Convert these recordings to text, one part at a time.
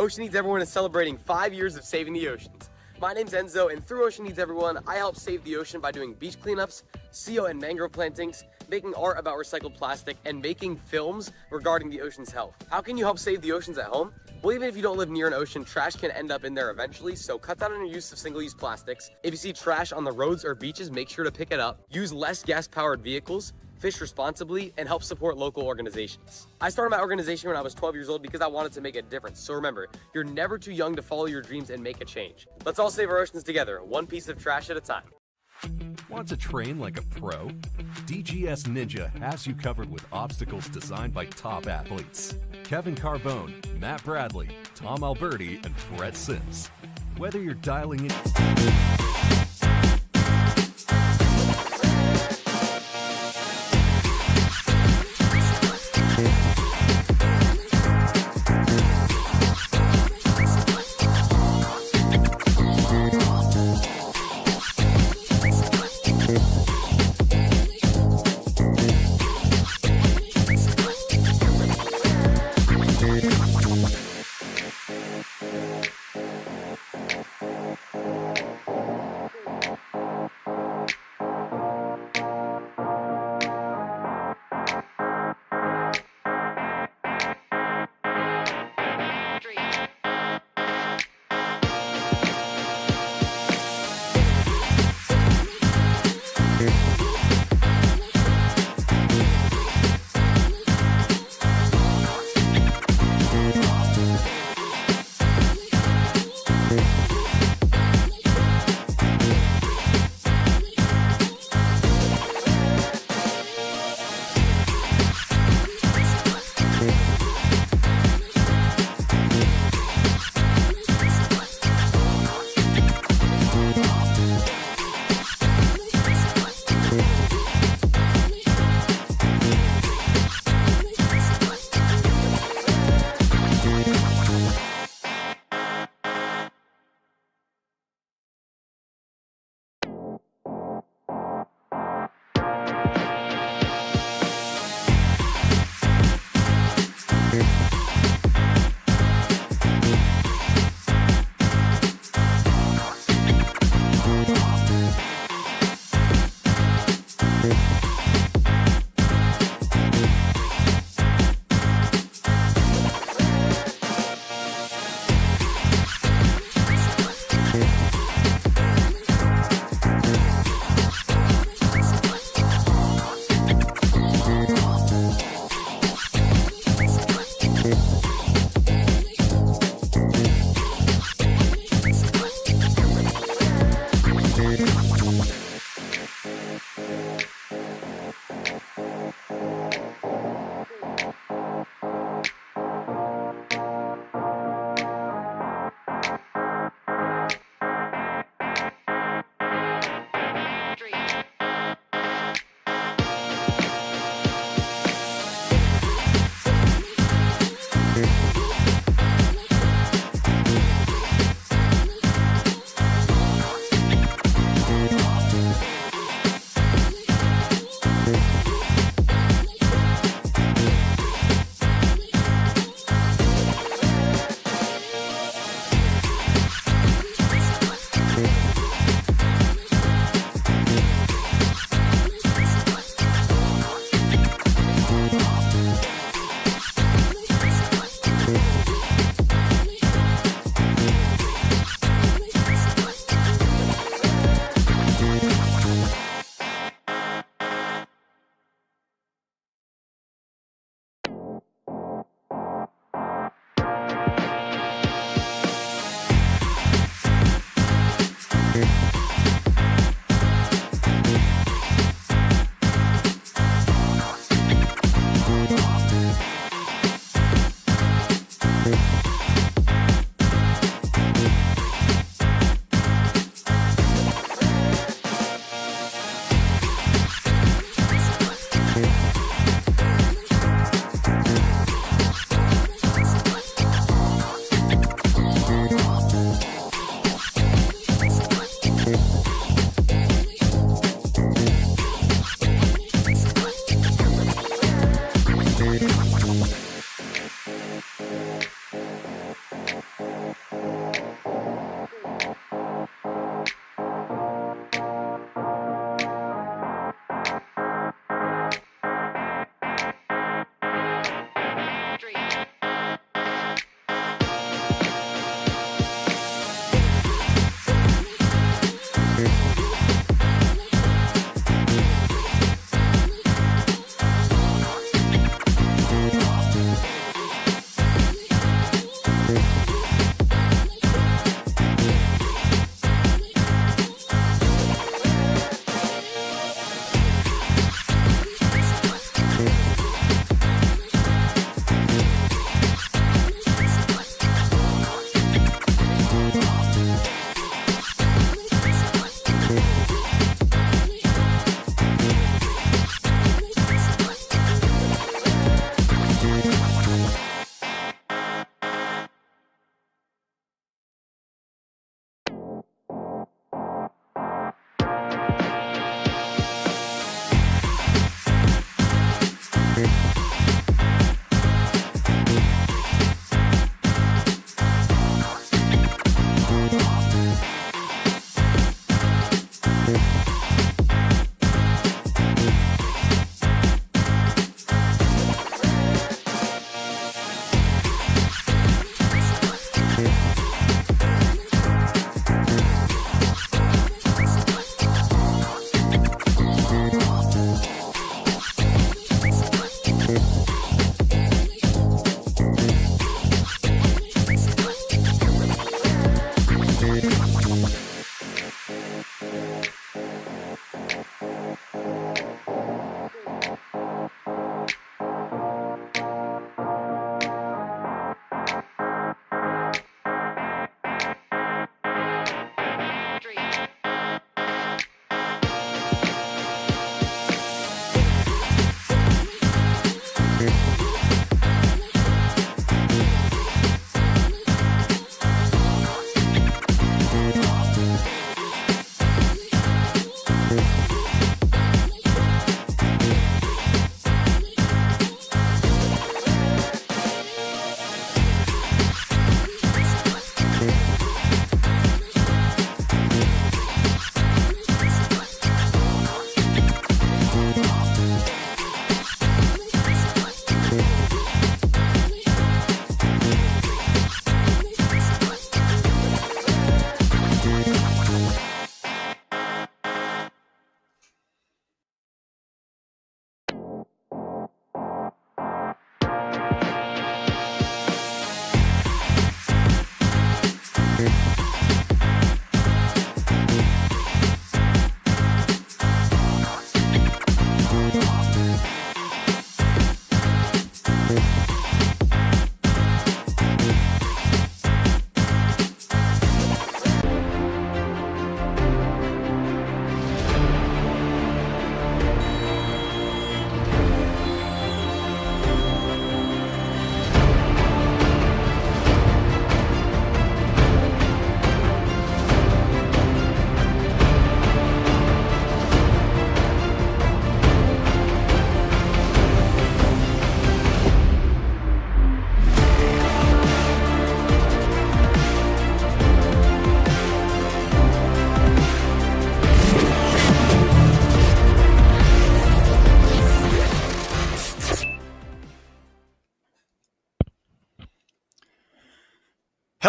Ocean Needs Everyone is celebrating 5 years of saving the oceans. My name's Enzo, and through Ocean Needs Everyone, I help save the ocean by doing beach cleanups, CO and mangrove plantings, making art about recycled plastic, and making films regarding the ocean's health. How can you help save the oceans at home? Well, even if you don't live near an ocean, trash can end up in there eventually, so cut down on your use of single-use plastics. If you see trash on the roads or beaches, make sure to pick it up. Use less gas-powered vehicles, fish responsibly, and help support local organizations. I started my organization when I was 12 years old because I wanted to make a difference. So remember, you're never too young to follow your dreams and make a change. Let's all save our oceans together, one piece of trash at a time. Want to train like a pro? DGS Ninja has you covered with obstacles designed by top athletes. Kevin Carbone, Matt Bradley, Tom Alberti, and Brett Sims. Whether you're dialing in...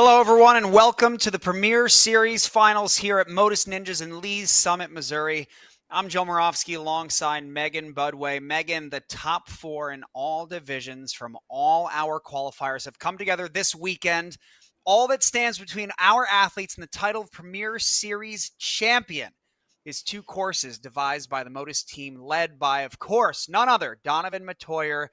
Hello, everyone, and welcome to the Premier Series Finals here at Motus Ninjas in Lee's Summit, Missouri. I'm Joe Moravsky alongside Megan Budway. Megan, the top 4 in all divisions from all our qualifiers have come together this weekend. All that stands between our athletes and the title of Premier Series champion is 2 courses devised by the Motus team, led by, of course, none other, Donovan Matoyer.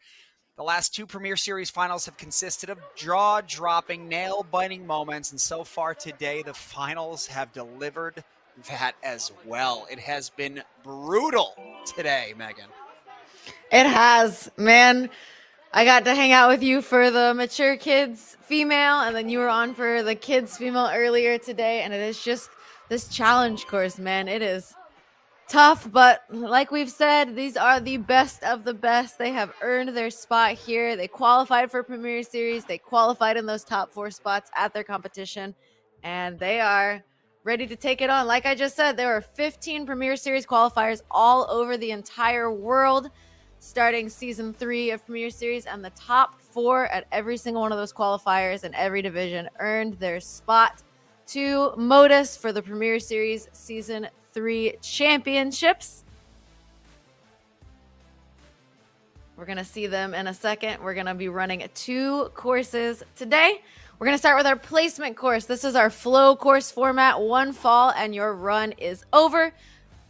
The last 2 Premier Series finals have consisted of jaw-dropping, nail-biting moments, and so far today, the finals have delivered that as well. It has been brutal today, Megan. It has, man. I got to hang out with you for the mature kids female, and then you were on for the kids female earlier today, and it is just this challenge course, man. It is tough, but like we've said, these are the best of the best. They have earned their spot here. They qualified for Premier Series. They qualified in those top 4 spots at their competition, and they are ready to take it on. Like I just said, there were 15 Premier Series qualifiers all over the entire world starting season 3 of Premier Series, and the top 4 at every single one of those qualifiers in every division earned their spot to Motus for the Premier Series season 3 championships. We're going to see them in a second. We're going to be running 2 courses today. We're going to start with our placement course. This is our flow course format. 1 fall and your run is over.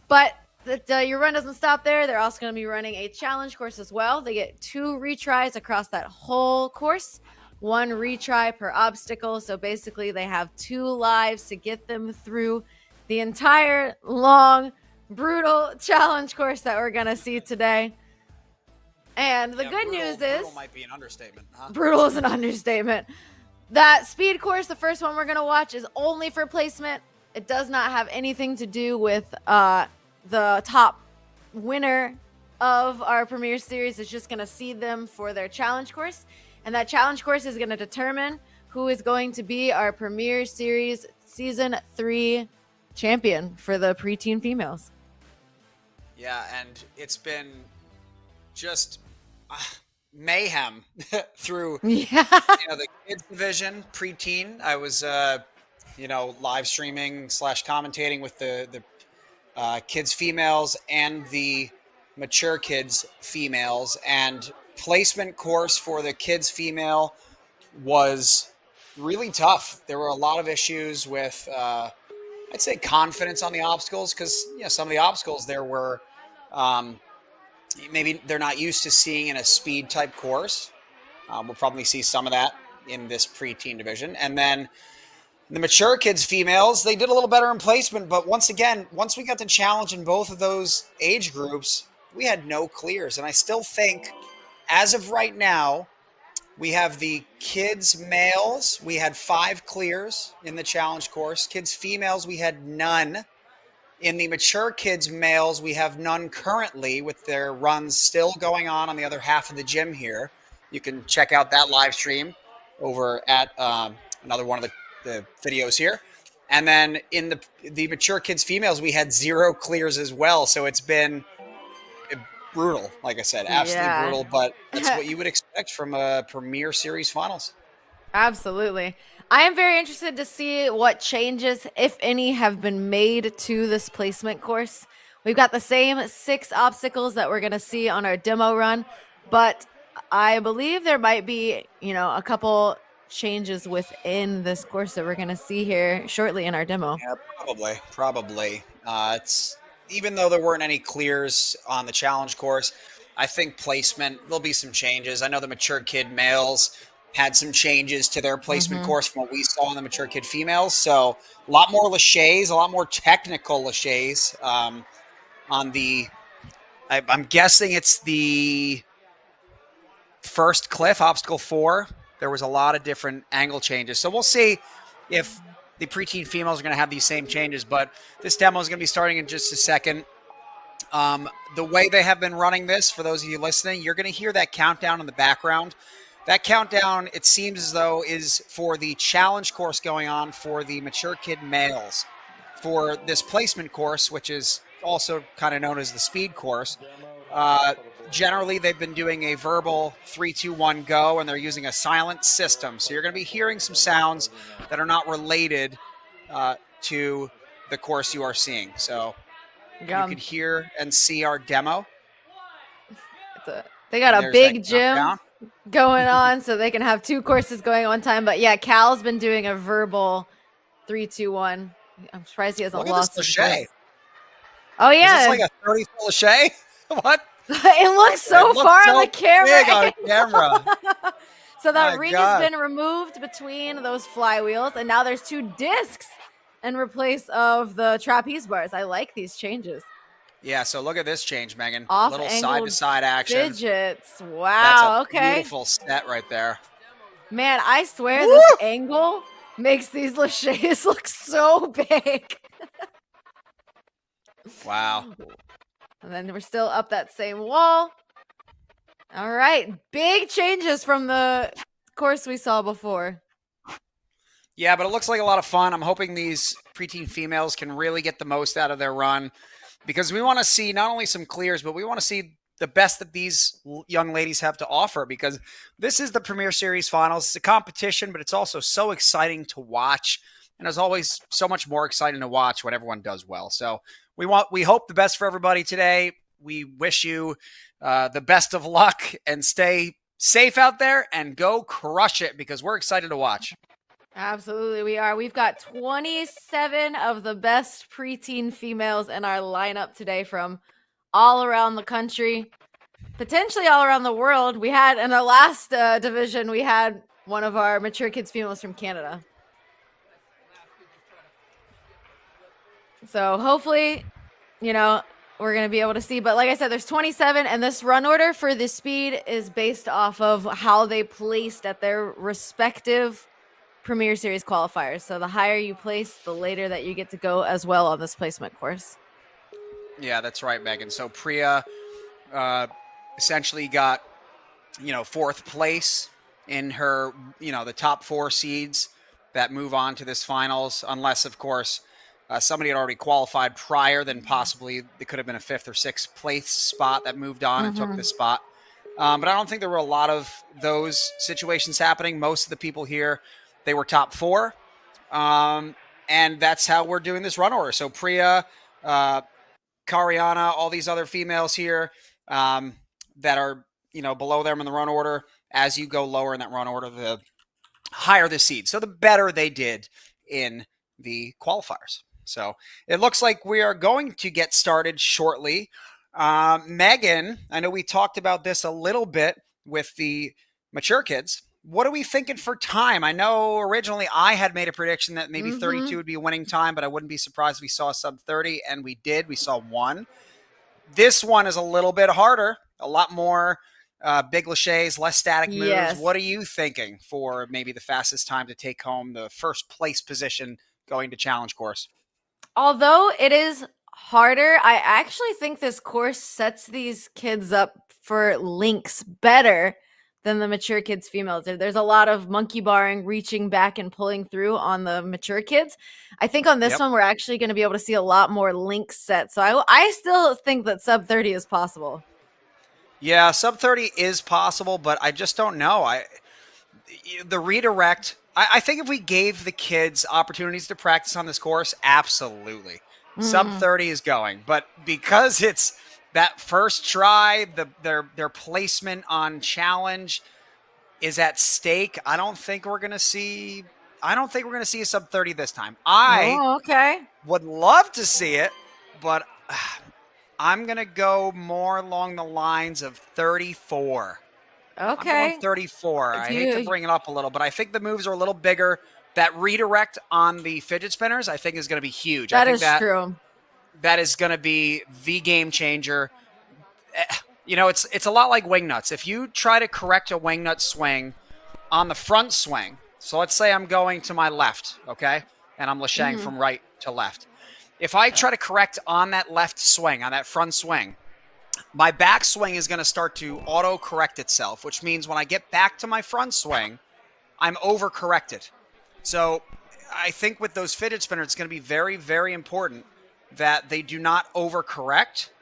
But your run doesn't stop there. They're also going to be running a challenge course as well. They get 2 retries across that whole course. 1 retry per obstacle. So basically they have 2 lives to get them through the entire long, brutal challenge course that we're going to see today. And the good news is... Brutal might be an understatement, huh? Brutal is an understatement. That speed course, the first one we're going to watch, is only for placement. It does not have anything to do with the top winner of our Premier Series. It's just going to seed them for their challenge course. And that challenge course is going to determine who is going to be our Premier Series Season 3 champion for the preteen females. Yeah, and it's been just mayhem through the kids division, preteen. I was live streaming / commentating with the kids females and the mature kids females, and placement course for the kids female was really tough. There were a lot of issues with I'd say confidence on the obstacles, because some of the obstacles there were maybe they're not used to seeing in a speed type course. We'll probably see some of that in this preteen division. And then the mature kids females, they did a little better in placement, but once we got to challenge in both of those age groups, we had no clears. And I still think, as of right now, we have the kids males. We had 5 clears in the challenge course. Kids females, we had none. In the mature kids males, we have none currently, with their runs still going on the other half of the gym here. You can check out that live stream over at another one of the videos here. And then in the mature kids females, we had 0 clears as well. So it's been brutal, like I said, absolutely brutal, but that's what you would expect from a Premier Series finals. Absolutely. I am very interested to see what changes, if any, have been made to this placement course. We've got the same 6 obstacles that we're going to see on our demo run, but I believe there might be, a couple changes within this course that we're going to see here shortly in our demo. Yeah, probably. It's even though there weren't any clears on the challenge course, I think placement, there'll be some changes. I know the mature kid males had some changes to their placement course from what we saw in the mature kid females. So a lot more laches, a lot more technical laches on the, I'm guessing it's the first cliff, obstacle 4. There was a lot of different angle changes. So we'll see if the preteen females are going to have these same changes, but this demo is going to be starting in just a second. The way they have been running this, for those of you listening, you're going to hear that countdown in the background. That countdown, it seems as though, is for the challenge course going on for the mature kid males. For this placement course, which is also kind of known as the speed course, generally they've been doing a verbal 3, 2, 1, go, and they're using a silent system. So you're going to be hearing some sounds that are not related to the course you are seeing. So you can hear and see our demo. They got a There's big that gym countdown. going on, so they can have 2 courses going at one time. But yeah, Cal's been doing a verbal 3, 2, 1. I'm surprised he hasn't Look at lost this his Lachey. voice. Oh Is yeah, this like a 30-foot Lachey? What? it looks so It looks far so on the camera. big on camera. So that My ring God. has been removed between those flywheels, and now there's 2 discs in replace of the trapeze bars. I like these changes. Yeah, so look at this change, Megan. Off Little angled side-to-side action. fidgets. That's Wow. a Okay. beautiful set right there. Man, I swear Woo! this angle makes these Lachey's look so big. Wow. And then we're still up that same wall. All right. Big changes from the course we saw before. Yeah, but it looks like a lot of fun. I'm hoping these preteen females can really get the most out of their run because we want to see not only some clears, but we want to see the best that these young ladies have to offer because this is the Premier Series Finals. It's a competition, but it's also so exciting to watch. And there's always so much more exciting to watch when everyone does well. So we hope the best for everybody today. We wish you the best of luck and stay safe out there and go crush it because we're excited to watch. Absolutely, we are. We've got 27 of the best preteen females in our lineup today from all around the country, potentially all around the world. We had in our last division, we had one of our mature kids females from Canada. So hopefully, you know, we're going to be able to see. But like I said, there's 27, and this run order for the speed is based off of how they placed at their respective Premier Series qualifiers. So the higher you place, the later that you get to go as well on this placement course. Yeah, that's right, Megan. So Priya essentially got, 4th place in her, the top 4 seeds that move on to this finals, unless, of course, somebody had already qualified prior, then possibly it could have been a 5th or 6th place spot that moved on and took this spot. But I don't think there were a lot of those situations happening. Most of the people here, they were top 4. And that's how we're doing this run order. So Priya, Kariana, all these other females here that are, below them in the run order. As you go lower in that run order, the higher the seed. So the better they did in the qualifiers. So it looks like we are going to get started shortly. Megan, I know we talked about this a little bit with the mature kids. What are we thinking for time? I know originally I had made a prediction that maybe 32 would be a winning time, but I wouldn't be surprised if we saw sub 30, and we did. We saw 1. This one is a little bit harder, a lot more big Lachey's, less static moves. Yes. What are you thinking for maybe the fastest time to take home the first place position going to challenge course? Although it is harder, I actually think this course sets these kids up for links better than the mature kids females. There's a lot of monkey barring, reaching back and pulling through on the mature kids. I think on this one, we're actually going to be able to see a lot more links set. So I still think that sub 30 is possible. Yeah, sub 30 is possible, but I just don't know. The redirect, I think if we gave the kids opportunities to practice on this course, absolutely. Sub 30 is going. But because it's that first try, their placement on challenge is at stake, I don't think we're going to see a sub 30 this time. I would love to see it, but I'm going to go more along the lines of 34. Okay. I'm going 34. I hate to bring it up a little, but I think the moves are a little bigger. That redirect on the fidget spinners, I think, is going to be huge. That is true. That is going to be the game changer. It's a lot like wing nuts. If you try to correct a wing nut swing on the front swing, so let's say I'm going to my left, okay, and I'm Lacheying from right to left. If I try to correct on that left swing, on that front swing, my back swing is going to start to auto-correct itself, which means when I get back to my front swing, I'm over-corrected. So I think with those fidget spinners, it's going to be very, very important that they do not over-correct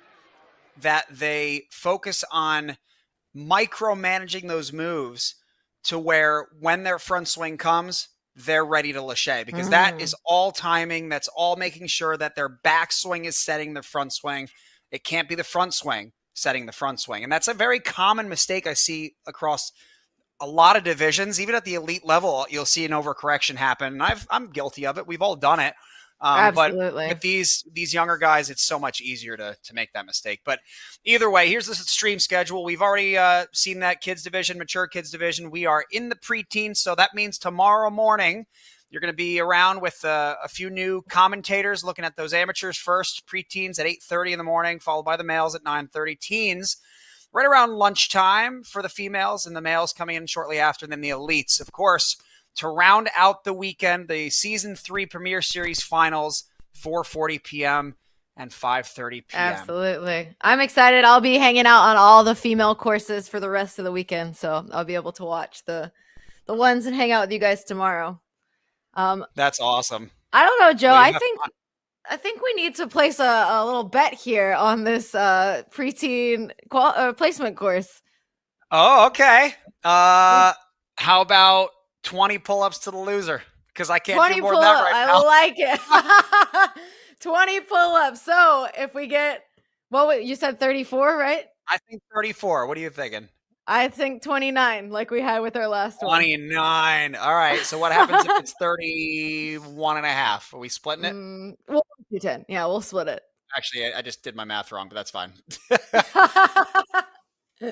that they focus on micromanaging those moves to where when their front swing comes, they're ready to lâcher, because that is all timing. That's all making sure that their backswing is setting the front swing. It can't be the front swing setting the front swing. And that's a very common mistake I see across a lot of divisions. Even at the elite level, you'll see an overcorrection happen. And I'm guilty of it. We've all done it. Absolutely. But with these younger guys, it's so much easier to make that mistake. But either way, here's the stream schedule. We've already seen that kids division, mature kids division. We are in the preteens, so that means tomorrow morning you're going to be around with a few new commentators looking at those amateurs first. Preteens at 8:30 in the morning, followed by the males at 9:30. Teens right around lunchtime for the females, and the males coming in shortly after. And then the elites, of course, to round out the weekend, the Season 3 Premier Series Finals, 4:40 p.m. and 5:30 p.m. Absolutely. I'm excited. I'll be hanging out on all the female courses for the rest of the weekend, so I'll be able to watch the ones and hang out with you guys tomorrow. That's awesome. I don't know, Joe. Well, I think we need to place a little bet here on this preteen placement course. Oh, okay. How about 20 pull-ups to the loser? Because I can't do more than that right now. I like it. 20 pull-ups. So if we get, you said 34, right? I think 34. What are you thinking? I think 29, like we had with our last 29. All right. So what happens if it's 31 and a half? Are we splitting it? We'll do 10. Yeah, we'll split it. Actually, I just did my math wrong, but that's fine.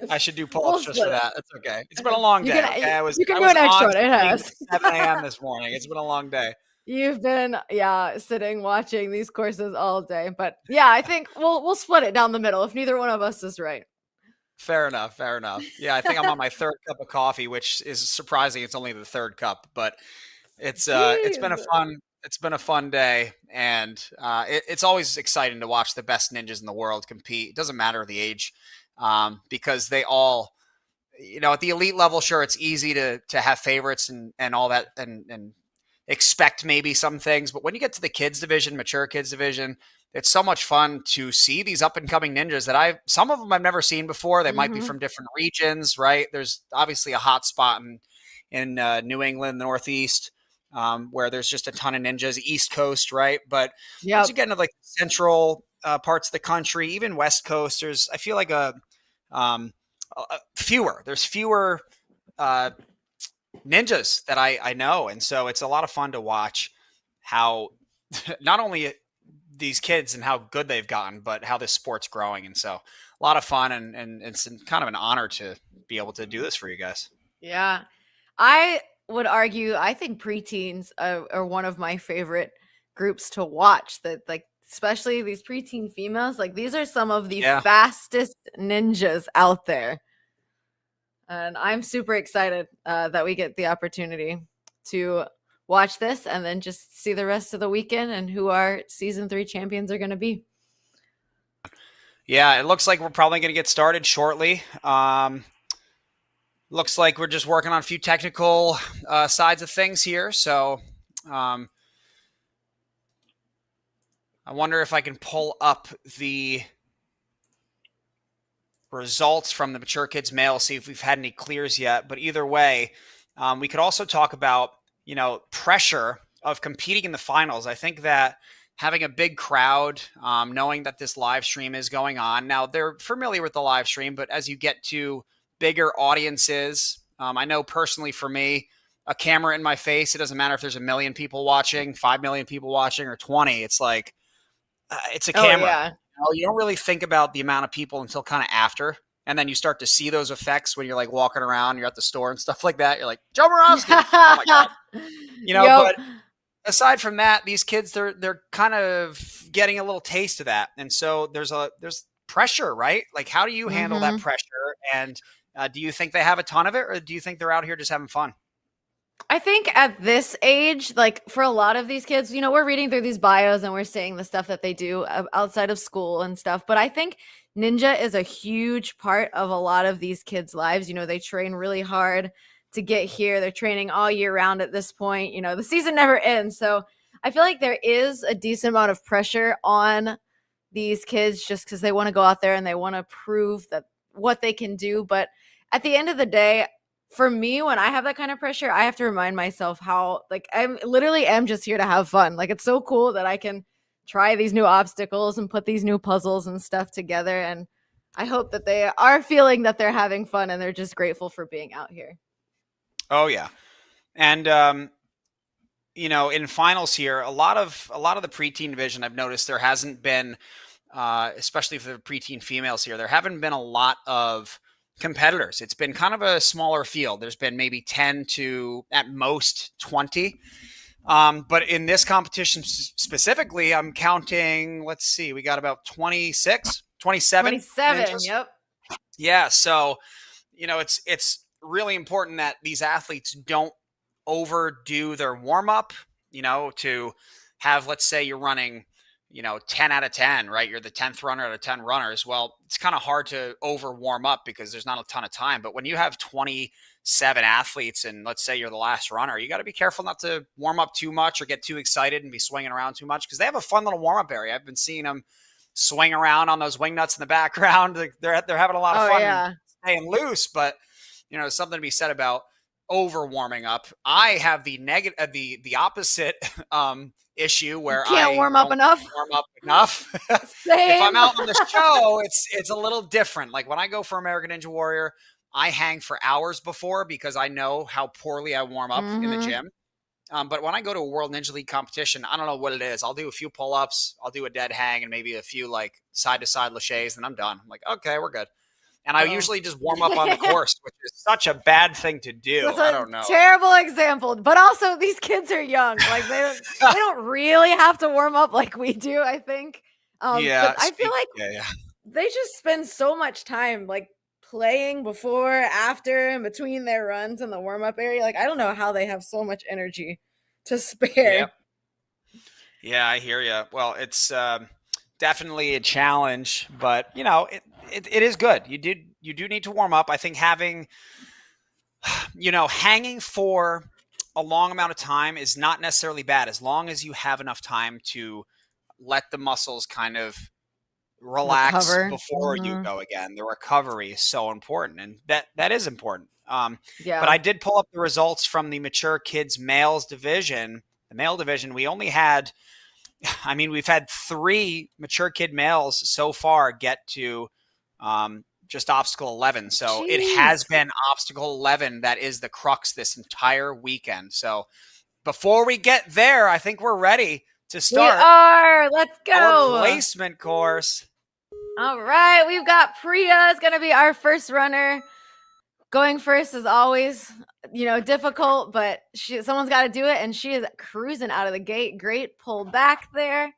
I should do pull-ups just for that. That's okay. It's been a long day. You can do an extra one. It has 7 a.m. this morning. It's been a long day. You've been sitting watching these courses all day, but yeah, I think we'll split it down the middle if neither one of us is right. Fair enough. Yeah, I think I'm on my third cup of coffee, which is surprising. It's only the third cup, but it's been a fun day, and it's always exciting to watch the best ninjas in the world compete. It doesn't matter the age, because they all, at the elite level, sure, it's easy to have favorites and all that, and expect maybe some things, but when you get to the kids division, mature kids division, it's so much fun to see these up and coming ninjas that some of them I've never seen before. They might be from different regions, right? There's obviously a hot spot in New England, Northeast, where there's just a ton of ninjas. East Coast, right? But once you get into like central parts of the country, even West Coast, I feel like there's fewer ninjas that I know, and so it's a lot of fun to watch how not only these kids and how good they've gotten, but how this sport's growing. And so a lot of fun, and it's kind of an honor to be able to do this for you guys. Yeah. I would argue, I think preteens are one of my favorite groups to watch, that like, especially these preteen females, like these are some of the fastest ninjas out there. And I'm super excited that we get the opportunity to watch this and then just see the rest of the weekend and who our Season 3 champions are going to be. Yeah, it looks like we're probably going to get started shortly. Looks like we're just working on a few technical sides of things here. So I wonder if I can pull up the results from the mature kids male, see if we've had any clears yet. But either way, we could also talk about pressure of competing in the finals. I think that having a big crowd, knowing that this live stream is going on. Now, they're familiar with the live stream, but as you get to bigger audiences, I know personally for me, a camera in my face, it doesn't matter if there's 1 million people watching, 5 million people watching, or 20. It's like, it's a camera. Yeah. You don't really think about the amount of people until kind of after. And then you start to see those effects when you're like walking around, you're at the store and stuff like that. You're like, Joe Moravsky. Oh my God. But aside from that, these kids, they're kind of getting a little taste of that. And so there's pressure, right? Like, how do you handle that pressure? And do you think they have a ton of it, or do you think they're out here just having fun? I think at this age, like for a lot of these kids, we're reading through these bios and we're seeing the stuff that they do outside of school and stuff. But I think Ninja is a huge part of a lot of these kids' lives. They train really hard to get here. They're training all year round at this point. The season never ends. So I feel like there is a decent amount of pressure on these kids just because they want to go out there and they want to prove that what they can do. But at the end of the day, for me, when I have that kind of pressure, I have to remind myself how, like, I'm literally am just here to have fun. Like, it's so cool that I can try these new obstacles and put these new puzzles and stuff together. And I hope that they are feeling that they're having fun and they're just grateful for being out here. Oh yeah. And you know, in finals here, a lot of the preteen division, I've noticed there hasn't been, especially for the preteen females here, there haven't been a lot of competitors. It's been kind of a smaller field. There's been maybe 10 to at most 20. But in this competition specifically, I'm counting, let's see, we got about 26, 27. 27, ninjas. yep. Yeah. So, you know, it's really important that these athletes don't overdo their warm up, you know, to have, let's say you're running, you know, 10 out of 10, right? You're the 10th runner out of 10 runners. Well, it's kind of hard to over warm up because there's not a ton of time. But when you have 27 athletes and let's say you're the last runner, you got to be careful not to warm up too much or get too excited and be swinging around too much because they have a fun little warm up area. I've been seeing them swing around on those wing nuts in the background. They're having a lot of fun and staying loose, but you know, something to be said about over warming up. I have the negative, the opposite issue where You can't I warm up don't enough. Warm up enough. Same. If I'm out on the show, it's a little different. Like when I go for American Ninja Warrior, I hang for hours before because I know how poorly I warm up in the gym. But when I go to a World Ninja League competition, I don't know what it is. I'll do a few pull-ups, I'll do a dead hang, and maybe a few like side-to-side laches, and I'm done. I'm like, okay, we're good. And I usually just warm up on the course, which is such a bad thing to do. That's I don't know. Terrible example. But also, these kids are young. Like they don't really have to warm up like we do, I think. Yeah, but I feel like they just spend so much time like playing before, after, and between their runs in the warm up area. Like I don't know how they have so much energy to spare. Yep. Yeah, I hear you. Well, it's definitely a challenge, but you know, it is good. You do need to warm up. I think having, you know, hanging for a long amount of time is not necessarily bad as long as you have enough time to let the muscles kind of relax before you go again. The recovery is so important, and that is important. But I did pull up the results from the mature kids males division. The male division, we only had, I mean, we've had 3 mature kid males so far get to just obstacle 11. So it has been obstacle 11 that is the crux this entire weekend. So before we get there, I think we're ready to start. We are. Let's go. Our placement course. All right. We've got Priya is going to be our first runner. Going first is always, you know, difficult, but someone's got to do it, and she is cruising out of the gate. Great pull back there.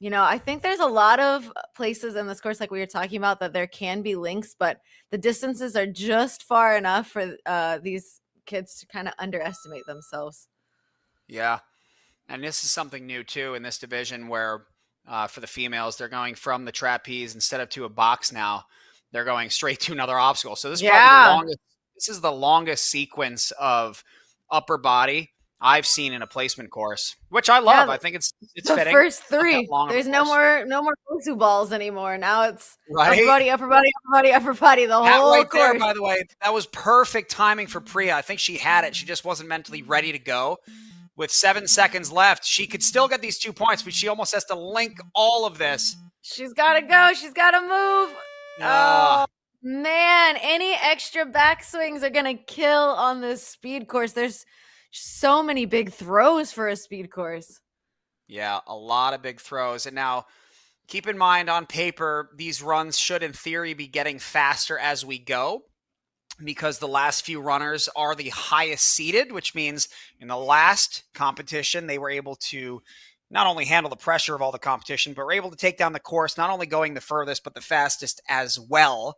You know, I think there's a lot of places in this course, like we were talking about, that there can be links, but the distances are just far enough for these kids to kind of underestimate themselves. Yeah, and this is something new too in this division where for the females, they're going from the trapeze instead of to a box now. They're going straight to another obstacle. So this is probably the longest. This is the longest sequence of upper body I've seen in a placement course, which I love. I think it's the fitting. First 3. There's no more Motu balls anymore. Now it's upper body, upper body, upper body, upper body. The whole right course. There, by the way, that was perfect timing for Priya. I think she had it. She just wasn't mentally ready to go. With 7 seconds left, she could still get these 2 points, but she almost has to link all of this. She's got to go. She's got to move. Oh, man. Any extra backswings are going to kill on this speed course. There's so many big throws for a speed course. Yeah, a lot of big throws. And now, keep in mind, on paper, these runs should, in theory, be getting faster as we go because the last few runners are the highest seeded, which means in the last competition, they were able to not only handle the pressure of all the competition, but were able to take down the course, not only going the furthest, but the fastest as well.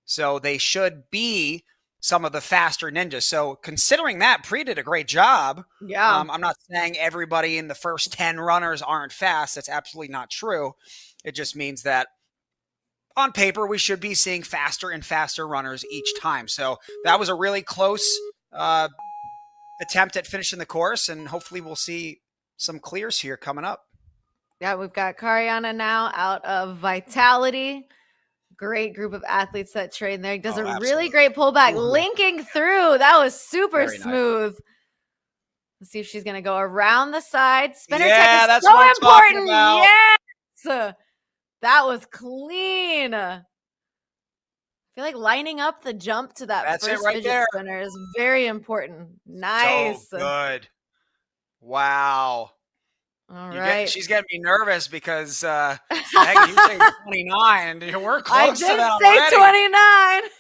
So they should be some of the faster ninjas. So considering that, Pre did a great job. Yeah. I'm not saying everybody in the first 10 runners aren't fast. That's absolutely not true. It just means that on paper, we should be seeing faster and faster runners each time. So that was a really close attempt at finishing the course, and hopefully we'll see some clears here coming up. Yeah, we've got Kariana now out of Vitality. Great group of athletes that train there. Does a really great pullback, linking through. That was super smooth. Let's see if she's going to go around the side. Spinner tech is so important. Yes. That was clean. I feel like lining up the jump to that first fidget spinner is very important. Nice. So good. Wow. All right. She's getting me nervous because Megan, you say 29, and we're close to that already. I did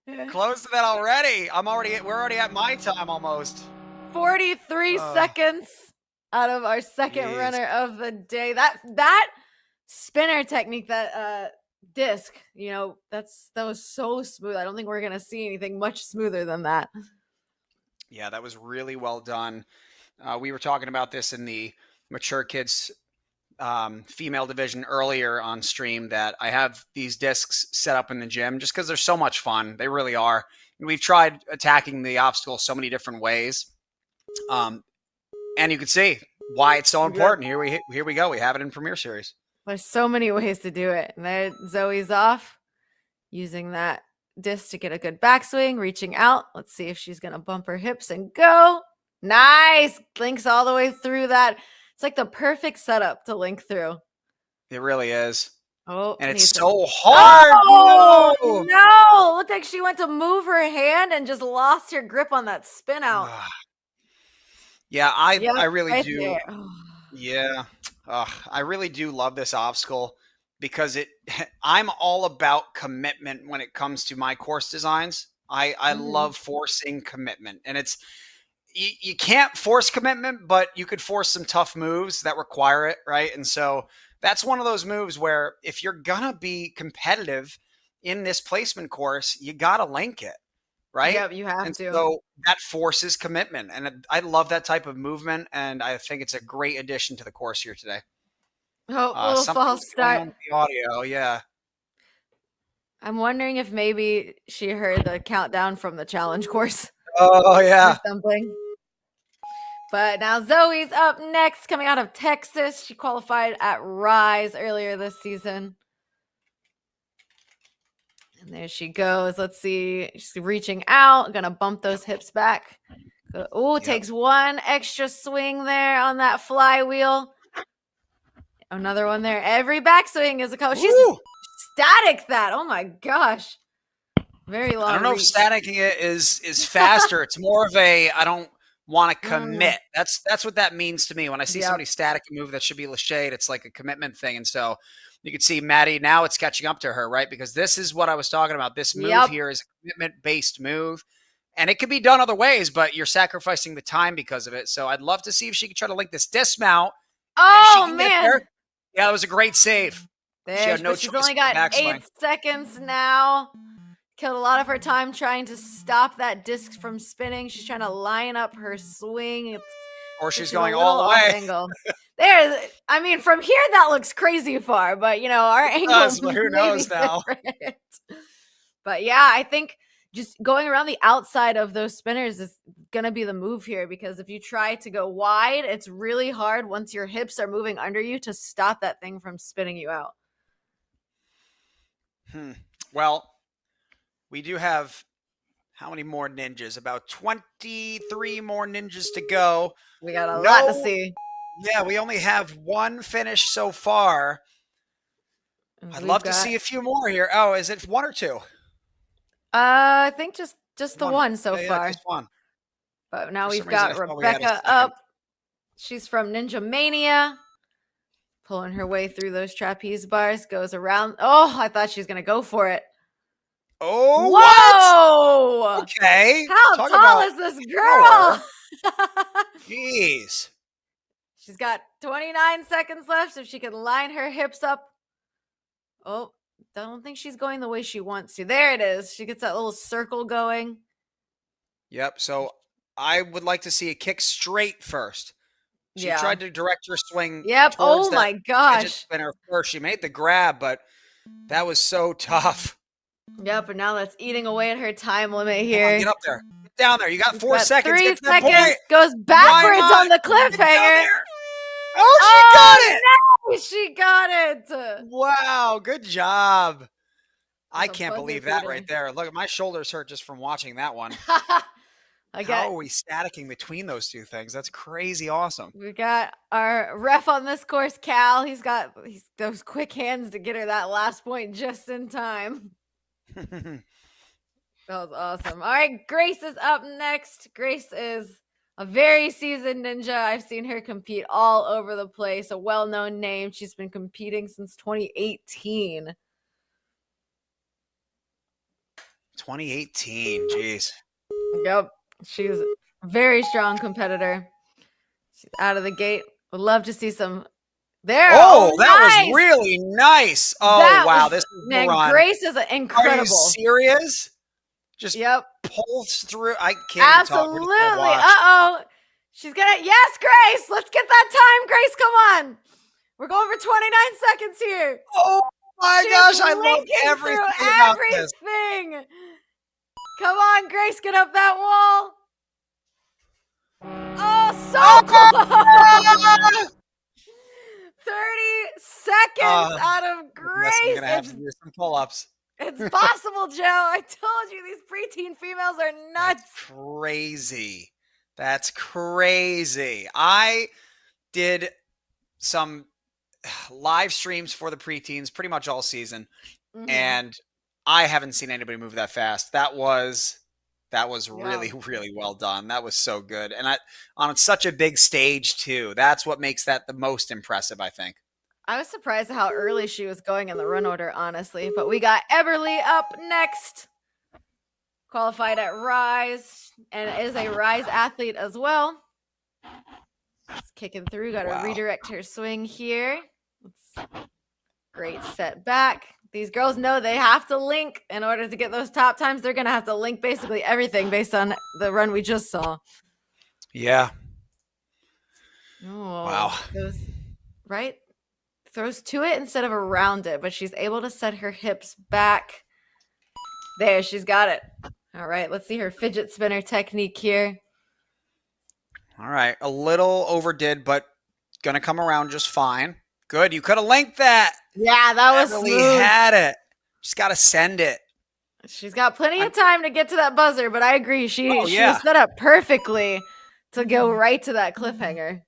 say 29. Close to that already. We're already at my time almost. 43 seconds out of our second runner of the day. That spinner technique, that disc, that was so smooth. I don't think we're gonna see anything much smoother than that. Yeah, that was really well done. We were talking about this in the mature kids female division earlier on stream, that I have these discs set up in the gym just because they're so much fun. They really are. And we've tried attacking the obstacle so many different ways. And you can see why it's so important. Here we go. We have it in Premier Series. There's so many ways to do it. And there Zoe's off, using that disc to get a good backswing, reaching out. Let's see if she's going to bump her hips and go. Nice. Links all the way through that. It's like the perfect setup to link through. It really is. Oh, and it's so hard. Oh, no. Looked like she went to move her hand and just lost her grip on that spin out. Yeah, I really do. Yeah. I really do love this obstacle because I'm all about commitment when it comes to my course designs. I love forcing commitment, and it's, you can't force commitment, but you could force some tough moves that require it, right? And so that's one of those moves where if you're gonna be competitive in this placement course, you gotta link it, right? Yep, you have to. So that forces commitment, and I love that type of movement, and I think it's a great addition to the course here today. Oh, little false start. On the audio, yeah. I'm wondering if maybe she heard the countdown from the challenge course. Oh yeah. Or something. But now Zoe's up next, coming out of Texas. She qualified at Rise earlier this season. And there she goes. Let's see. She's reaching out. Gonna bump those hips back. Oh, takes one extra swing there on that flywheel. Another one there. Every backswing is a color. She's static that. Oh my gosh. Very long. I don't know if staticking it is faster. It's more of a, I don't want to commit. That's what that means to me. When I see somebody static a move that should be lashade, it's like a commitment thing. And so you can see Maddie, now it's catching up to her, right? Because this is what I was talking about. This move here is a commitment-based move. And it could be done other ways, but you're sacrificing the time because of it. So I'd love to see if she could try to link this dismount. Oh, man. Yeah, that was a great save. There, she had no she's only got 8 seconds now. Killed a lot of her time trying to stop that disc from spinning. She's trying to line up her swing. Or she's going all the way. Angle. There, I mean, from here, that looks crazy far. But, our angle. Who knows now? But, yeah, I think just going around the outside of those spinners is going to be the move here, because if you try to go wide, it's really hard once your hips are moving under you to stop that thing from spinning you out. Well, we do have how many more ninjas? About 23 more ninjas to go. We got a lot to see. Yeah, we only have one finish so far. I'd love to see a few more here. Oh, is it one or two? I think just the one so far. Just one. But now we've got Rebecca up. She's from Ninja Mania. Pulling her way through those trapeze bars. Goes around. Oh, I thought she was going to go for it. Oh, whoa! What? Okay. How tall is this girl? Jeez. She's got 29 seconds left, so she can line her hips up. Oh, don't think she's going the way she wants to. There it is. She gets that little circle going. Yep. So I would like to see a kick straight first. She tried to direct her swing. Yep. Oh my gosh. Spinner first. She made the grab, but that was so tough. Yep. And now that's eating away at her time limit here. Get up there. Get down there. You got 4 seconds. 3 seconds. Goes backwards on the cliffhanger. Oh, she got it. No, she go. Good job. I That's a can't buzzer believe that beater. right there. Look, my shoulders hurt just from watching that one. I How got are we staticking between those two things? That's crazy awesome. we got our ref on this course, Cal. He's got those quick hands to get her that last point just in time. That was awesome. All right, Grace is up next. Grace is a very seasoned ninja. I've seen her compete all over the place. A well-known name. She's been competing since 2018. 2018. Jeez. Yep. She's a very strong competitor. She's out of the gate. Would love to see some there. Oh, that nice! was really nice. Oh, That wow. was- This is man, the run. Grace is Are you incredible. serious? Just Yep. pulls through. I can't even talk. We're just gonna Absolutely. watch. Uh-oh. She's gonna yes, Grace. Let's get that time, Grace. Come on. We're going for 29 seconds here. Oh my She's gosh, I love linking everything through about this. everything. Come on, Grace, get up that wall. Oh, so close. 30 seconds out of I'm Grace. gonna have to do some pull-ups. It's possible, Joe. I told you these preteen females are nuts. That's crazy. That's crazy. I did some live streams for the preteens pretty much all season, Mhm. and I haven't seen anybody move that fast. That was really, really well done. That was so good. And on such a big stage too. That's what makes that the most impressive, I think. I was surprised at how early she was going in the run order, honestly. But we got Everly up next. Qualified at Rise and is a Rise athlete as well. It's kicking through. Got to Wow. redirect her swing here. Great set back. These girls know they have to link in order to get those top times. They're going to have to link basically everything based on the run we just saw. Yeah. Oh, Wow. Right? Throws to it instead of around it, but she's able to set her hips back. There, she's got it. All right, let's see her fidget spinner technique here. All right. A little overdid, but gonna come around just fine. Good. You could have linked that. Yeah, that was Beverly smooth. had it. Just gotta send it. She's got plenty of time to get to that buzzer, but I agree. She Oh, yeah. was set up perfectly to go right to that cliffhanger.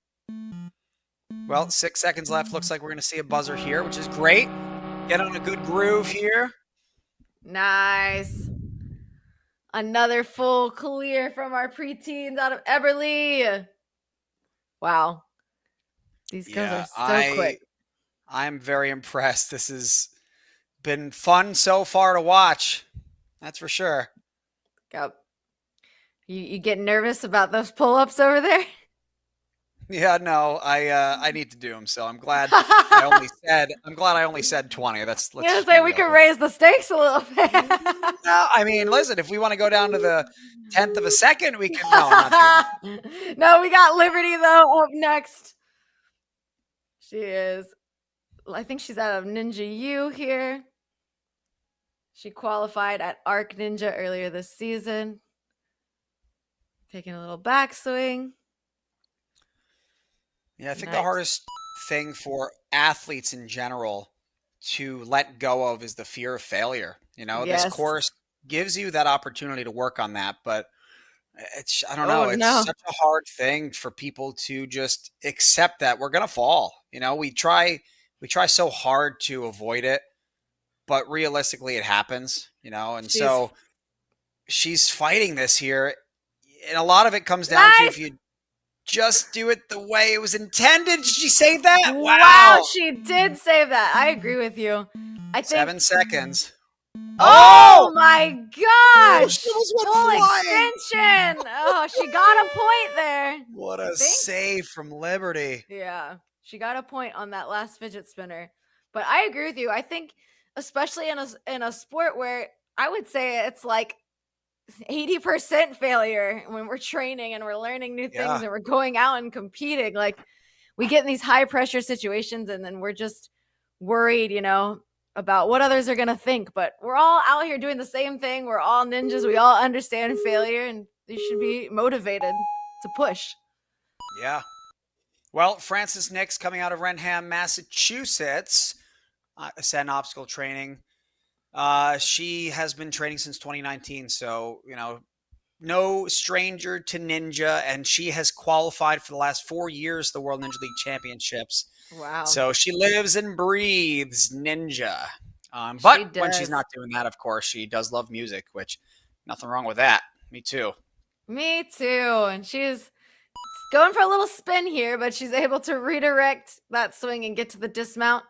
Well, 6 seconds left. Looks like we're gonna see a buzzer here, which is great. Get on a good groove here. Nice. Another full clear from our preteens out of Everly. Wow. These girls are so quick. I'm very impressed. This has been fun so far to watch. That's for sure. Yep. You get nervous about those pull-ups over there? Yeah, no, I need to do them. So I'm glad I only said 20. Let's I was gonna say we could raise the stakes a little bit. No, I mean, listen, if we want to go down to the 10th of a second, we can. No, I'm not doing that. No, we got Liberty though up next. She is. I think she's out of Ninja U here. She qualified at Arc Ninja earlier this season. Taking a little backswing. Yeah, I think Nice. the hardest thing for athletes in general to let go of is the fear of failure. You know, Yes. this course gives you that opportunity to work on that, but I don't Oh, know, it's no. such a hard thing for people to just accept that we're going to fall. You know, we try so hard to avoid it, but realistically it happens, you know, and so she's fighting this here. And a lot of it comes down to if you just do it the way it was intended. Did she save that? Wow, she did save that. I agree with you. I think 7 seconds. Oh my gosh! She almost went Full flying. extension. Oh, she got a point there. What a save from Liberty. Yeah, she got a point on that last fidget spinner. But I agree with you. I think, especially in a sport where I would say it's like 80% failure when we're training and we're learning new things and we're going out and competing. Like we get in these high pressure situations and then we're just worried, you know, about what others are going to think. But we're all out here doing the same thing. We're all ninjas. We all understand failure and they should be motivated to push. Yeah. Well, Francis Nix coming out of Renham, Massachusetts. ascend obstacle training. She has been training since 2019, so no stranger to Ninja, and she has qualified for the last 4 years the World Ninja League Championships. Wow. So she lives and breathes Ninja. But She when she's does. not doing that, of course, she does love music, which nothing wrong with that. Me too. Me too. And she's going for a little spin here, but she's able to redirect that swing and get to the dismount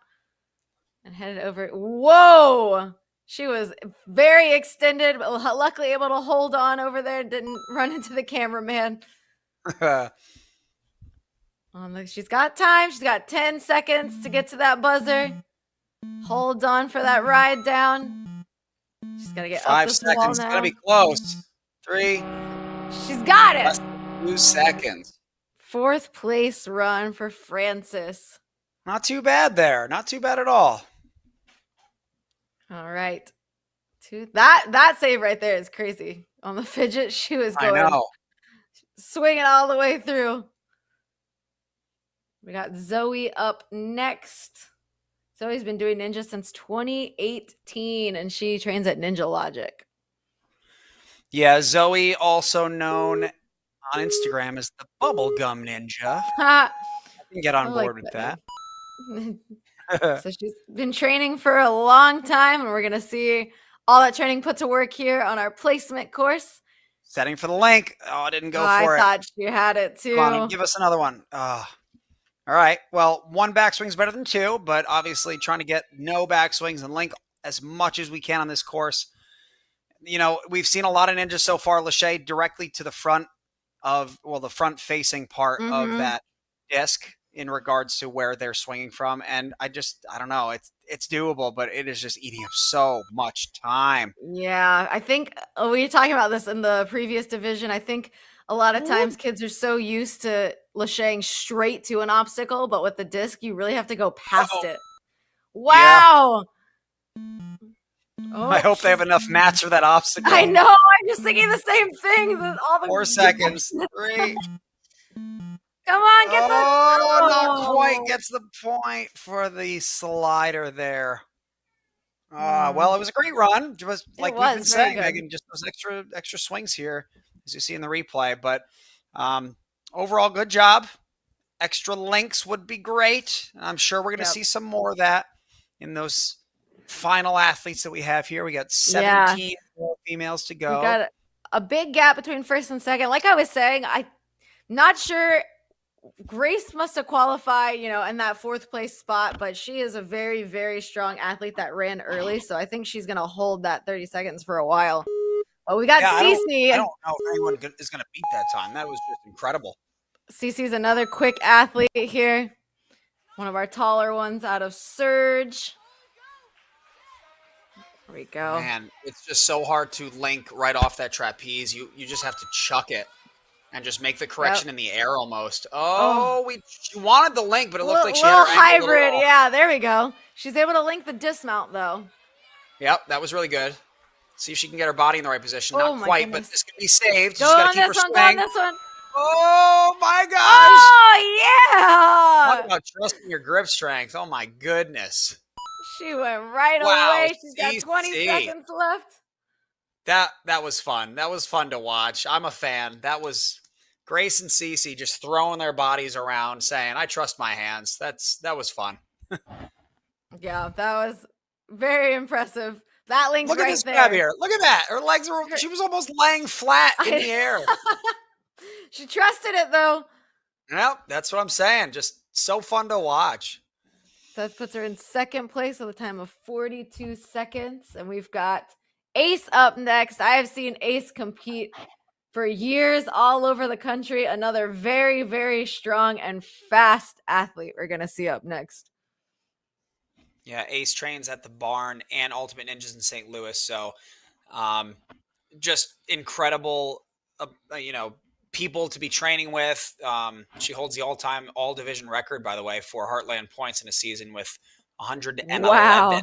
and head it over. Whoa! She was very extended, but luckily able to hold on over there. Didn't run into the cameraman. She's got time. She's got 10 seconds to get to that buzzer. Holds on for that ride down. She's got to get up 5 this wall seconds. now. Gotta be close. 3. She's got it. Less than 2 seconds. 4th place run for Francis. Not too bad there. Not too bad at all. All right. That save right there is crazy. On the fidget, she was going swinging all the way through. We got Zoe up next. Zoe's been doing Ninja since 2018, and she trains at Ninja Logic. Yeah, Zoe, also known on Instagram as the Bubblegum Ninja. I can get on board with that. So she's been training for a long time, and we're going to see all that training put to work here on our placement course. Setting for the link. Oh, I didn't go for it. I thought she had it too. Come on, give us another one. All right. Well, 1 backswing is better than 2, but obviously trying to get no backswings and link as much as we can on this course. We've seen a lot of ninjas so far, Lachey, directly to the front of, the front-facing part of that disc in regards to where they're swinging from. And I don't know. It's doable, but it is just eating up so much time. Yeah, I think we were talking about this in the previous division. I think a lot of times kids are so used to Lacheying straight to an obstacle, but with the disc, you really have to go past it. Wow. Yeah. I hope they have enough mats for that obstacle. I know. I'm just thinking the same thing. All the 4 seconds. 3. Come on, get the. Oh, not quite gets the point for the slider there. Well, it was a great run. Just like we've been saying, Megan, just those extra swings here, as you see in the replay. But overall, good job. Extra links would be great. I'm sure we're going to see some more of that in those final athletes that we have here. We got 17 more females to go. We got a big gap between first and second. Like I was saying, I'm not sure. Grace must have qualified, in that 4th place spot, but she is a very, very strong athlete that ran early. So I think she's going to hold that 30 seconds for a while. But we got Cece. I don't know if anyone is going to beat that time. That was just incredible. Cece's another quick athlete here. One of our taller ones out of Surge. There we go. Man, it's just so hard to link right off that trapeze. You just have to chuck it. And just make the correction in the air almost. She wanted the link, but it looked like she had her hybrid. Yeah, there we go. She's able to link the dismount, though. Yep, that was really good. See if she can get her body in the right position. Not quite, but this can be saved. Go on this one, go on this one. Oh, my gosh. Oh, yeah. Talk about trusting your grip strength. Oh, my goodness. She went right away. She's got 20 seconds left. That was fun. That was fun to watch. I'm a fan. That was Grace and Cece just throwing their bodies around, saying, "I trust my hands." That was fun. Yeah, that was very impressive. That link Look right at this there. grab here. Look at that. Her legs were. She was almost laying flat in the air. She trusted it though. Yep, that's what I'm saying. Just so fun to watch. That puts her in 2nd place with a time of 42 seconds, and we've got Ace up next. I have seen Ace compete for years all over the country. Another very, very strong and fast athlete we're going to see up next. Yeah, Ace trains at the Barn and Ultimate Ninjas in St. Louis. So just incredible, people to be training with. She holds the all-time all-division record, by the way, for Heartland points in a season with 111. Wow.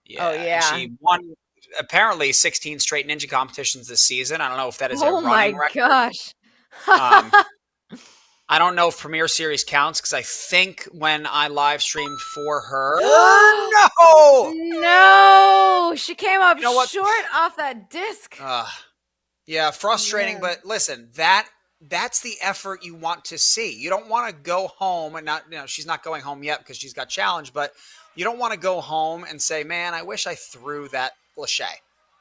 Yeah. Oh, yeah. She won apparently 16 straight ninja competitions this season. I don't know if that is a running record. Oh my gosh. I don't know if Premier Series counts because I think when I live streamed for her, no, No, she came up You know what? short off that disc. Yeah, frustrating. Yeah. But listen, that's the effort you want to see. You don't want to go home and not, she's not going home yet because she's got challenged, but you don't want to go home and say, man, I wish I threw that Lachey.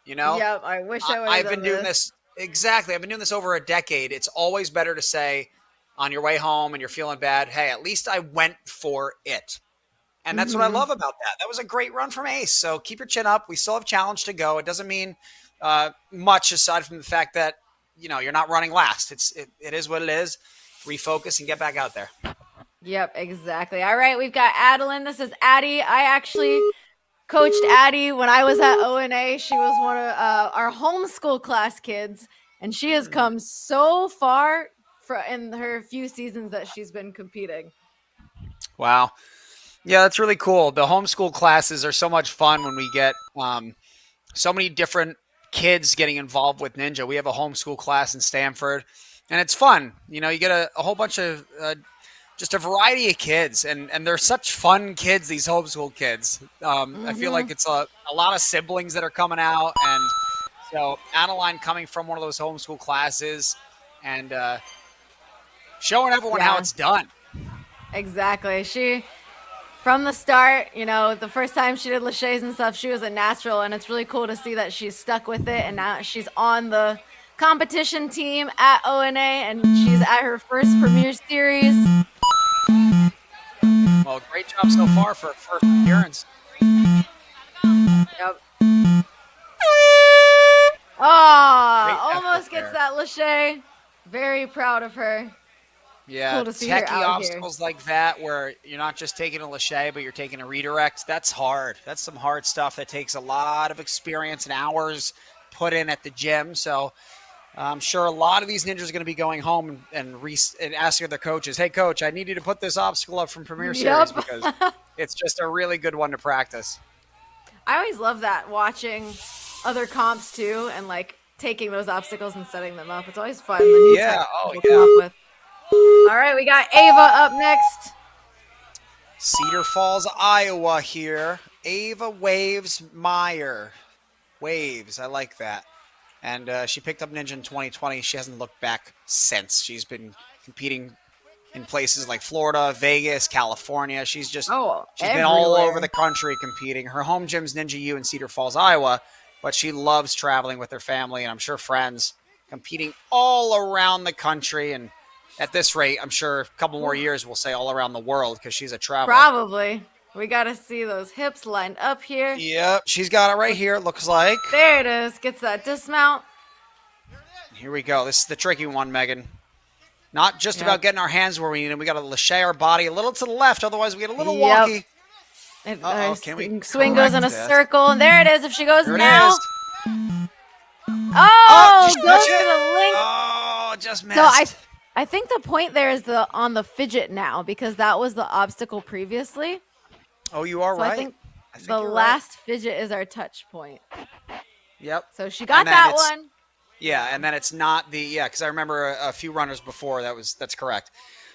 Yep, I wish I would have I've been doing this. Exactly. I've been doing this over a decade. It's always better to say on your way home and you're feeling bad, hey, at least I went for it. And that's what I love about that. That was a great run from Ace. So keep your chin up. We still have challenge to go. It doesn't mean much aside from the fact that, you're not running last. It is what it is. Refocus and get back out there. Yep, exactly. All right, we've got Adeline. This is Addie. I actually coached Addie when I was at ONA. She was one of our homeschool class kids, and she has come so far in her few seasons that she's been competing. Wow. Yeah, that's really cool. The homeschool classes are so much fun when we get so many different kids getting involved with Ninja. We have a homeschool class in Stanford, and it's fun. You get a whole bunch of just a variety of kids, and they're such fun kids, these homeschool kids. I feel like it's a lot of siblings that are coming out, and so Adeline coming from one of those homeschool classes and showing everyone how it's done. Exactly. She, from the start, the first time she did Lachey's and stuff, she was a natural, and it's really cool to see that she's stuck with it, and now she's on the competition team at ONA, and she's at her first Premier Series. Well, great job so far for her first appearance. Yep. Oh, almost gets that Lachey. Very proud of her. Yeah, cool to see her techie out obstacles like that where you're not just taking a Lachey, but you're taking a redirect. That's hard. That's some hard stuff that takes a lot of experience and hours put in at the gym. So I'm sure a lot of these ninjas are going to be going home and asking their coaches, hey, coach, I need you to put this obstacle up from Premier Series because it's just a really good one to practice. I always love that, watching other comps too and taking those obstacles and setting them up. It's always fun. The new tech people come up with. All right, we got Ava up next. Cedar Falls, Iowa here. Ava Waves Meyer. Waves, I like that. And she picked up Ninja in 2020. She hasn't looked back since. She's been competing in places like Florida, Vegas, California. She's been all over the country competing. Her home gym's Ninja U in Cedar Falls, Iowa, but she loves traveling with her family and I'm sure friends, competing all around the country. And at this rate, I'm sure a couple more years we'll say all around the world because she's a traveler. Probably. We got to see those hips lined up here. Yep, she's got it right here, it looks like. There it is. Gets that dismount. Here we go. This is the tricky one, Megan. Not just about getting our hands where we need them. We got to Lachey our body a little to the left, otherwise we get a little wonky. Can we swing goes in a circle, and there it is. If she goes now. Oh, goes to the link. Oh, just missed. So I think the point there is on the fidget now because that was the obstacle previously. Oh, you are right. I think the last fidget is our touch point. Yep. So she got that one. Yeah, and then it's not because I remember a few runners before that's correct.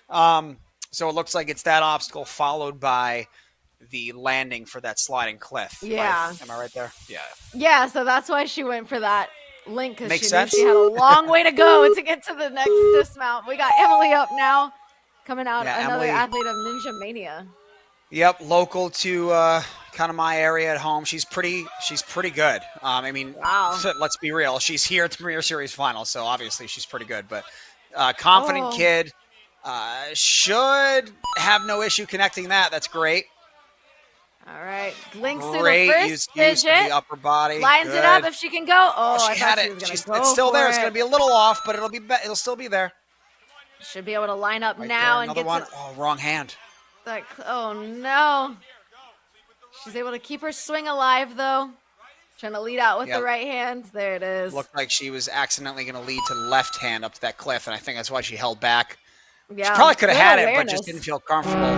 So it looks like it's that obstacle followed by the landing for that sliding cliff. Yeah. Am I right there? Yeah. Yeah, so that's why she went for that link because she sense. knew she had a long way to go to get to the next dismount. We got Emily up now, coming out, another athlete of Ninja Mania. Yep, local to kind of my area at home. She's pretty good. I mean, let's be real. She's here at the Premier Series final, so obviously she's pretty good. But confident kid, should have no issue connecting that. That's great. All right, links through great. The first Use fidget. the upper body. Lines it up if she can go. Oh, she had it. It's still there. It's going to be a little off, but it'll still be there. Should be able to line up right now there. and Another get one. to. Oh, wrong hand. Oh no. She's able to keep her swing alive though. Trying to lead out with the right hand. There it is. Looked like she was accidentally going to lead to the left hand up to that cliff, and I think that's why she held back. Yeah, she probably could have had it, but just didn't feel comfortable.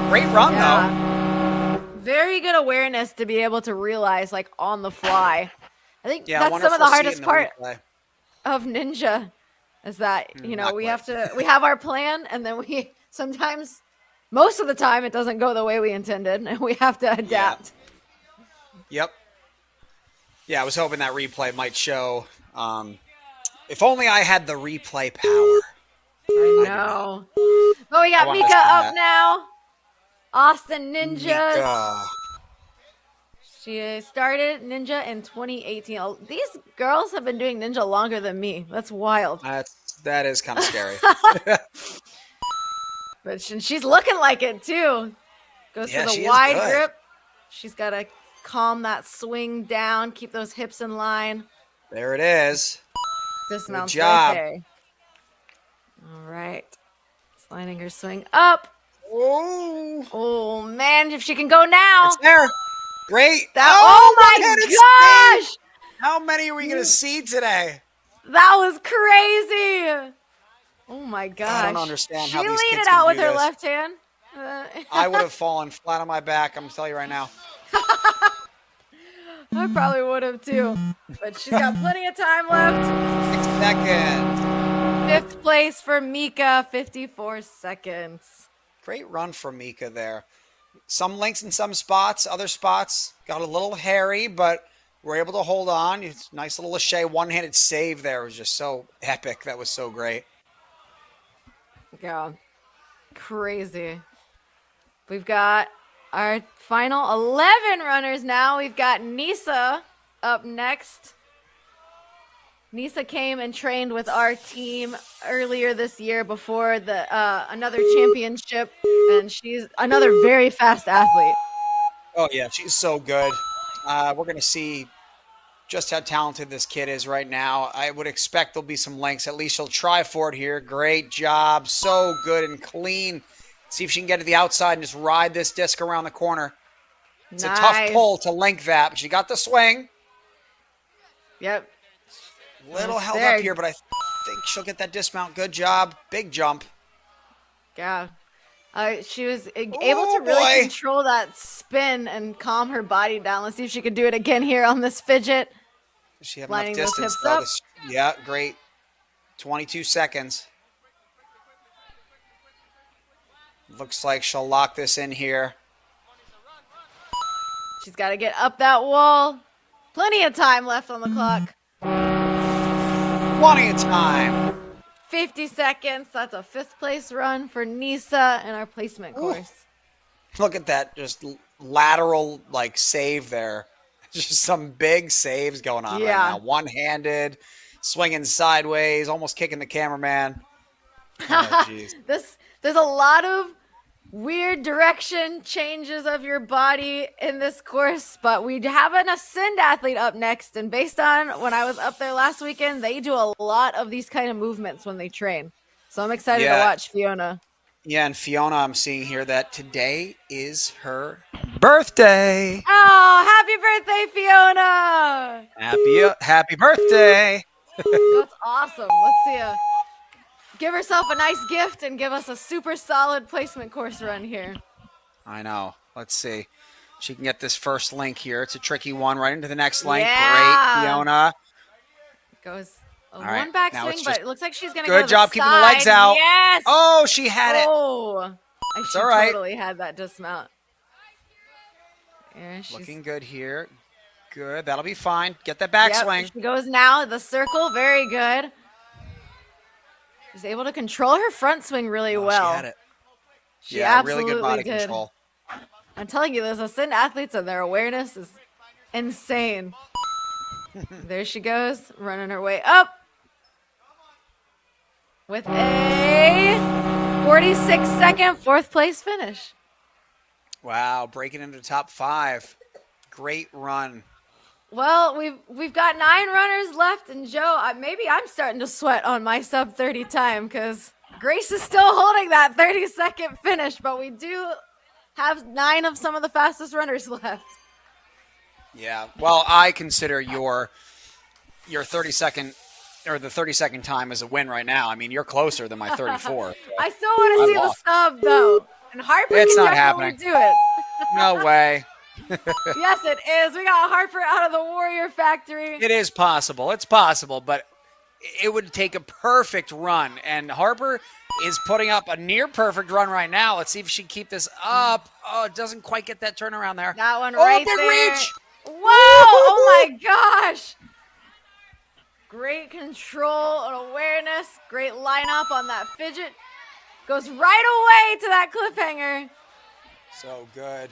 Great run though. Very good awareness to be able to realize on the fly. I think that's I some of the hardest part of Ninja. Is that, Not we quite. we have our plan, and then we sometimes, most of the time, it doesn't go the way we intended, and we have to adapt. Yep. Yeah, I was hoping that replay might show. If only I had the replay power. I know. But we got wanna Mika see up that. now. Austin Ninjas. Mika. She started Ninja in 2018. Oh, these girls have been doing Ninja longer than me. That's wild. That is kind of scary. But she's looking like it too. Goes Yeah, for she the is wide good. grip. She's got to calm that swing down, keep those hips in line. There it is. Dismounts Good job. right there. All right. Sliding her swing up. Oh, Oh, man, if she can go now. it's there. Great. Oh my one-handed gosh. spin. How many are we going to see today? That was crazy. Oh my gosh. I don't understand how She these laid kids it out can with do her this. left hand. I would have fallen flat on my back. I'm going to tell you right now. I probably would have too. But she's got plenty of time left. 6 seconds. 5th place for Mika, 54 seconds. Great run from Mika there. Some links in some spots. Other spots got a little hairy, but we're able to hold on. It's nice little Lachey one-handed save there. It was just so epic. That was so great. Yeah. Crazy. We've got our final 11 runners now. We've got Nisa up next. Nisa came and trained with our team earlier this year before the another championship, and she's another very fast athlete. Oh, yeah, she's so good. We're going to see just how talented this kid is right now. I would expect there'll be some links. At least she'll try for it here. Great job. So good and clean. See if she can get to the outside and just ride this disc around the corner. It's a tough pull to link that, but she got the swing. Yep. Little held there. up here, but I think she'll get that dismount. Good job. Big jump. Yeah. She was able to really control that spin and calm her body down. Let's see if she could do it again here on this fidget. Does she have Lining enough those distance, hips though? up. Yeah, great. 22 seconds. Looks like she'll lock this in here. She's got to get up that wall. Plenty of time left on the clock. Plenty of time. 50 seconds. That's a 5th place run for Nisa in our placement course. Look at that, just lateral save there. Just some big saves going on right now. One-handed, swinging sideways, almost kicking the cameraman. Oh, jeez. There's a lot of weird direction changes of your body in this course, but we have an Ascend athlete up next, and based on when I was up there last weekend, they do a lot of these kind of movements when they train. So I'm excited to watch Fiona. Yeah, and Fiona, I'm seeing here that today is her birthday. Oh, happy birthday, Fiona! Happy birthday. That's awesome. Let's see give herself a nice gift and give us a super solid placement course run here. I know. Let's see. She can get this first link here. It's a tricky one right into the next link. Yeah. Great, Fiona. Goes All right, one back now swing, it's but just it looks like she's going to go to good job the keeping the legs side. out. Yes. Oh, she had it. Oh, she all right. totally had that dismount. Yeah, she's Looking good here. Good. That'll be fine. Get that backswing. She goes now. The circle. Very good. She's able to control her front swing really well. She had it. She yeah, absolutely really good body did. control. I'm telling you, those Ascend athletes and their awareness is insane. There she goes, running her way up with a 46-second 4th place finish. Wow, breaking into the top 5. Great run. Well, we've got 9 runners left, and Joe, maybe I'm starting to sweat on my sub 30 time because Grace is still holding that 30-second finish, but we do have 9 of some of the fastest runners left. Yeah, well, I consider your 30-second or the 30-second time as a win right now. I mean, you're closer than my 34. I still want to see the sub, though. And Harper It's can not definitely happening. do it. No way. Yes, it is. We got Harper out of the Warrior Factory. It is possible. It's possible, but it would take a perfect run. And Harper is putting up a near perfect run right now. Let's see if she can keep this up. Oh, it doesn't quite get that turnaround there. That one right big there. reach. Whoa! Oh my gosh! Great control and awareness. Great lineup on that fidget. Goes right away to that cliffhanger. So good.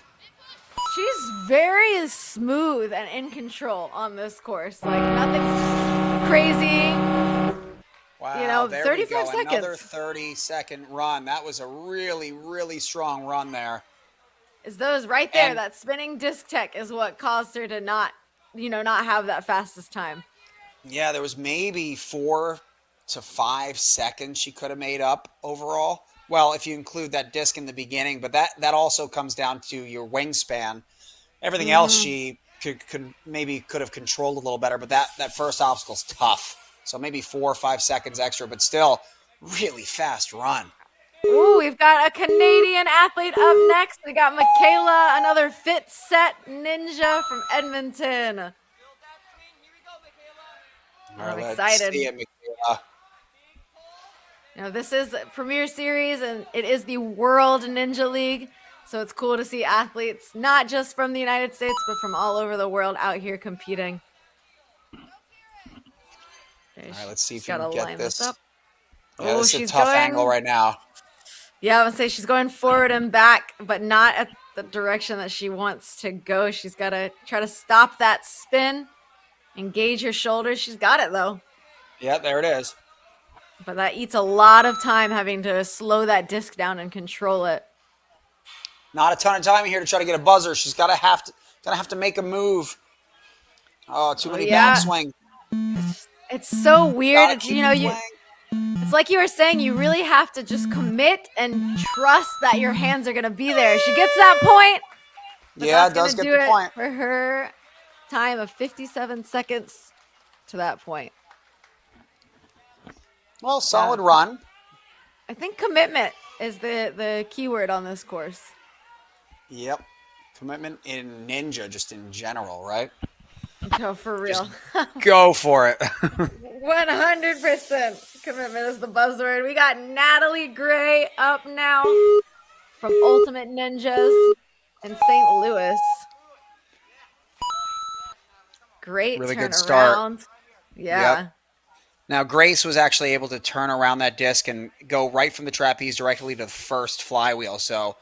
She's very smooth and in control on this course. Like nothing crazy. Wow, You know, there 35 we go. seconds. Another 30-second run. That was a really, really strong run there. Is those right there, And- that spinning disc tech is what caused her to not have that fastest time. Yeah, there was maybe 4 to 5 seconds she could have made up overall. Well, if you include that disc in the beginning, but that also comes down to your wingspan. Everything else she could have controlled a little better, but that first obstacle's tough. So maybe 4 or 5 seconds extra, but still really fast run. Ooh, we've got a Canadian athlete up next. We got Michaela, another fit set ninja from Edmonton. All I'm right, excited. Let's see it, Michaela. Now, this is Premier Series, and it is the World Ninja League. So it's cool to see athletes, not just from the United States, but from all over the world out here competing. Okay, All right, let's see if she's you can gotta get line this. up. Yeah, Oh, this is a she's tough going- angle right now. Yeah, I would say she's going forward and back, but not at the direction that she wants to go. She's got to try to stop that spin, engage her shoulders. She's got it, though. Yeah, there it is. But that eats a lot of time having to slow that disc down and control it. Not a ton of time here to try to get a buzzer. She's gonna have to make a move. Oh, too many yeah. backswing. It's so weird. Gotta It's, keep it's like you were saying, you really have to just commit and trust that your hands are going to be there. She gets that point. But Yeah, it that's does gonna get do the it point. for her time of 57 seconds to that point. Well, solid run. I think commitment is the key word on this course. Yep. Commitment in Ninja, just in general, right? No, for real. Go for it. 100% commitment is the buzzword. We got Natalie Gray up now from Ultimate Ninjas in St. Louis. Great Really turnaround. good start. Yeah. Yep. Now, Grace was actually able to turn around that disc and go right from the trapeze directly to the first flywheel. So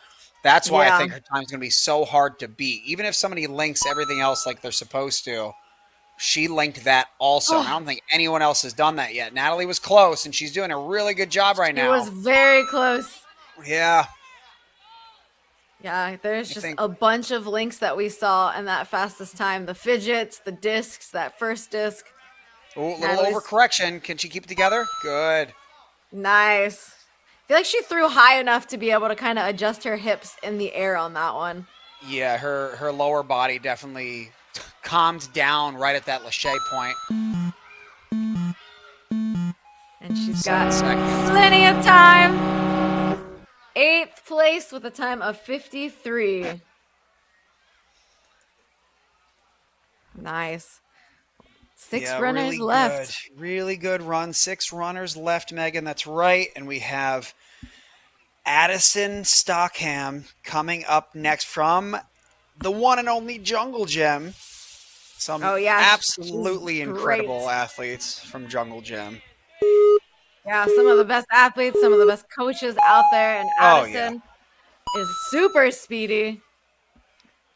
that's why I think her time's going to be so hard to beat. Even if somebody links everything else like they're supposed to, she linked that also. And I don't think anyone else has done that yet. Natalie was close, and she's doing a really good job right now. It was very close. Yeah. Yeah, there's just a bunch of links that we saw in that fastest time. The fidgets, the discs, that first disc. Ooh, little overcorrection. Can she keep it together? Good. Nice. I feel like she threw high enough to be able to kind of adjust her hips in the air on that one. Yeah, her lower body definitely calmed down right at that lâcher point. And she's got seconds. plenty of time. 8th place with a time of 53. Nice. Six runners really left. Good. Really good run. 6 runners left, Megan. That's right. And we have Addison Stockham coming up next from the one and only Jungle Gym. Some absolutely incredible athletes from Jungle Gym. Yeah, some of the best athletes, some of the best coaches out there. And Addison is super speedy.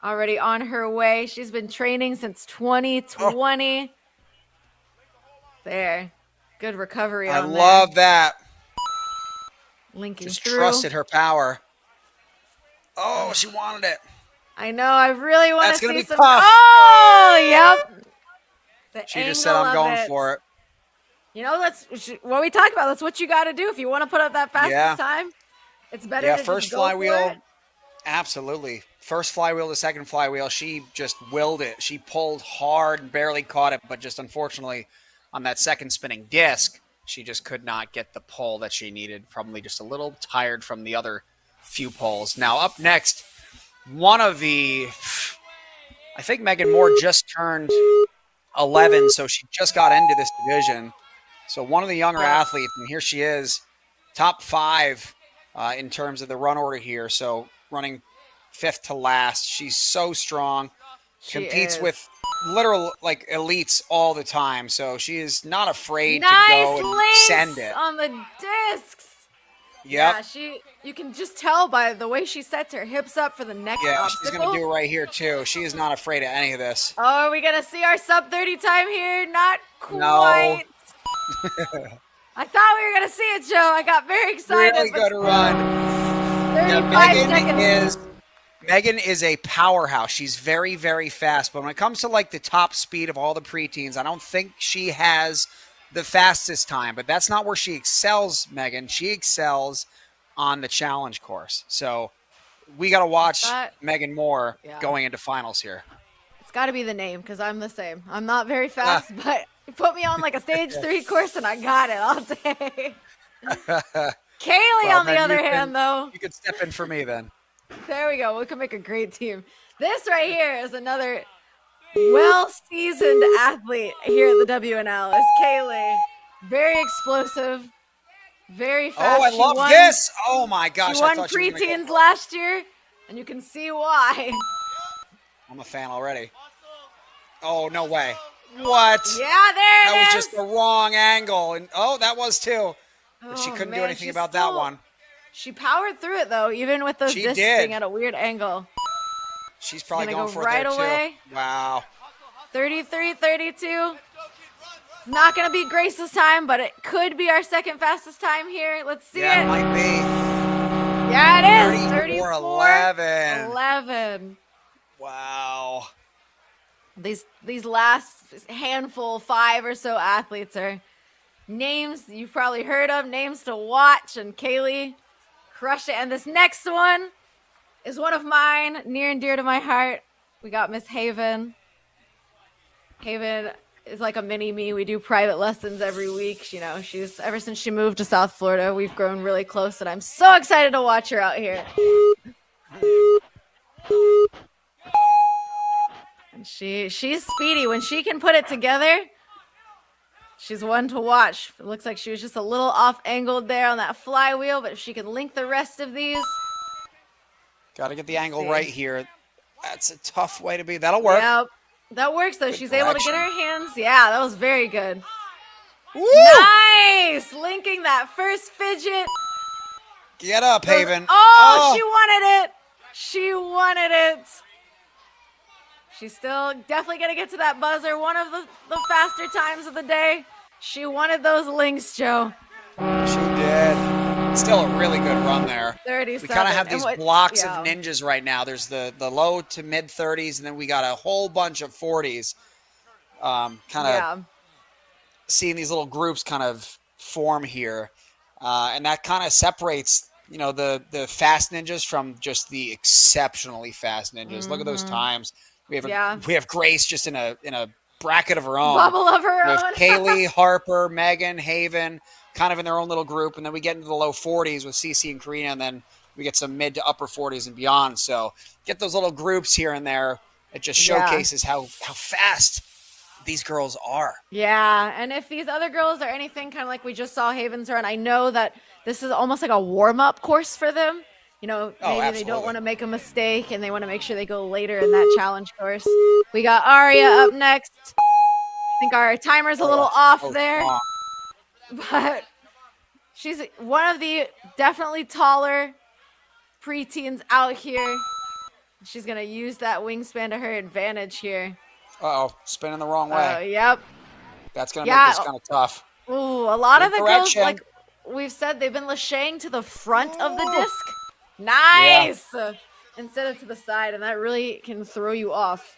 Already on her way. She's been training since 2020. There. Good recovery on there. I love that. Linking Just through. trusted her power. Oh, she wanted it. I know. I really want That's to gonna see be some. tough. Oh, yep. She just said, I'm going for it. You know, that's what we talked about. That's what you got to do if you want to put up that fastest time. It's better to first just go flywheel. for it. Absolutely. First flywheel to second flywheel, she just willed it. She pulled hard and barely caught it, but just unfortunately on that second spinning disc, she just could not get the pull that she needed. Probably just a little tired from the other few pulls. Now up next, one of the, I think Megan Moore just turned 11, so she just got into this division. So one of the younger athletes, and here she is, top 5 in terms of the run order here. So running 5th to last. She's so strong. Competes with literal like elites all the time. So she is not afraid to go and send it on the discs. Yep. Yeah, you can just tell by the way she sets her hips up for the next obstacle. She's going to do it right here, too. She is not afraid of any of this. Oh, are we going to see our sub 30 time here? Not quite. No. I thought we were going to see it, Joe. I got very excited. Really good run. 35 seconds. Megan is a powerhouse. She's very, very fast. But when it comes to like the top speed of all the preteens, I don't think she has the fastest time. But that's not where she excels, Megan. She excels on the challenge course. So we got to watch Megan more going into finals here. It's got to be the name because I'm the same. I'm not very fast, but you put me on like a stage 3 course and I got it all day. Kaylee, on the other hand, though. You could step in for me then. There we go. We can make a great team. This right here is another well-seasoned athlete here at the WNL. Is Kaylee. Very explosive. Very fast. Oh, I love this. Oh, my gosh. She won preteens last year, and you can see why. I'm a fan already. Oh, no way. What? Yeah, there it is. That was just the wrong angle. And that was too. But she couldn't do anything about that one. She powered through it, though, even with those discs being at a weird angle. She's probably going for it right there, away. Too. Wow. 33-32. Not going to be Grace's time, but it could be our second fastest time here. Let's see it. It might be. Yeah, it is. 34-11. Wow. These last handful, 5 or so athletes are names you've probably heard of, names to watch, and Kaylee crushed it. And this next one is one of mine, near and dear to my heart. We got Miss Haven. Haven is like a mini me. We do private lessons every week. You know, she's ever since she moved to South Florida, we've grown really close, and I'm so excited to watch her out here. And she's speedy. When she can put it together, she's one to watch. It looks like she was just a little off angled there on that flywheel, but if she can link the rest of these. Got to get the angle right here. That's a tough way to be. That'll work. Yep. That works, though. She's able to get her hands. Yeah, that was very good. Woo! Nice! Linking that first fidget. Get up, Haven. Oh, she wanted it. She wanted it. She's still definitely going to get to that buzzer. One of the faster times of the day. She wanted those links, Joe. She did. Still a really good run there. 37. We kind of have these blocks of ninjas right now. There's the low to mid 30s, and then we got a whole bunch of 40s. Seeing these little groups kind of form here. And that kind of separates, you know, the fast ninjas from just the exceptionally fast ninjas. Look at those times. We have Grace just in a bracket of her own. Bubble of her own. Kaylee, Harper, Megan, Haven, kind of in their own little group, and then we get into the low 40s with CC and Karina, and then we get some mid to upper 40s and beyond. So get those little groups here and there. It just showcases how fast these girls are. Yeah, and if these other girls are anything kind of like we just saw Haven's run, I know that this is almost like a warm-up course for them. You know, maybe they don't want to make a mistake, and they want to make sure they go later in that challenge course. We got Aria up next. I think our timer's a little off there. But she's one of the definitely taller preteens out here. She's going to use that wingspan to her advantage here. Uh-oh, spinning the wrong way. Yep. That's going to make this kind of tough. Ooh, a lot of the girls, like we've said, they've been lashaying to the front of the disc. Nice! Yeah. Instead of to the side, and that really can throw you off.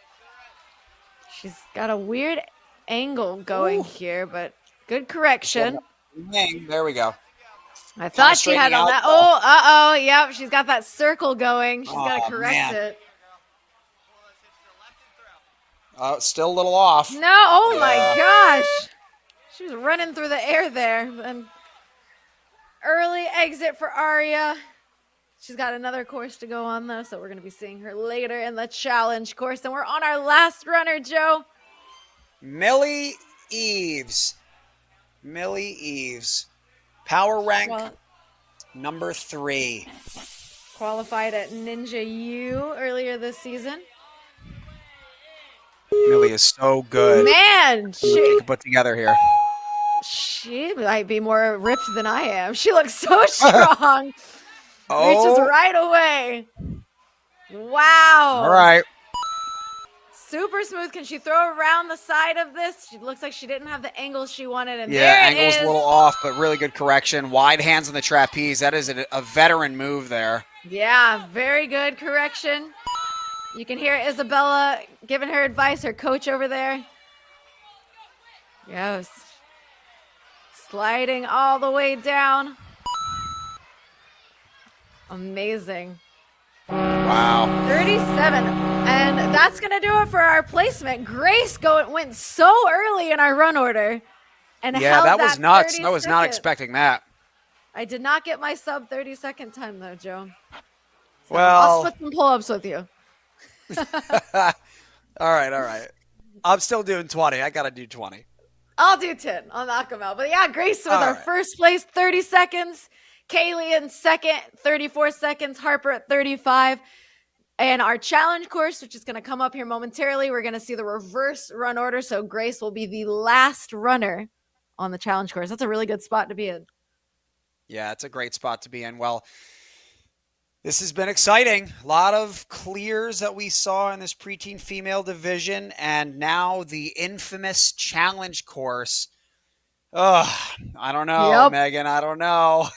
She's got a weird angle going here, but good correction. There we go. I thought she had on that. Oh, yep. She's got that circle going. She's got to correct it. Still a little off. No, oh my gosh. She was running through the air there. And early exit for Aria. She's got another course to go on, though, so we're going to be seeing her later in the challenge course. And we're on our last runner, Joe. Millie Eves. Millie Eves. Power rank Well, number 3. qualified at Ninja U earlier this season. Millie is so good. Man, She can put together here. she might be more ripped than I am. She looks so strong. Oh. Reaches right away. Wow. All right. Super smooth. Can she throw around the side of this? She looks like she didn't have the angle she wanted. And Yeah, there it angle's is. a little off, but really good correction. Wide hands on the trapeze. That is a veteran move there. Yeah, very good correction. You can hear Isabella giving her advice, her coach over there. Yes. Sliding all the way down. Amazing. Wow. 37. And that's going to do it for our placement. Grace went so early in our run order. And Yeah, held that was nuts. 30 I was not seconds. expecting that. I did not get my sub 30-second time, though, Joe. So Well. I'll split some pull-ups with you. All right. I'm still doing 20. I got to do 20. I'll do 10. I'll knock them out. But yeah, Grace with All our right. first place, 30 seconds. Kaylee in second, 34 seconds. Harper at 35. And our challenge course, which is going to come up here momentarily, we're going to see the reverse run order. So Grace will be the last runner on the challenge course. That's a really good spot to be in. Yeah, it's a great spot to be in. Well, this has been exciting. A lot of clears that we saw in this preteen female division, and now the infamous challenge course. I don't know, Yep. Megan. I don't know.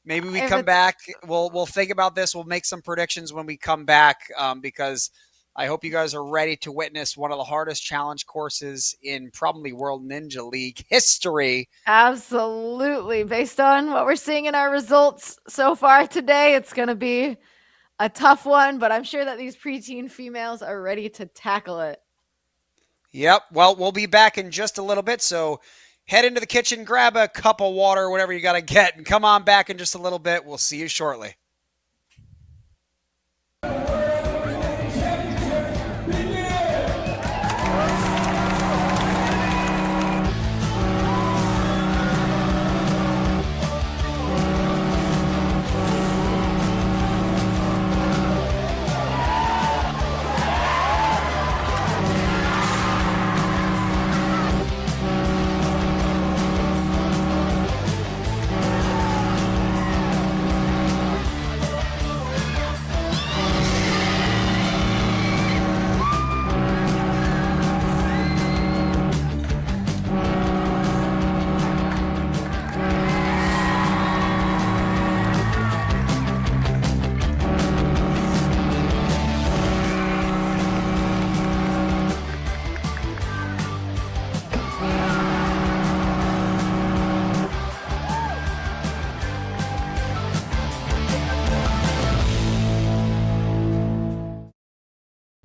Maybe we If come it's- back. We'll think about this. We'll make some predictions when we come back, because I hope you guys are ready to witness one of the hardest challenge courses in probably World Ninja League history. Absolutely. Based on what we're seeing in our results so far today, it's going to be a tough one, but I'm sure that these preteen females are ready to tackle it. Yep. Well, we'll be back in just a little bit. So head into the kitchen, grab a cup of water, whatever you got to get, and come on back in just a little bit. We'll see you shortly.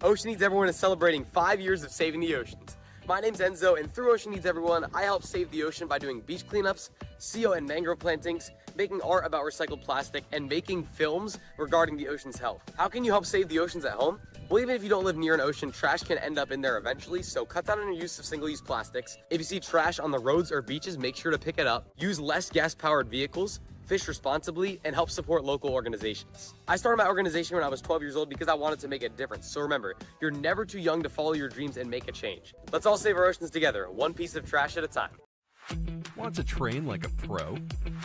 Ocean Needs Everyone is celebrating 5 years of saving the oceans. My name's Enzo, and through Ocean Needs Everyone, I help save the ocean by doing beach cleanups, CO and mangrove plantings, making art about recycled plastic, and making films regarding the ocean's health. How can you help save the oceans at home? Well, even if you don't live near an ocean, trash can end up in there eventually, so cut down on your use of single-use plastics. If you see trash on the roads or beaches, make sure to pick it up. Use less gas-powered vehicles, fish responsibly, and help support local organizations. I started my organization when I was 12 years old because I wanted to make a difference. So remember, you're never too young to follow your dreams and make a change. Let's all save our oceans together, one piece of trash at a time. Want to train like a pro?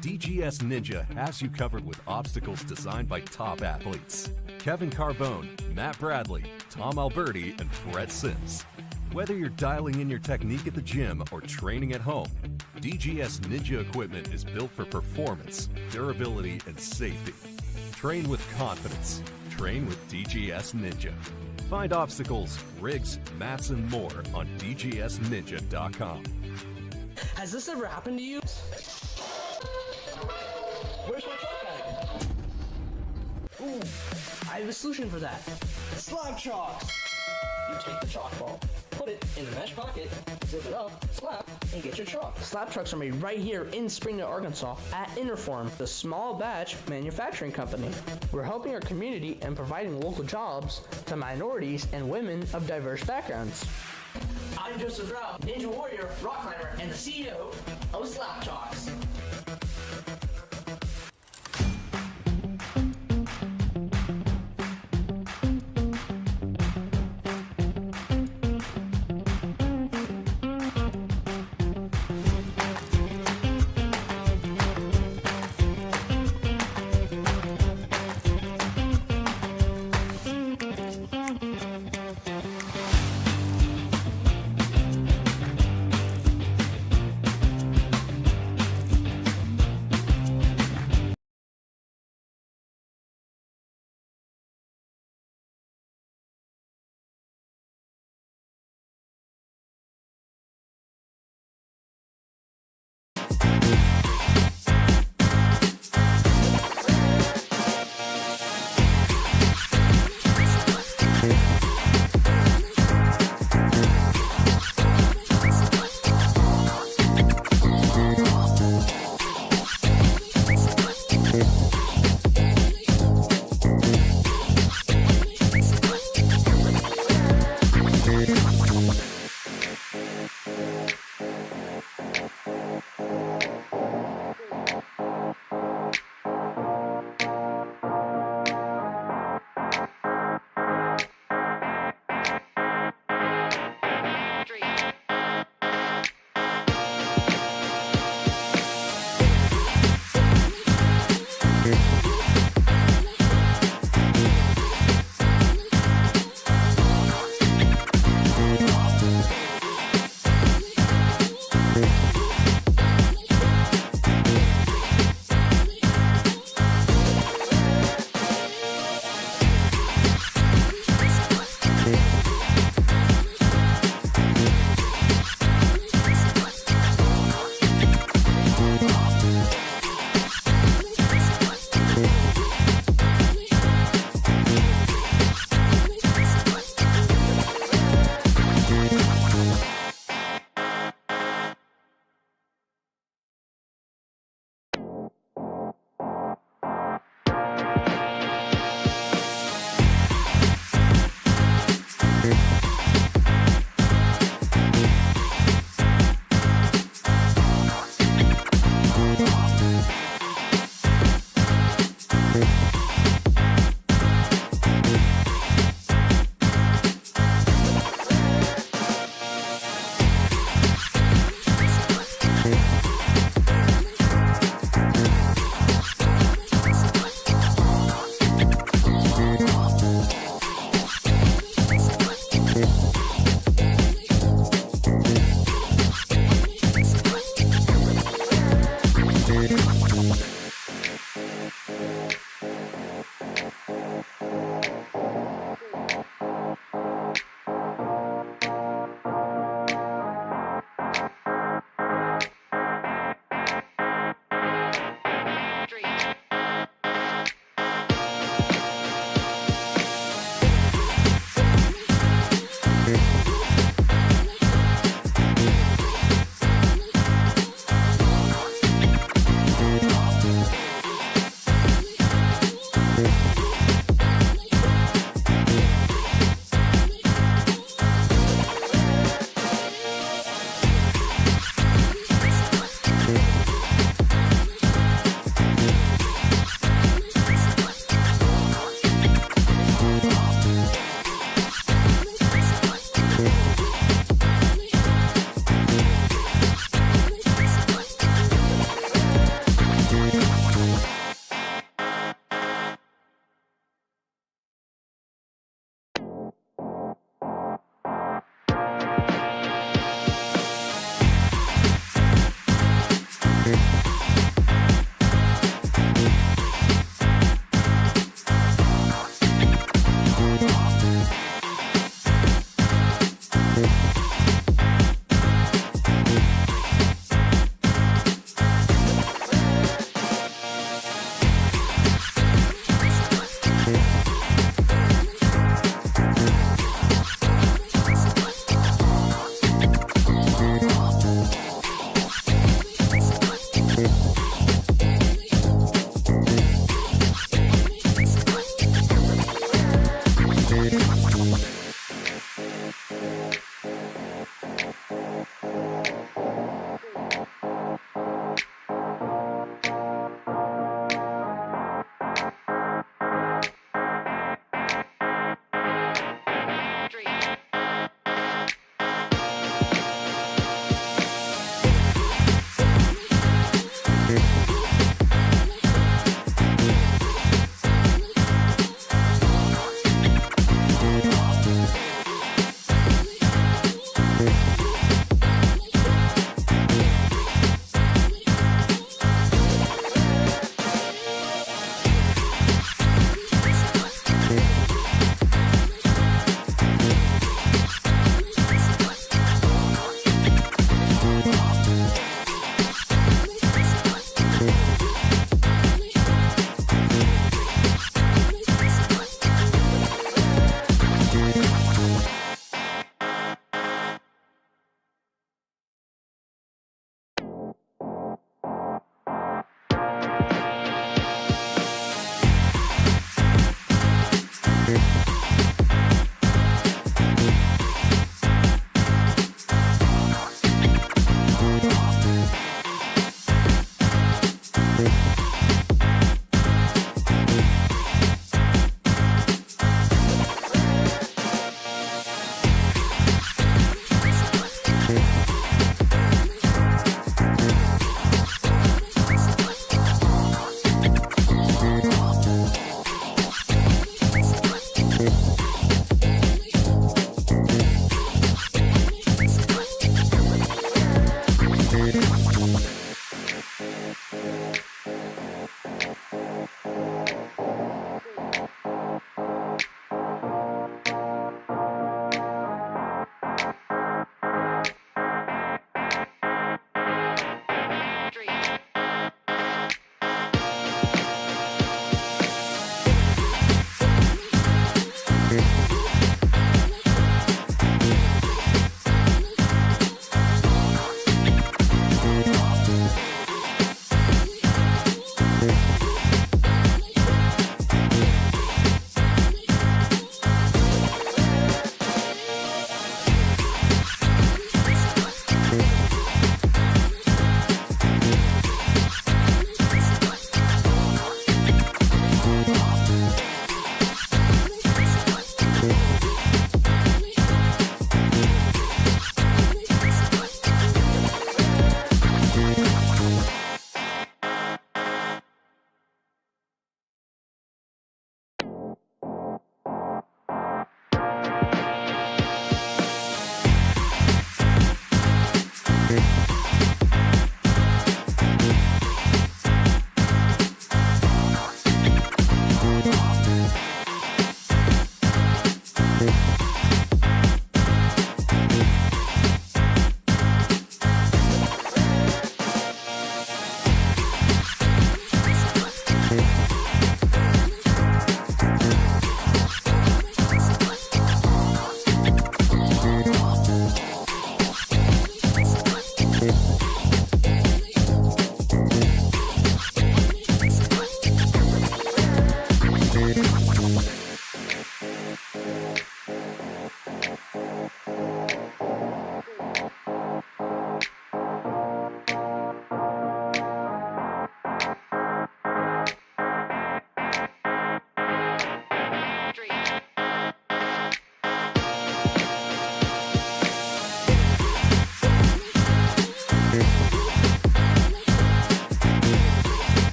DGS Ninja has you covered with obstacles designed by top athletes. Kevin Carbone, Matt Bradley, Tom Alberti, and Brett Sims. Whether you're dialing in your technique at the gym or training at home, DGS Ninja equipment is built for performance, durability, and safety. Train with confidence. Train with DGS Ninja. Find obstacles, rigs, mats, and more on dgsninja.com. Has this ever happened to you? Where's my truck bag? Ooh, I have a solution for that. Slab chalk! You take the chalk ball, put it in the mesh pocket, zip it up, slap, and get your chalk. Slab trucks are made right here in Springdale, Arkansas at Interform, the small batch manufacturing company. We're helping our community and providing local jobs to minorities and women of diverse backgrounds. I'm Joseph Rao, Ninja Warrior, Rock Climber, and the CEO of Slap Chalks.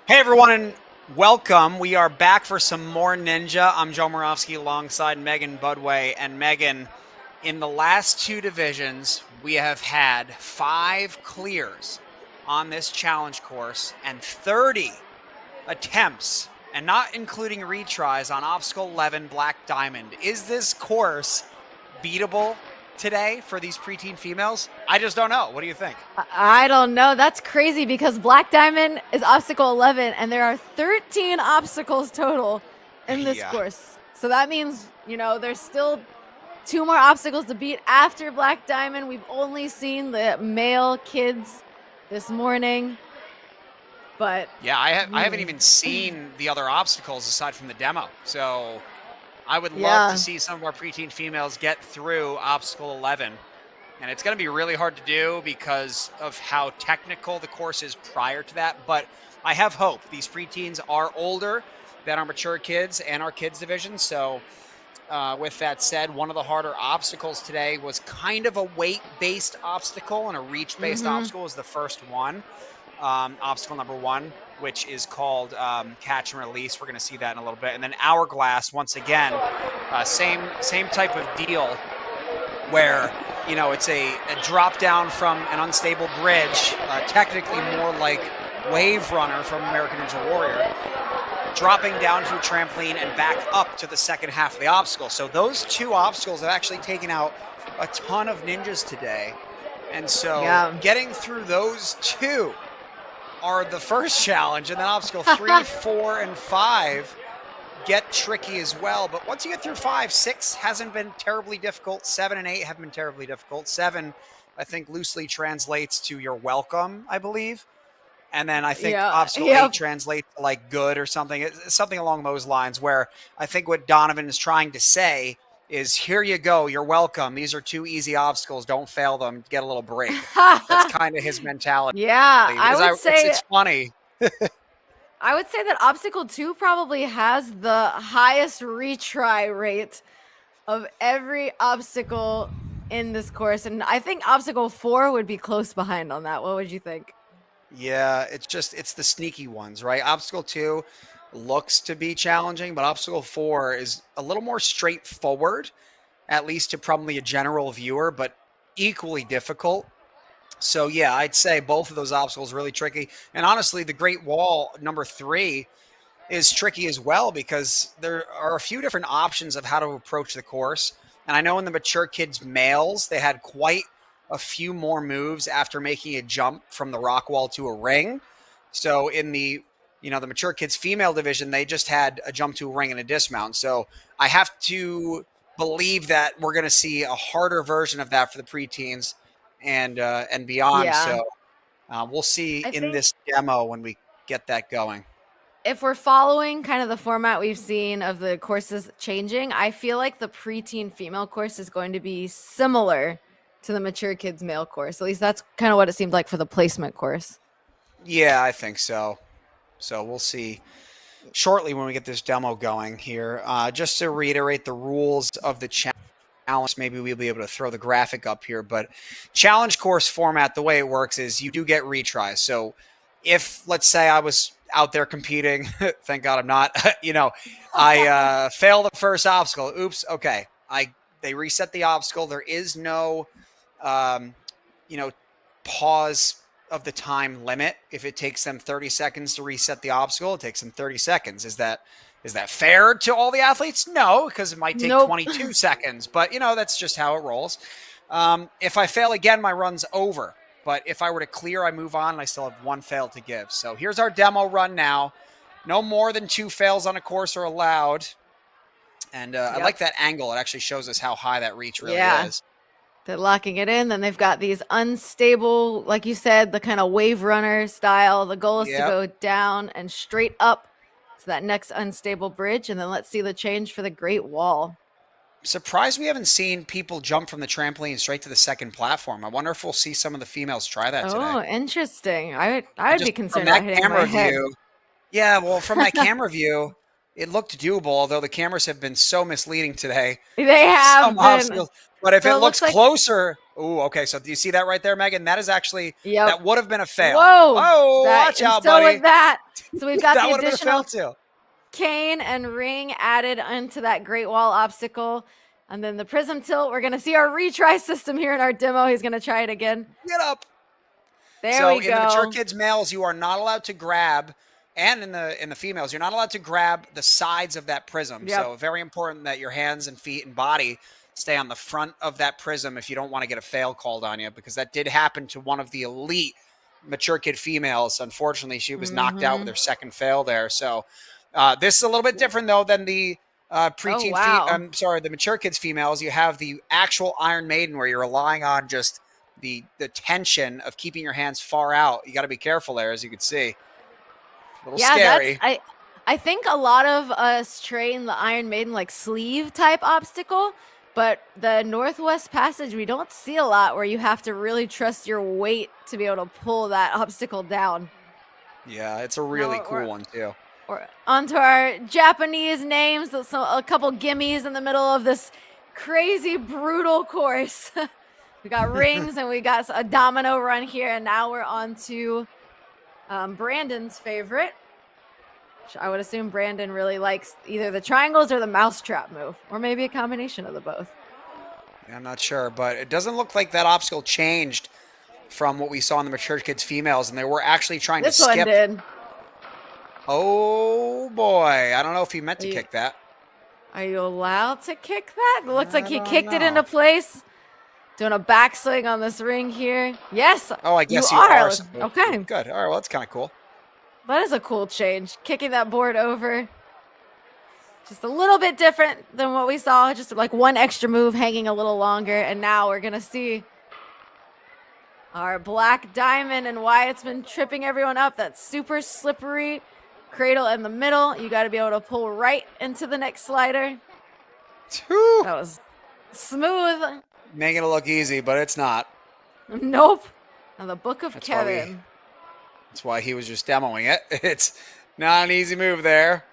Hey everyone, and welcome. We are back for some more Ninja. I'm Joe Moravsky alongside Megan Budway. And Megan, in the last two divisions, we have had 5 clears on this challenge course and 30 attempts, and not including retries on Obstacle 11 Black Diamond. Is this course beatable today for these preteen females? I just don't know. What do you think? I don't know. That's crazy because Black Diamond is obstacle 11 and there are 13 obstacles total in this course. So that means, there's still 2 more obstacles to beat after Black Diamond. We've only seen the male kids this morning. But yeah, I haven't even seen the other obstacles aside from the demo. So I would love to see some of our preteen females get through obstacle 11. And it's going to be really hard to do because of how technical the course is prior to that. But I have hope. These preteens are older than our mature kids and our kids division. So with that said, one of the harder obstacles today was kind of a weight-based obstacle, and a reach-based obstacle was the first one. Obstacle number 1, which is called catch and release. We're going to see that in a little bit. And then hourglass, once again, same type of deal where, it's a drop down from an unstable bridge, technically more like Wave Runner from American Ninja Warrior, dropping down to a trampoline and back up to the second half of the obstacle. So those 2 obstacles have actually taken out a ton of ninjas today. And so getting through those 2 are the first challenge, and then obstacle 3, 4, and 5 get tricky as well. But once you get through 5, 6 hasn't been terribly difficult. 7 and 8 have been terribly difficult. 7, I think, loosely translates to "you're welcome," I believe. And then I think obstacle 8 translates to like "good" or something. It's something along those lines, where I think what Donovan is trying to say is, here you go, you're welcome. These are 2 easy obstacles. Don't fail them. Get a little break. That's kind of his mentality. Yeah, I would say it's funny. I would say that obstacle 2 probably has the highest retry rate of every obstacle in this course. And I think obstacle 4 would be close behind on that. What would you think? Yeah, it's the sneaky ones, right? Obstacle 2 looks to be challenging, but obstacle 4 is a little more straightforward, at least to probably a general viewer, but equally difficult. So yeah, I'd say both of those obstacles are really tricky. And honestly, the Great Wall number 3 is tricky as well, because there are a few different options of how to approach the course. And I know in the mature kids males, they had quite a few more moves after making a jump from the rock wall to a ring. So in the the mature kids female division, they just had a jump to a ring and a dismount. So I have to believe that we're going to see a harder version of that for the preteens and beyond. Yeah. So we'll see in this demo when we get that going. If we're following kind of the format we've seen of the courses changing, I feel like the preteen female course is going to be similar to the mature kids male course. At least that's kind of what it seemed like for the placement course. Yeah, I think so. So we'll see shortly when we get this demo going here. Just to reiterate the rules of the challenge, maybe we'll be able to throw the graphic up here, but challenge course format, the way it works is you do get retries. So if, let's say I was out there competing, thank God I'm not, I fail the first obstacle. Oops. Okay. They reset the obstacle. There is no, pause of the time limit. If it takes them 30 seconds to reset the obstacle, it takes them 30 seconds. Is that fair to all the athletes? No, because it might take 22 seconds, but that's just how it rolls. If I fail again, my run's over. But if I were to clear, I move on and I still have 1 fail to give. So here's our demo run now. No more than 2 fails on a course are allowed. And I like that angle. It actually shows us how high that reach really is. They're locking it in. Then they've got these unstable, like you said, the kind of wave runner style. The goal is to go down and straight up to that next unstable bridge. And then let's see the change for the Great Wall. Surprised we haven't seen people jump from the trampoline straight to the second platform. I wonder if we'll see some of the females try that today. Oh, interesting. I would be concerned about hitting camera my head. view. Yeah, well, from that camera view, it looked doable, although the cameras have been so misleading today. They have been. But if it looks closer, Ooh, okay. So do you see that right there, Megan? That is actually, Yep. that would have been a fail. Whoa! Oh, watch out, buddy. With that, so we've got That the would have been a fail additional too. cane and ring added into that Great Wall obstacle. And then the prism tilt, we're going to see our retry system here in our demo. He's going to try it again. Get up. There we go. So in the mature kids males, you are not allowed to grab, and in the females, you're not allowed to grab the sides of that prism. Yep. So very important that your hands and feet and body stay on the front of that prism if you don't want to get a fail called on you, because that did happen to one of the elite mature kid females. Unfortunately, she was knocked out with her second fail there. So this is a little bit different though than the preteen. I'm sorry, the mature kids females. You have the actual Iron Maiden where you're relying on just the tension of keeping your hands far out. You got to be careful there, as you can see. A little scary. I think a lot of us train the Iron Maiden like sleeve type obstacle, but the Northwest Passage, we don't see a lot where you have to really trust your weight to be able to pull that obstacle down. Yeah, it's a really cool one too. Or onto our Japanese names, so a couple gimmies in the middle of this crazy, brutal course. We got rings and we got a domino run here, and now we're on to Brandon's favorite. Which I would assume Brandon really likes either the triangles or the mousetrap move, or maybe a combination of the both. Yeah, I'm not sure, but it doesn't look like that obstacle changed from what we saw in the mature kids females, and they were actually trying to skip. This one did. Oh boy, I don't know if he meant to kick that. Are you allowed to kick that? It looks like he kicked it into place. Doing a backswing on this ring here. Yes. Oh, I guess you are. Okay. Good. All right, well, that's kind of cool. That is a cool change. Kicking that board over. Just a little bit different than what we saw. Just like one extra move hanging a little longer. And now we're going to see our black diamond and why it's been tripping everyone up. That super slippery cradle in the middle. You got to be able to pull right into the next slider. Whew. That was smooth. Making it look easy, but it's not. Nope. And the Book of Kevin. That's why he was just demoing it. It's not an easy move there.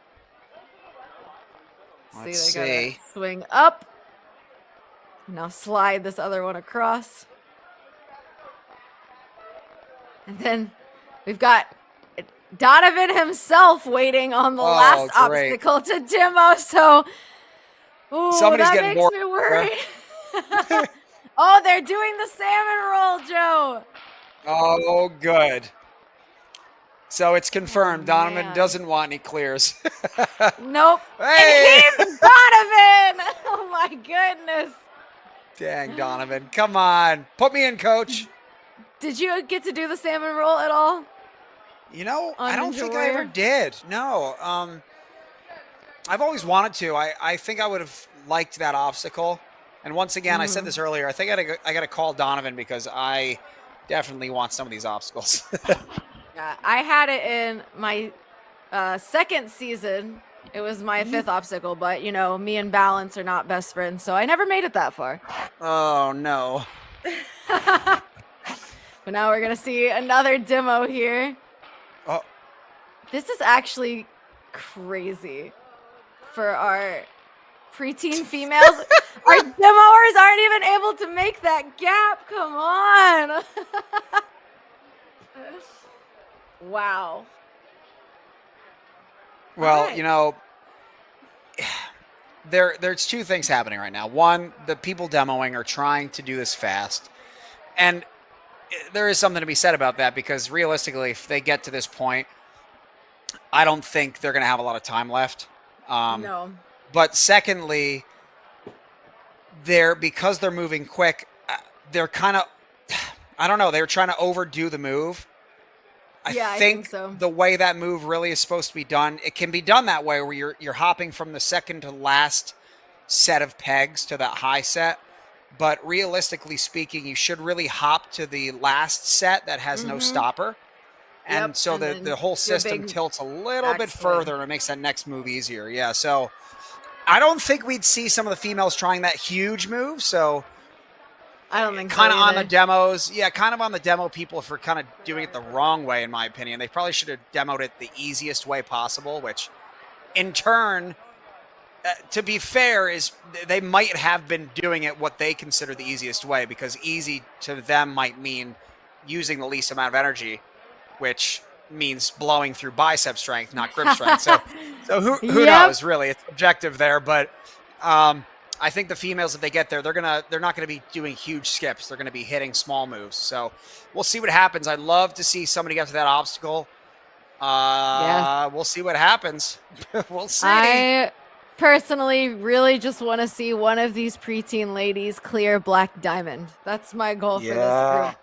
Let's see. They gotta swing up. Now slide this other one across. And then we've got Donovan himself waiting on the last obstacle to demo. So, somebody's that getting makes me worried. Oh, they're doing the salmon roll, Joe. Oh, good. So it's confirmed. Donovan doesn't want any clears. Nope. Hey! And he's Donovan. Oh, my goodness. Dang, Donovan. Come on. Put me in, coach. Did you get to do the salmon roll at all? You know, I don't think I ever did. No. I've always wanted to. I think I would have liked that obstacle. And once again, I said this earlier, I think I got to call Donovan because I definitely want some of these obstacles. Yeah, I had it in my second season. It was my fifth obstacle, but, you know, me and Balance are not best friends, so I never made it that far. Oh, no. But now we're going to see another demo here. Oh. This is actually crazy for our preteen females. Our demoers aren't even able to make that gap. Come on. Wow. Well, you know, there's two things happening right now. One, the people demoing are trying to do this fast. And there is something to be said about that because realistically, if they get to this point, I don't think they're going to have a lot of time left. No. But secondly, because they're moving quick, they're kind of, I don't know, they're trying to overdo the move. I think so. The way that move really is supposed to be done, it can be done that way where you're hopping from the second to last set of pegs to that high set. But realistically speaking, you should really hop to the last set that has no stopper. And so the whole system tilts a little bit further and it makes that next move easier. Yeah, so I don't think we'd see some of the females trying that huge move. So I don't think kind of so on the demos. Yeah, kind of on the demo people for kind of doing it the wrong way, in my opinion. They probably should have demoed it the easiest way possible, which in turn to be fair, is they might have been doing it what they consider the easiest way, because easy to them might mean using the least amount of energy, which means blowing through bicep strength, not grip strength. So who knows, really? It's objective there, but I think the females, if they get there, they're not gonna be doing huge skips. They're gonna be hitting small moves. So we'll see what happens. I'd love to see somebody get to that obstacle. We'll see what happens. We'll see. I personally really just want to see one of these preteen ladies clear Black Diamond. That's my goal for this group.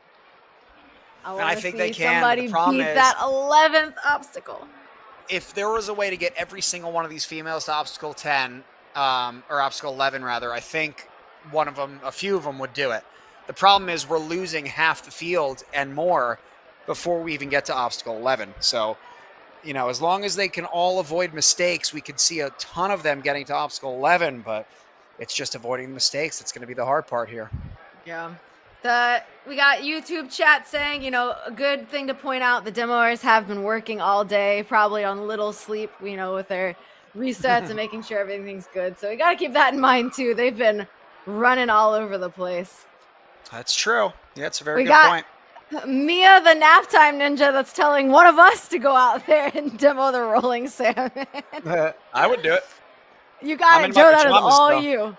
I want to see somebody beat that 11th obstacle. If there was a way to get every single one of these females to obstacle 10, or obstacle 11 rather, I think a few of them would do it. The problem is we're losing half the field and more before we even get to obstacle 11. So, you know, as long as they can all avoid mistakes, we could see a ton of them getting to obstacle 11, but it's just avoiding mistakes that's going to be the hard part here. Yeah. We got YouTube chat saying, you know, a good thing to point out, the demoers have been working all day, probably on little sleep, you know, with their resets and making sure everything's good. So we got to keep that in mind too. They've been running all over the place. That's true. Yeah, it's a very good point. Mia, the nap time ninja, that's telling one of us to go out there and demo the rolling salmon. I would do it. You got it, Joe. That is all you.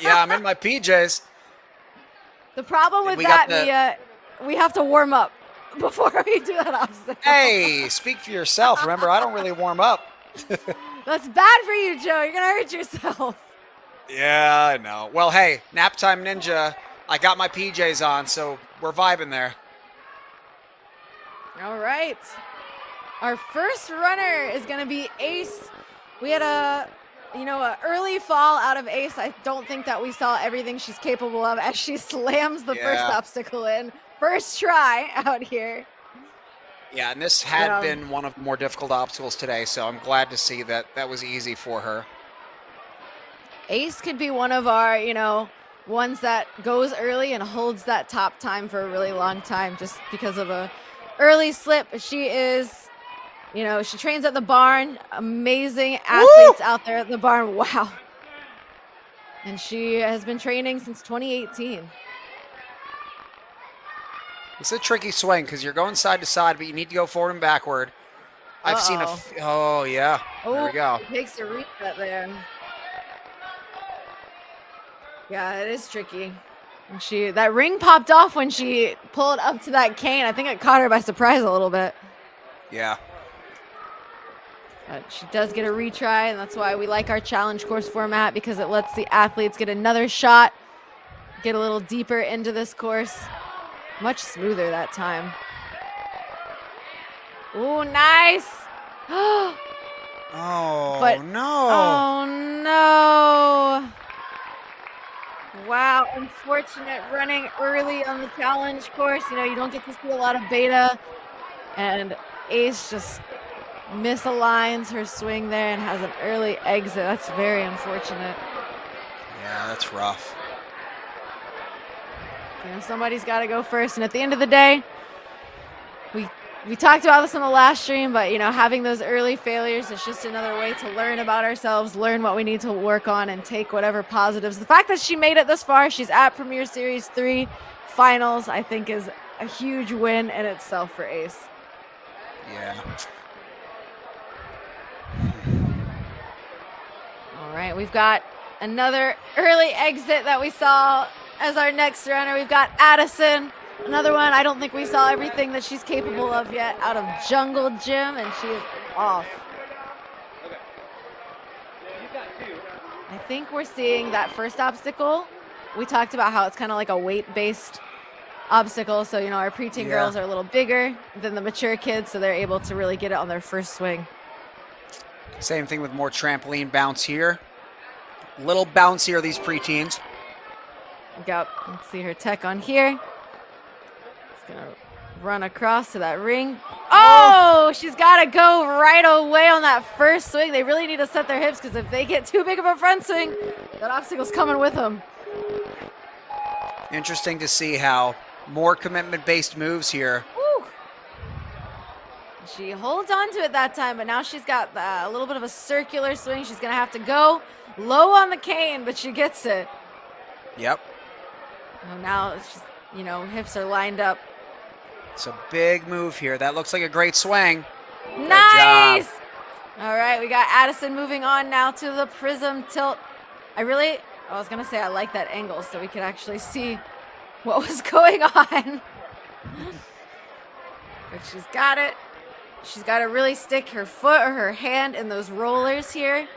Yeah, I'm in my PJs. The problem with that, Mia, we have to warm up before we do that obstacle. Hey, speak for yourself. Remember, I don't really warm up. That's bad for you, Joe. You're going to hurt yourself. Yeah, I know. Well, hey, nap time ninja. I got my PJs on, so we're vibing there. All right. Our first runner is going to be Ace. We had an early fall out of Ace. I don't think that we saw everything she's capable of as she slams the first obstacle in. First try out here. Yeah, and this had been one of the more difficult obstacles today, so I'm glad to see that that was easy for her. Ace could be one of our, ones that goes early and holds that top time for a really long time just because of a early slip. She is, she trains at the barn. Amazing athletes out there at the barn. Wow. And she has been training since 2018. It's a tricky swing because you're going side to side, but you need to go forward and backward. I've seen oh, yeah. There we go. Takes a reset there. Yeah, it is tricky. And that ring popped off when she pulled up to that cane. I think it caught her by surprise a little bit. Yeah. But she does get a retry, and that's why we like our challenge course format, because it lets the athletes get another shot, get a little deeper into this course. Much smoother that time. Ooh, nice. No. Oh, no. Wow, unfortunate running early on the challenge course. You don't get to see a lot of beta. And Ace just misaligns her swing there and has an early exit. That's very unfortunate. Yeah, that's rough. Somebody's got to go first. And at the end of the day, we talked about this in the last stream, but, having those early failures is just another way to learn about ourselves, learn what we need to work on, and take whatever positives. The fact that she made it this far, she's at Premier Series 3 finals, I think is a huge win in itself for Ace. Yeah. All right, we've got another early exit that we saw as our next runner. We've got Addison. Another one, I don't think we saw everything that she's capable of yet out of Jungle Gym, and she is off. I think we're seeing that first obstacle. We talked about how it's kind of like a weight-based obstacle, so, our preteen girls are a little bigger than the mature kids, so they're able to really get it on their first swing. Same thing with more trampoline bounce here. A little bouncier, these preteens. Yep, let's see her tech on here. Gonna run across to that ring. Oh, she's got to go right away on that first swing. They really need to set their hips, because if they get too big of a front swing, that obstacle's coming with them. Interesting to see how more commitment-based moves here. Woo. She holds on to it that time, but now she's got a little bit of a circular swing. She's going to have to go low on the cane, but she gets it. Yep. Oh, now it's just, you know, hips are lined up. It's a big move here. That looks like a great swing. Nice! All right, we got Addison moving on now to the prism tilt. I was going to say I like that angle so we could actually see what was going on. But she's got it. She's got to really stick her foot or her hand in those rollers here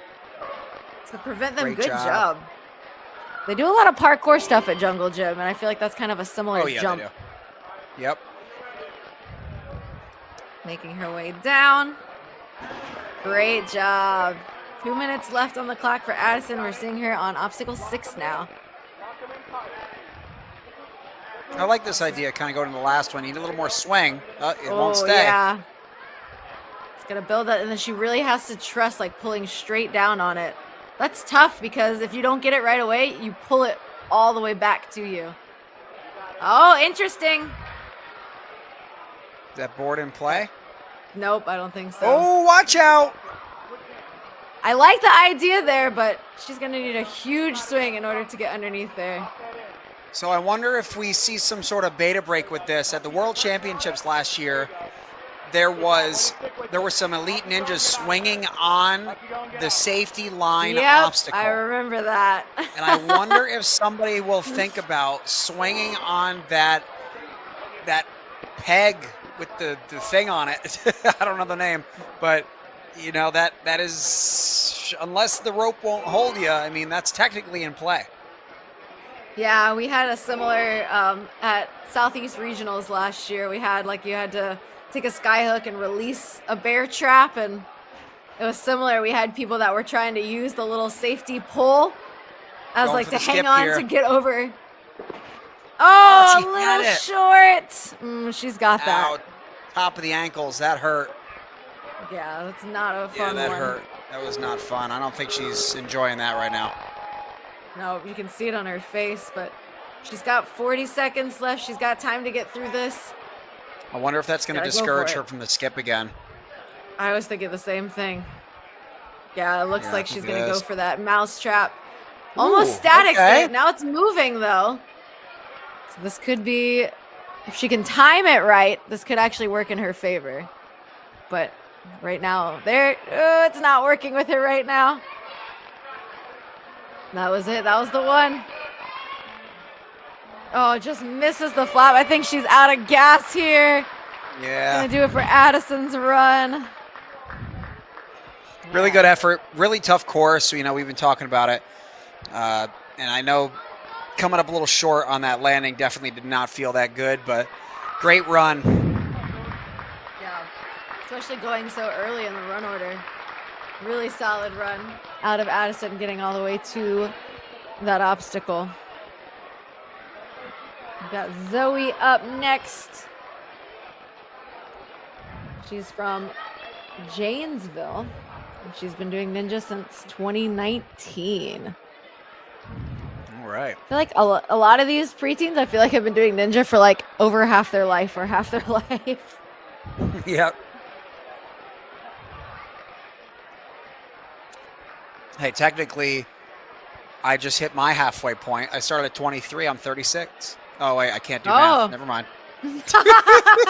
to prevent them. Great Good job. They do a lot of parkour stuff at Jungle Gym, and I feel like that's kind of a similar jump. They do. Yep. Making her way down. Great job. 2 minutes left on the clock for Addison. We're seeing her on obstacle 6 now. I like this idea, kind of going to the last one. You need a little more swing. It won't stay. Yeah. It's going to build that, and then she really has to trust, like, pulling straight down on it. That's tough because if you don't get it right away, you pull it all the way back to you. Oh, interesting. Is that board in play? Nope, I don't think so. Oh, watch out. I like the idea there, but she's going to need a huge swing in order to get underneath there. So I wonder if we see some sort of beta break with this. At the World Championships last year, there were some elite ninjas swinging on the safety line obstacle. I remember that. And I wonder if somebody will think about swinging on that peg with the thing on it. I don't know the name, but you know that is, unless the rope won't hold you, I mean, that's technically in play. Yeah, we had a similar at Southeast Regionals last year. We had, like, you had to take a sky hook and release a bear trap, and it was similar. We had people that were trying to use the little safety pole as Going like for to the hang skip on here. to get over. Oh, she a had little it. short. She's got that. Ow, top of the ankles, that hurt. Yeah, that's not a Yeah, fun that one. hurt. That was not fun. I don't think she's enjoying that right now. No, you can see it on her face, but she's got 40 seconds left. She's got time to get through this. I wonder if that's going to Gotta go discourage for her it. from the skip again. I was thinking the same thing. Yeah, it looks Yeah, like I she's think going it to go is. for that mouse trap. Almost Ooh, static okay. state. Now it's moving, though. So this could be, if she can time it right, this could actually work in her favor. But right now, it's not working with her right now. That was it. That was the one. Oh, just misses the flap. I think she's out of gas here. Yeah. Gonna do it for Addison's run. Really good effort. Really tough course. You know, we've been talking about it. And I know coming up a little short on that landing definitely did not feel that good, but great run. Yeah, especially going so early in the run order. Really solid run out of Addison, getting all the way to that obstacle. We've got Zoe up next. She's from Janesville. And she's been doing ninja since 2019. All right. I feel like a lot of these preteens, I feel like have been doing ninja for like over half their life or half their life. Yep. Hey, technically, I just hit my halfway point. I started at 23. I'm 36. Oh, wait, I can't do math. Never mind. I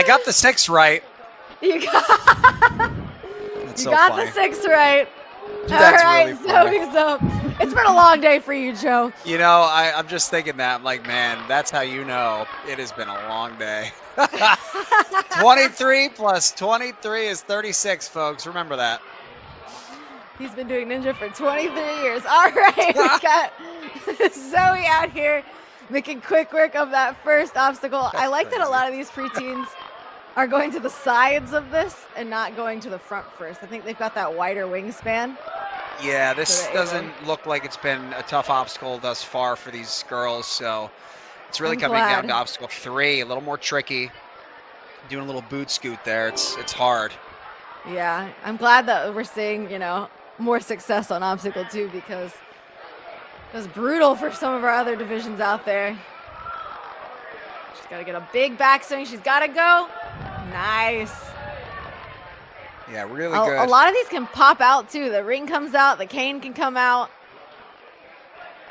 got the 6 right. You got, That's you so got funny. the 6 right. That's All right, really funny. Zoe's up. It's been a long day for you, Joe. You know, I'm just thinking that. I'm like, man, that's how you know it has been a long day. 23 plus 23 is 36, folks. Remember that. He's been doing ninja for 23 years. All right, we got Zoe out here making quick work of that first obstacle. I like that a lot of these preteens are going to the sides of this and not going to the front first. I think they've got that wider wingspan. Yeah, this So doesn't look like it's been a tough obstacle thus far for these girls. So it's really I'm coming down glad. to obstacle 3, a little more tricky. Doing a little boot scoot there. It's hard. Yeah, I'm glad that we're seeing, you know, more success on obstacle 2 because it was brutal for some of our other divisions out there. She's got to get a big backswing. She's got to go. Nice. Yeah, really good. A lot of these can pop out too. The ring comes out, the cane can come out.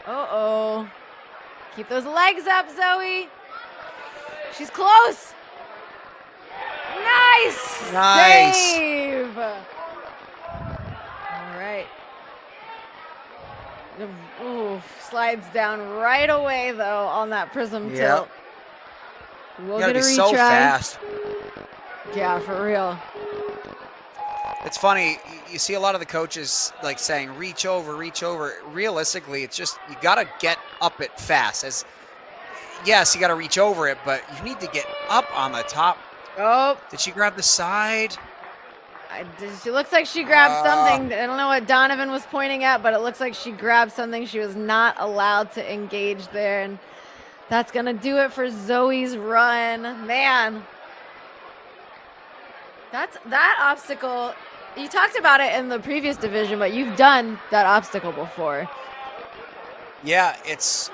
Uh-oh. Keep those legs up, Zoe. She's close. Nice. Nice. Save. All right. Ooh, slides down right away though on that prism tilt. We'll You gotta get a be retry. so fast. Yeah, for real. It's funny, you see a lot of the coaches like saying reach over, reach over. Realistically, it's just you got to get up it fast. As yes, you got to reach over it, but you need to get up on the top. Oh, Did she grab the side? she looks like she grabbed something. I don't know what Donovan was pointing at, but it looks like she grabbed something. She was not allowed to engage there, and that's going to do it for Zoe's run. Man, that obstacle. You talked about it in the previous division, but you've done that obstacle before. Yeah, it's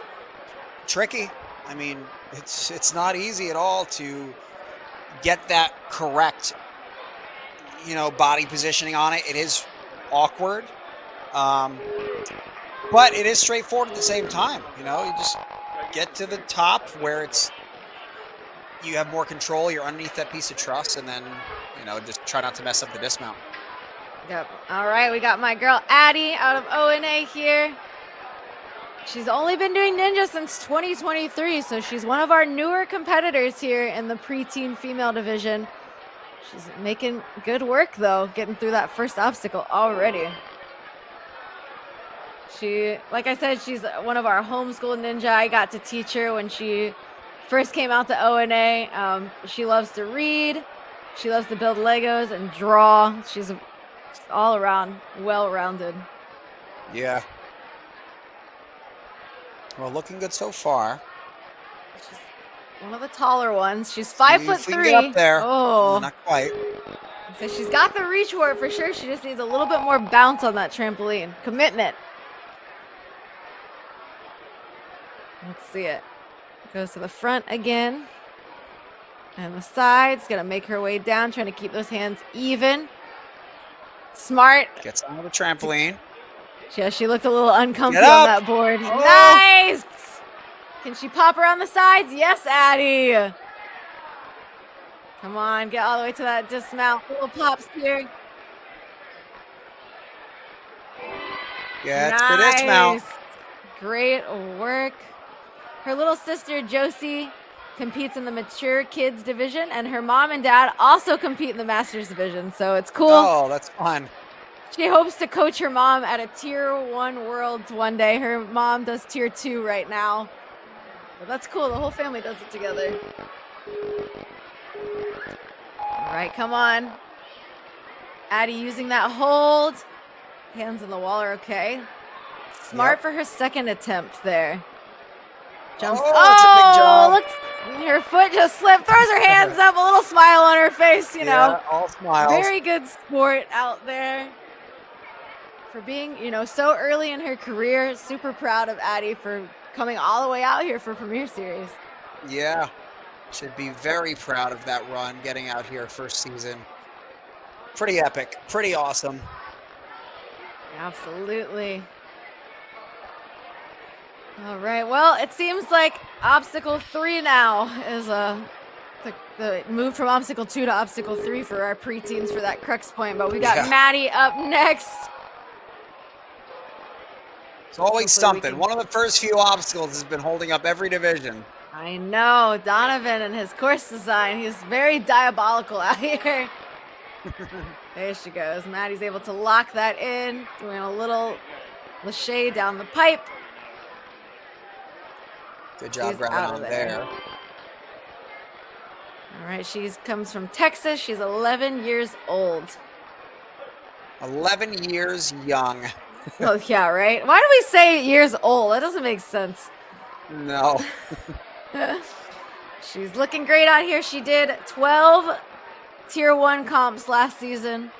tricky. I mean, it's not easy at all to get that correct, body positioning on it. It is awkward, but it is straightforward at the same time. You just get to the top where you have more control. You're underneath that piece of truss, and then just try not to mess up the dismount. Yep. All right, we got my girl Addie out of O&A here. She's only been doing Ninja since 2023, so she's one of our newer competitors here in the preteen female division. She's making good work, though, getting through that first obstacle already. Like I said, she's one of our homeschool ninja. I got to teach her when she first came out to O&A. She loves to read. She loves to build Legos and draw. She's all around well-rounded. Yeah. Well, looking good so far. She's one of the taller ones. She's 5'3". Get up there. Oh, Not quite. so she's got the reach for it for sure. She just needs a little bit more bounce on that trampoline. Commitment. Let's see it. Goes to the front again. And the sides. Gonna make her way down, trying to keep those hands even. Smart. Gets onto the trampoline. Yeah, she looked a little uncomfy Get on up. that board. Oh. Nice! Can she pop around the sides? Yes, Addie. Come on, get all the way to that dismount. Little pops here. Yeah, it's for dismount. Great work. Her little sister, Josie, competes in the mature kids division, and her mom and dad also compete in the masters division, so it's cool. Oh, that's fun. She hopes to coach her mom at a tier 1 worlds one day. Her mom does tier 2 right now. But that's cool. The whole family does it together. All right, come on. Addie using that hold. Hands on the wall are okay. Smart for her second attempt there. Jumps. That's a big jump. Look, her foot just slipped. Throws her hands up, a little smile on her face, Yeah, all smiles. Very good sport out there. For being, so early in her career. Super proud of Addie for coming all the way out here for Premier Series. Yeah. Should be very proud of that run, getting out here first season. Pretty epic. Pretty awesome. Absolutely. All right. Well, it seems like obstacle 3 now is the move from obstacle 2 to obstacle 3 for our preteens for that crux point. But we got Maddie up next. It's always something. One of the first few obstacles has been holding up every division. I know. Donovan and his course design. He's very diabolical out here. There she goes. Maddie's able to lock that in. Doing a little lâché down the pipe. Good job She's grabbing out on of there. All right. She comes from Texas. She's 11 years old. 11 years young. Oh, yeah, right? Why do we say years old? That doesn't make sense. No. She's looking great out here. She did 12 tier 1 comps last season.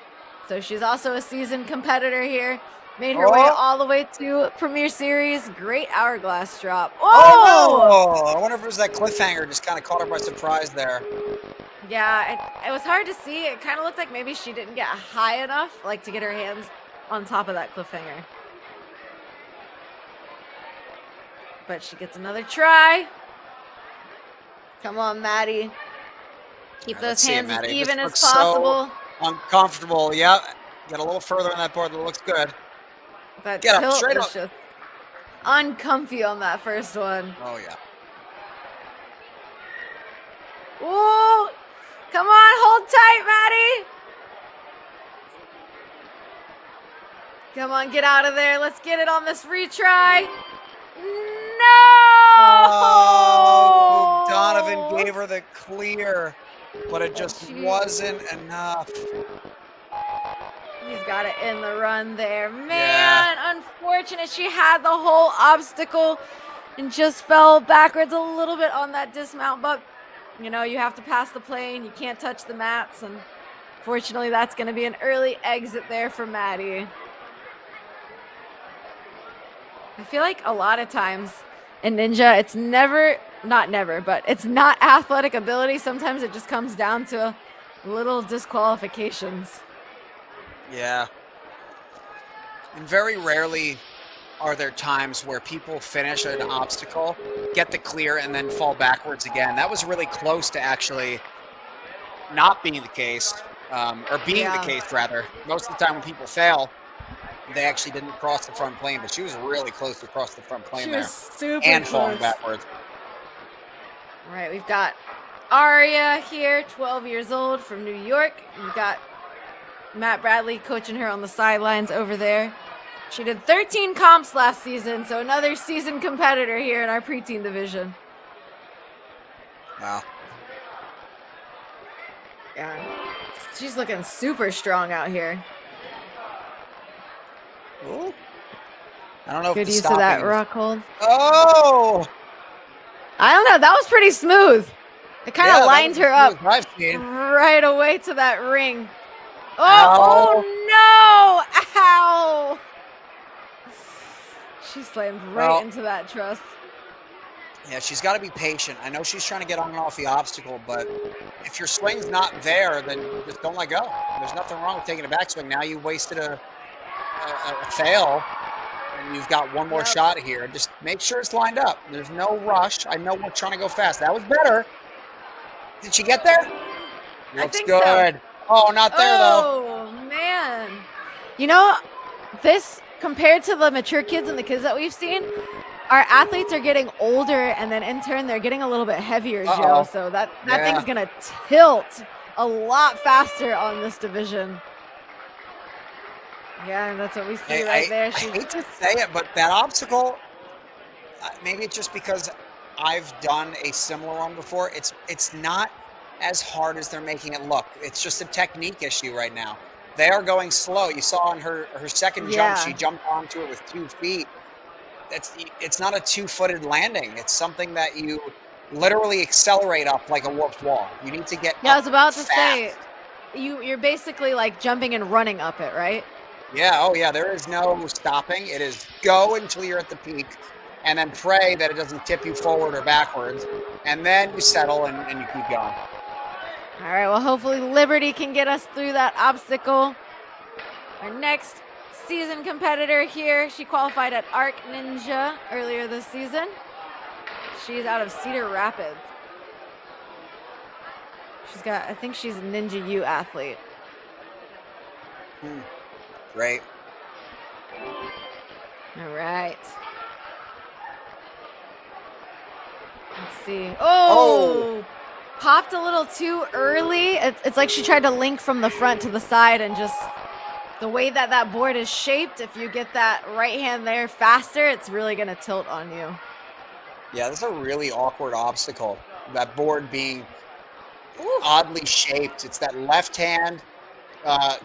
So she's also a seasoned competitor here. Made her way all the way to Premier Series. Great hourglass drop. Oh, no! I wonder if it was that cliffhanger just kind of caught her by surprise there. Yeah, it was hard to see. It kind of looked like maybe she didn't get high enough, like to get her hands on top of that cliffhanger. But she gets another try. Come on, Maddie. Keep those hands as even as possible. So uncomfortable. Yep. Get a little further on that board. That looks good. That Get up, tilt straight is up. just uncomfy on that first one. Oh, yeah. Ooh! Come on, hold tight, Maddie. Come on, get out of there. Let's get it on this retry. No! Oh, Donovan gave her the clear, but it just wasn't enough. He's got it in the run there. Man, unfortunate. She had the whole obstacle and just fell backwards a little bit on that dismount, but you know, you have to pass the plane. You can't touch the mats, and fortunately, that's going to be an early exit there for Maddie. I feel like a lot of times in Ninja, it's not never, but it's not athletic ability. Sometimes it just comes down to little disqualifications. Yeah. And very rarely are there times where people finish an obstacle, get the clear, and then fall backwards again. That was really close to actually not being the case, or being the case, rather. Most of the time when people fail, they actually didn't cross the front plane, but she was really close to cross the front plane there. Super and close. falling backwards. All right, we've got Aria here, 12 years old, from New York. We've got Matt Bradley coaching her on the sidelines over there. She did 13 comps last season, so another seasoned competitor here in our preteen division. Wow. Yeah, she's looking super strong out here. Ooh. I don't know Good if the use of that stopping- rock hold. Oh! I don't know. That was pretty smooth. It kind of lined her up I've seen. right away to that ring. Oh, Ow. oh no! Ow! She slammed right into that truss. Yeah, she's got to be patient. I know she's trying to get on and off the obstacle, but if your swing's not there, then just don't let go. There's nothing wrong with taking a backswing. Now you wasted a fail, and you've got one more shot here. Just make sure it's lined up. There's no rush. I know we're trying to go fast. That was better. Did she get there? Looks think good. so. Oh, not there, though. Oh, man. You know, this, compared to the mature kids and the kids that we've seen, our athletes are getting older, and then in turn, they're getting a little bit heavier, Joe. So that thing's going to tilt a lot faster on this division. Yeah, that's what we see right there. I hate to say it, but that obstacle, maybe it's just because I've done a similar one before. It's not as hard as they're making it look. It's just a technique issue right now. They are going slow. You saw on her second jump, she jumped onto it with 2 feet. It's not a 2-footed landing. It's something that you literally accelerate up like a warped wall. You need to get I was about to fast. say, you're basically like jumping and running up it, right? Yeah, oh yeah, there is no stopping. It is go until you're at the peak, and then pray that it doesn't tip you forward or backwards, and then you settle and you keep going. All right, well, hopefully Liberty can get us through that obstacle. Our next season competitor here, she qualified at Arc Ninja earlier this season. She's out of Cedar Rapids. I think she's a Ninja U athlete. Great. All right. Let's see. Oh! Popped a little too early. It's like she tried to link from the front to the side, and just the way that board is shaped, if you get that right hand there faster, it's really going to tilt on you. Yeah, this is a really awkward obstacle. That board being oddly shaped. It's that left hand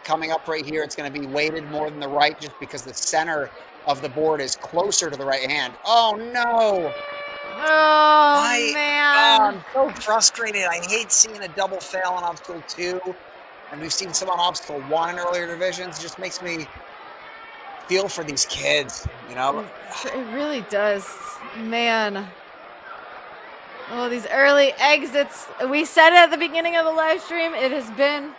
coming up right here. It's going to be weighted more than the right just because the center of the board is closer to the right hand. Oh, no. Oh, man. I'm so frustrated. I hate seeing a double fail on obstacle 2. And we've seen some on obstacle 1 in earlier divisions. It just makes me feel for these kids, you know? It really does. Man. Oh, these early exits. We said it at the beginning of the live stream. It has been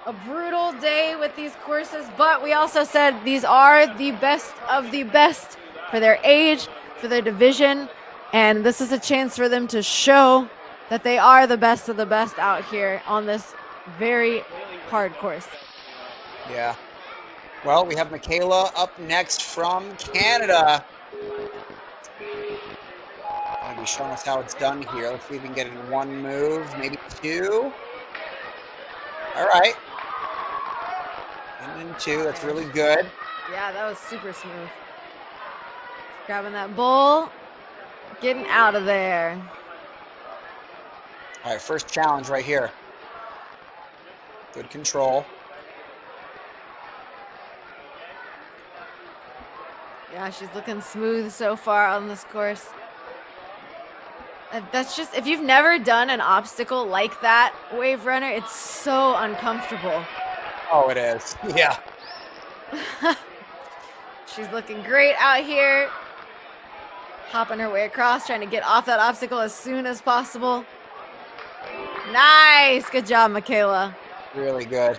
a brutal day with these courses, but we also said these are the best of the best for their age, for their division, and this is a chance for them to show that they are the best of the best out here on this very hard course. Yeah. Well, we have Michaela up next from Canada. Gonna be showing us how it's done here. Let's see if we can get it in one move, maybe two. All right. And then two. That's really good. Yeah, that was super smooth. Grabbing that bowl, getting out of there. All right, first challenge right here. Good control. Yeah, she's looking smooth so far on this course. That's just, if you've never done an obstacle like that, Wave Runner, it's so uncomfortable. Oh, it is. Yeah. She's looking great out here. Hopping her way across, trying to get off that obstacle as soon as possible. Nice. Good job, Michaela. Really good.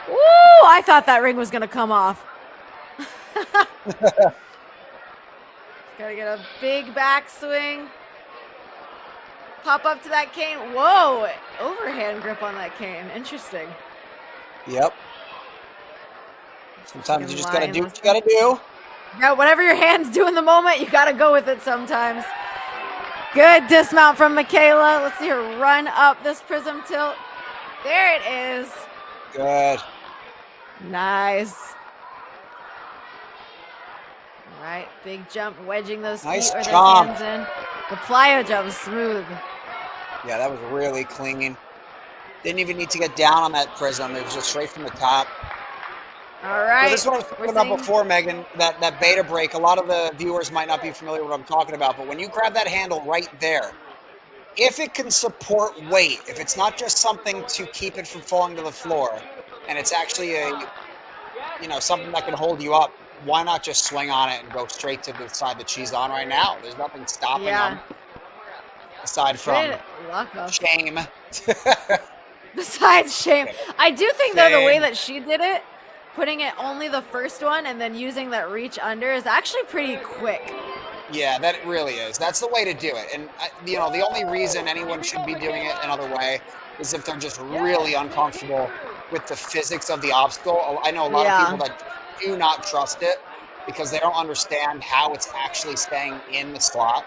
Woo! I thought that ring was going to come off. Gotta get a big backswing. Pop up to that cane. Whoa! Overhand grip on that cane. Interesting. Yep. Sometimes you just gotta do what you gotta do. Yeah, whatever your hands do in the moment, you gotta go with it sometimes. Good dismount from Michaela. Let's see her run up this prism tilt. There it is. Good. Nice. All right, big jump, wedging those Nice feet or those jump. hands in. The plyo jump was smooth. Yeah, that was really clean. Didn't even need to get down on that prism. It was just straight from the top. All right. So this is what I was talking about before, Megan, that beta break. A lot of the viewers might not be familiar with what I'm talking about, but when you grab that handle right there, if it can support weight, if it's not just something to keep it from falling to the floor, and it's actually something that can hold you up, why not just swing on it and go straight to the side that she's on right now? There's nothing stopping them aside from shame. Besides shame. I do think, though, the way that she did it, putting it only the first one and then using that reach under is actually pretty quick. Yeah, that really is. That's the way to do it. And, the only reason anyone should be doing it another way is if they're just really uncomfortable with the physics of the obstacle. I know a lot of people that do not trust it because they don't understand how it's actually staying in the slot.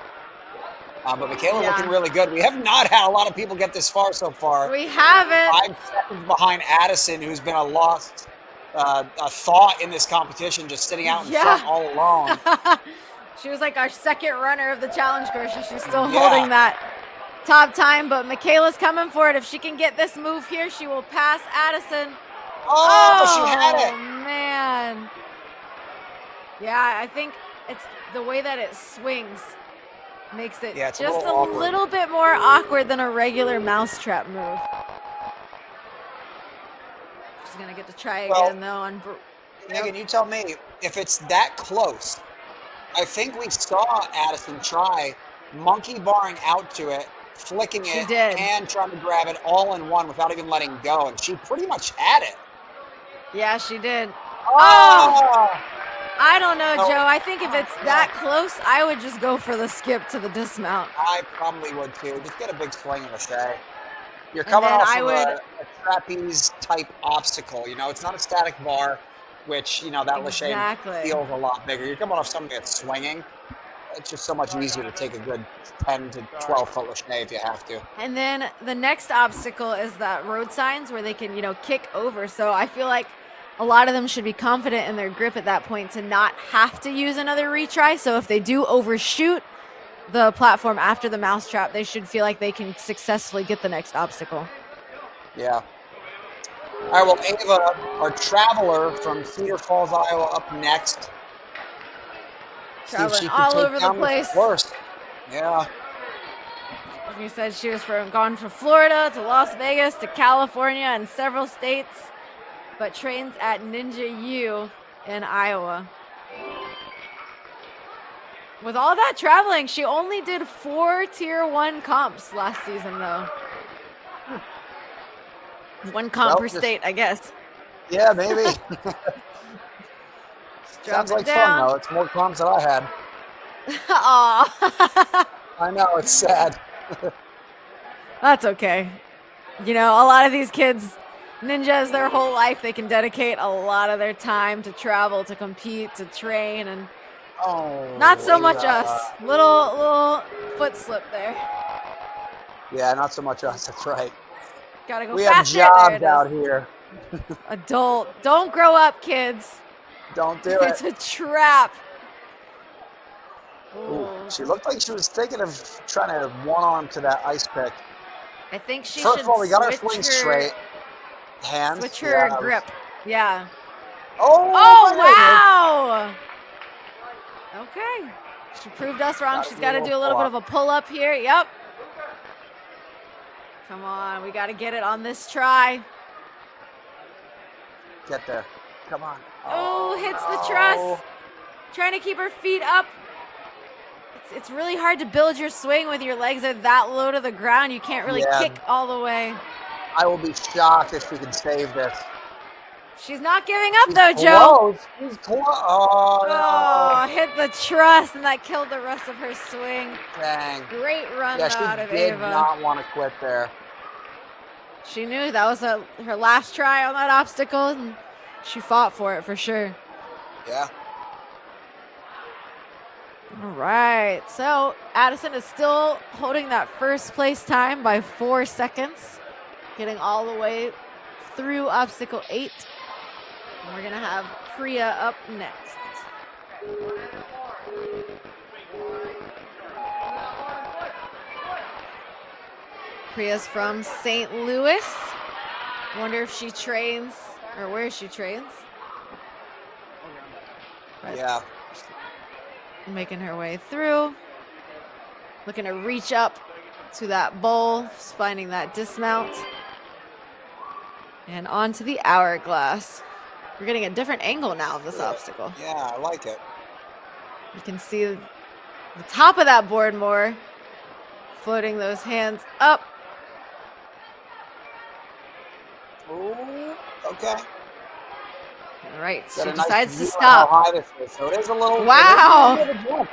But Michaela looking really good. We have not had a lot of people get this far so far. We haven't. 5 seconds behind Addison, who's been a lost thought in this competition, just sitting out in front all alone. She was like our second runner of the challenge course, and she's still holding that top time. But Michaela's coming for it. If she can get this move here, she will pass Addison. Oh, she had it. Man. Yeah, I think it's the way that it swings makes it just a little bit more awkward than a regular mousetrap move. She's going to get to try again, though. Megan, you tell me, if it's that close, I think we saw Addison try monkey barring out to it, flicking it, and trying to grab it all in one without even letting go, and she pretty much had it. Yeah, she did. Oh! I don't know, Joe. I think if it's that close, I would just go for the skip to the dismount. I probably would, too. Just get a big swing lachey. You're coming off of a trapeze-type obstacle. It's not a static bar, which, that lachey feels a lot bigger. You're coming off something that's swinging. It's just so much easier to take a good 10 to 12-foot lachey if you have to. And then the next obstacle is that road signs where they can, kick over. So I feel like a lot of them should be confident in their grip at that point to not have to use another retry. So if they do overshoot the platform after the mousetrap, they should feel like they can successfully get the next obstacle. Yeah. All right, well, Ava, our traveler from Cedar Falls, Iowa, up next. Traveling all over the place. Yeah. You said she was gone from Florida to Las Vegas to California and several states, but trains at Ninja U in Iowa. With all that traveling, she only did 4 tier 1 comps last season, though. 1 comp per state, I guess. Yeah, maybe. Sounds like down. fun, though. It's more comps than I had. Aw. I know, it's sad. That's okay. You know, a lot of these kids, ninjas, their whole life, they can dedicate a lot of their time to travel, to compete, to train, and not so much us. Little foot slip there. Yeah, not so much us. That's right. Gotta go we faster. have jobs out here. Adult. Don't grow up, kids. Don't do it. It's a trap. Ooh, she looked like she was thinking of trying to one-arm to that ice pick. I think she First should of all, we got our switch swing her, straight. Hands. Switch her grip. Yeah. Oh wow. Okay. She proved us wrong. Gotta She's do got to a do a little bit of a pull-up here. Yep. Come on. We got to get it on this try. Get there. Come on. Oh, hits the truss. Trying to keep her feet up. It's really hard to build your swing with your legs are that low to the ground. You can't really kick all the way. I will be shocked if we can save this. She's not giving up, though, Joe. She's close. Oh, hit the truss, and that killed the rest of her swing. Dang. Great run Yeah, out of she did Ava. not want to quit there. She knew that was her last try on that obstacle, and she fought for it for sure. Yeah. All right, so Addison is still holding that first place time by 4 seconds, getting all the way through obstacle 8. And we're gonna have Priya up next. Priya's from St. Louis. Wonder if she trains, or where she trains. But yeah. Making her way through. Looking to reach up to that bowl, finding that dismount. And onto the hourglass. We're getting a different angle now of this obstacle. Yeah, I like it. You can see the top of that board more. Floating those hands up. Ooh, okay. All right, she Got a nice decides to view of stop. how high this is, so it is a little. Wow. It is a little bit of a jump.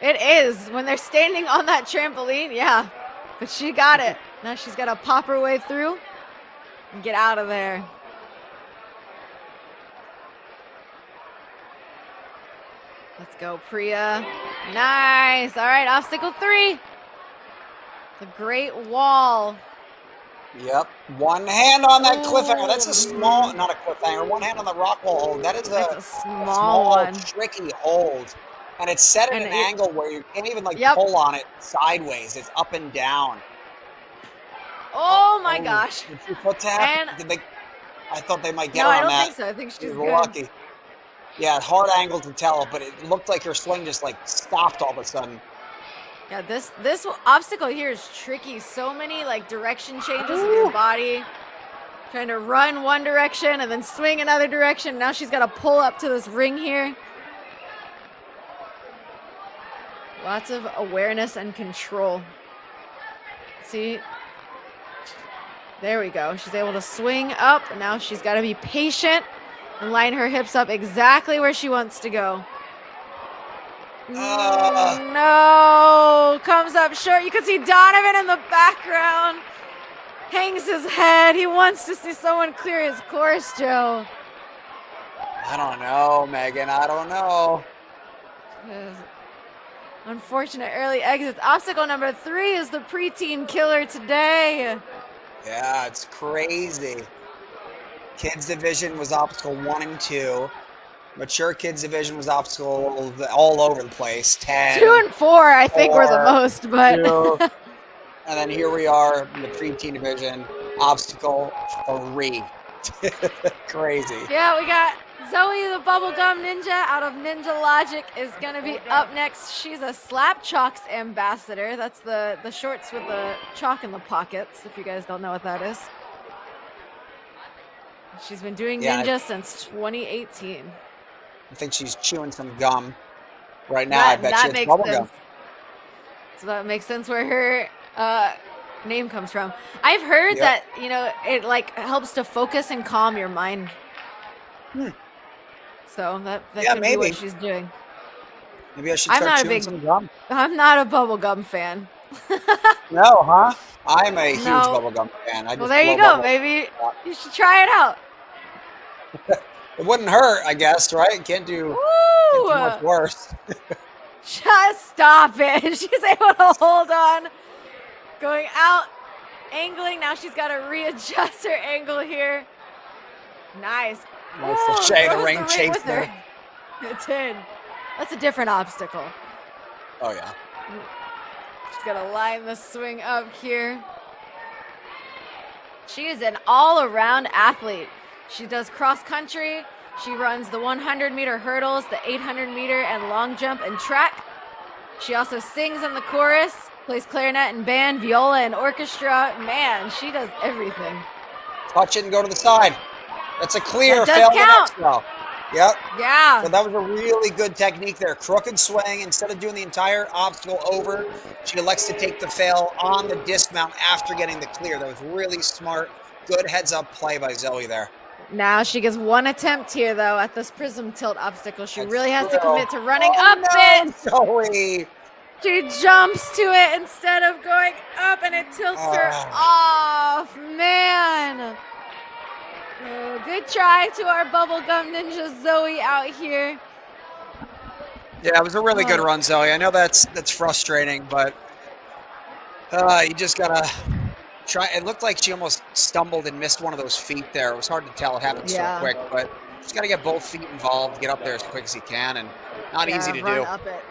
It is when they're standing on that trampoline, yeah. But she got it. Now she's got to pop her way through and get out of there. Let's go, Priya. Nice. All right, obstacle 3. The Great Wall. Yep. One hand on that cliffhanger. That's a Ooh. small, not a cliffhanger. One hand on the rock wall hold. That is That's a small one. tricky hold. And it's set at an angle where you can't even pull on it sideways. It's up and down. Oh my gosh. Did she foot tap? And I thought they might get no, her I on don't that. think so. I think she's She was good. lucky. Yeah, hard angle to tell, but it looked like her swing just stopped all of a sudden. Yeah, this obstacle here is tricky. So many direction changes in your body. Trying to run one direction and then swing another direction. Now she's got to pull up to this ring here. Lots of awareness and control. See? There we go. She's able to swing up, and now she's got to be patient and line her hips up exactly where she wants to go. No, comes up short. You can see Donovan in the background. Hangs his head. He wants to see someone clear his course, Joe. I don't know, Megan. I don't know. Unfortunate early exits. Obstacle number 3 is the preteen killer today. Yeah, it's crazy. Kids division was obstacle 1 and 2. Mature kids division was obstacle all over the place. 10, 2 and 4, I think, were the most, but 2. And then here we are in the preteen division, obstacle 3. Crazy. yeah, we got Zoe the Bubblegum Ninja out of Ninja Logic is going to be up next. She's a Slap Chalks ambassador. That's the shorts with the chalk in the pockets, if you guys don't know what that is. She's been doing Ninja since 2018. I think she's chewing some gum. Right now, I bet that you it's makes bubblegum. sense. So that makes sense where her name comes from. I've heard that, you know, it like helps to focus and calm your mind. So that could be what she's doing. Maybe I should start chewing some gum. I'm not a bubblegum fan. No, huh? I'm a huge No. bubblegum fan. Well, there you go. Maybe you should try it out. It wouldn't hurt, I guess, right? Can't do too much worse. Just stop it. She's able to hold on. Going out, angling. Now she's got to readjust her angle here. Nice. Nice to shade the ring chase with her. It's in. That's a different obstacle. Oh, yeah. She's going to line the swing up here. She is an all-around athlete. She does cross country. She runs the 100-meter hurdles, the 800-meter and long jump and track. She also sings in the chorus, plays clarinet and band, viola and orchestra. Man, she does everything. Touch it and go to the side. That's a clear. That does count. The next Yep. Yeah. So that was a really good technique there. Crooked swing. Instead of doing the entire obstacle over, she elects to take the fail on the dismount after getting the clear. That was really smart. Good heads-up play by Zoe there. Now she gets one attempt here, though, at this prism tilt obstacle. She really has to commit to running up it. Zoe. She jumps to it instead of going up, and it tilts her off. Man. Oh, good try to our bubblegum ninja Zoe out here. Yeah, it was a really good run, Zoe. I know that's frustrating, but you just gotta try. It looked like she almost stumbled and missed one of those feet there. It was hard to tell. It happened so quick, but just gotta get both feet involved, get up there as quick as you can, and not easy to do. Up it.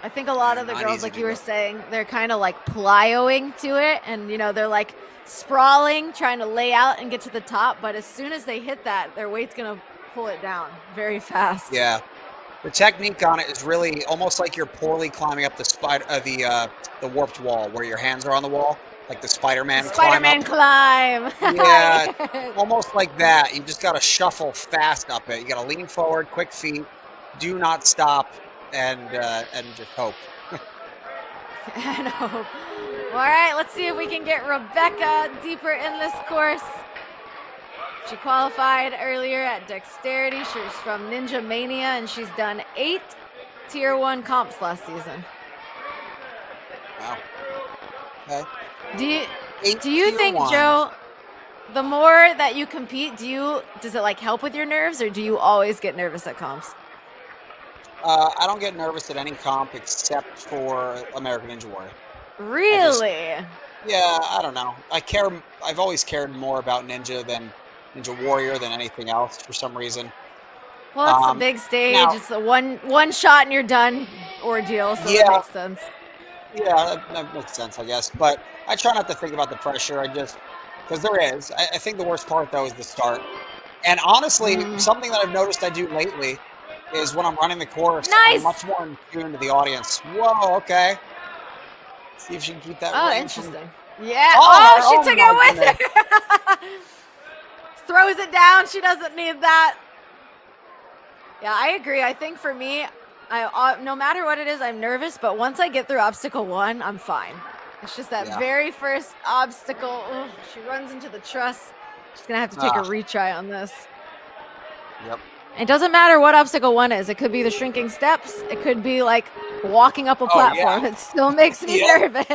I think a lot of the girls, like you were saying, they're kind of like plyoing to it, and you know they're like sprawling, trying to lay out and get to the top. But as soon as they hit that, their weight's gonna pull it down very fast. Yeah, the technique on it is really almost like you're poorly climbing up the warped wall, where your hands are on the wall, like the Spider-Man climb. Yeah, almost like that. You just gotta shuffle fast up it. You gotta lean forward, quick feet, do not stop, and just hope. And hope. All right, let's see if we can get Rebecca deeper in this course. She qualified earlier at Dexterity. She's from Ninja Mania, and she's done 8 Tier 1 comps last season. Wow. Okay. Do you think, Joe, the more that you compete, does it like help with your nerves, or do you always get nervous at comps? I don't get nervous at any comp except for American Ninja Warrior. Really? I don't know. I've always cared more about Ninja Warrior than anything else for some reason. Well, it's a big stage. It's a one shot and you're done ordeal, so that makes sense. Yeah, that makes sense, I guess. But I try not to think about the pressure. Because there is. I think the worst part, though, is the start. And honestly, something that I've noticed I do lately is when I'm running the course, I'm much more in tune to the audience. Whoa, okay. See if she can keep that ring. Interesting. Yeah. Oh, she took it with her. Throws it down. She doesn't need that. Yeah, I agree. I think for me, no matter what it is, I'm nervous. But once I get through obstacle 1, I'm fine. It's just that very first obstacle. Ugh, she runs into the truss. She's going to have to take a retry on this. Yep. It doesn't matter what obstacle 1 is. It could be the shrinking steps. It could be like walking up a platform. It still makes me nervous.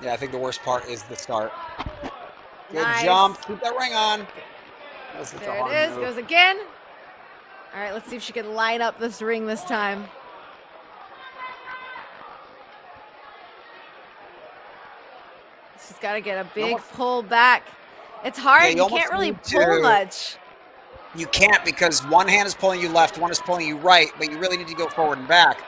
Yeah, I think the worst part is the start. Good Nice. jump. Keep that ring on. There it is. Goes again. All right, let's see if she can line up this ring this time. She's got to get a big pull back. It's hard. You can't really pull much. You can't, because one hand is pulling you left, one is pulling you right, but you really need to go forward and back.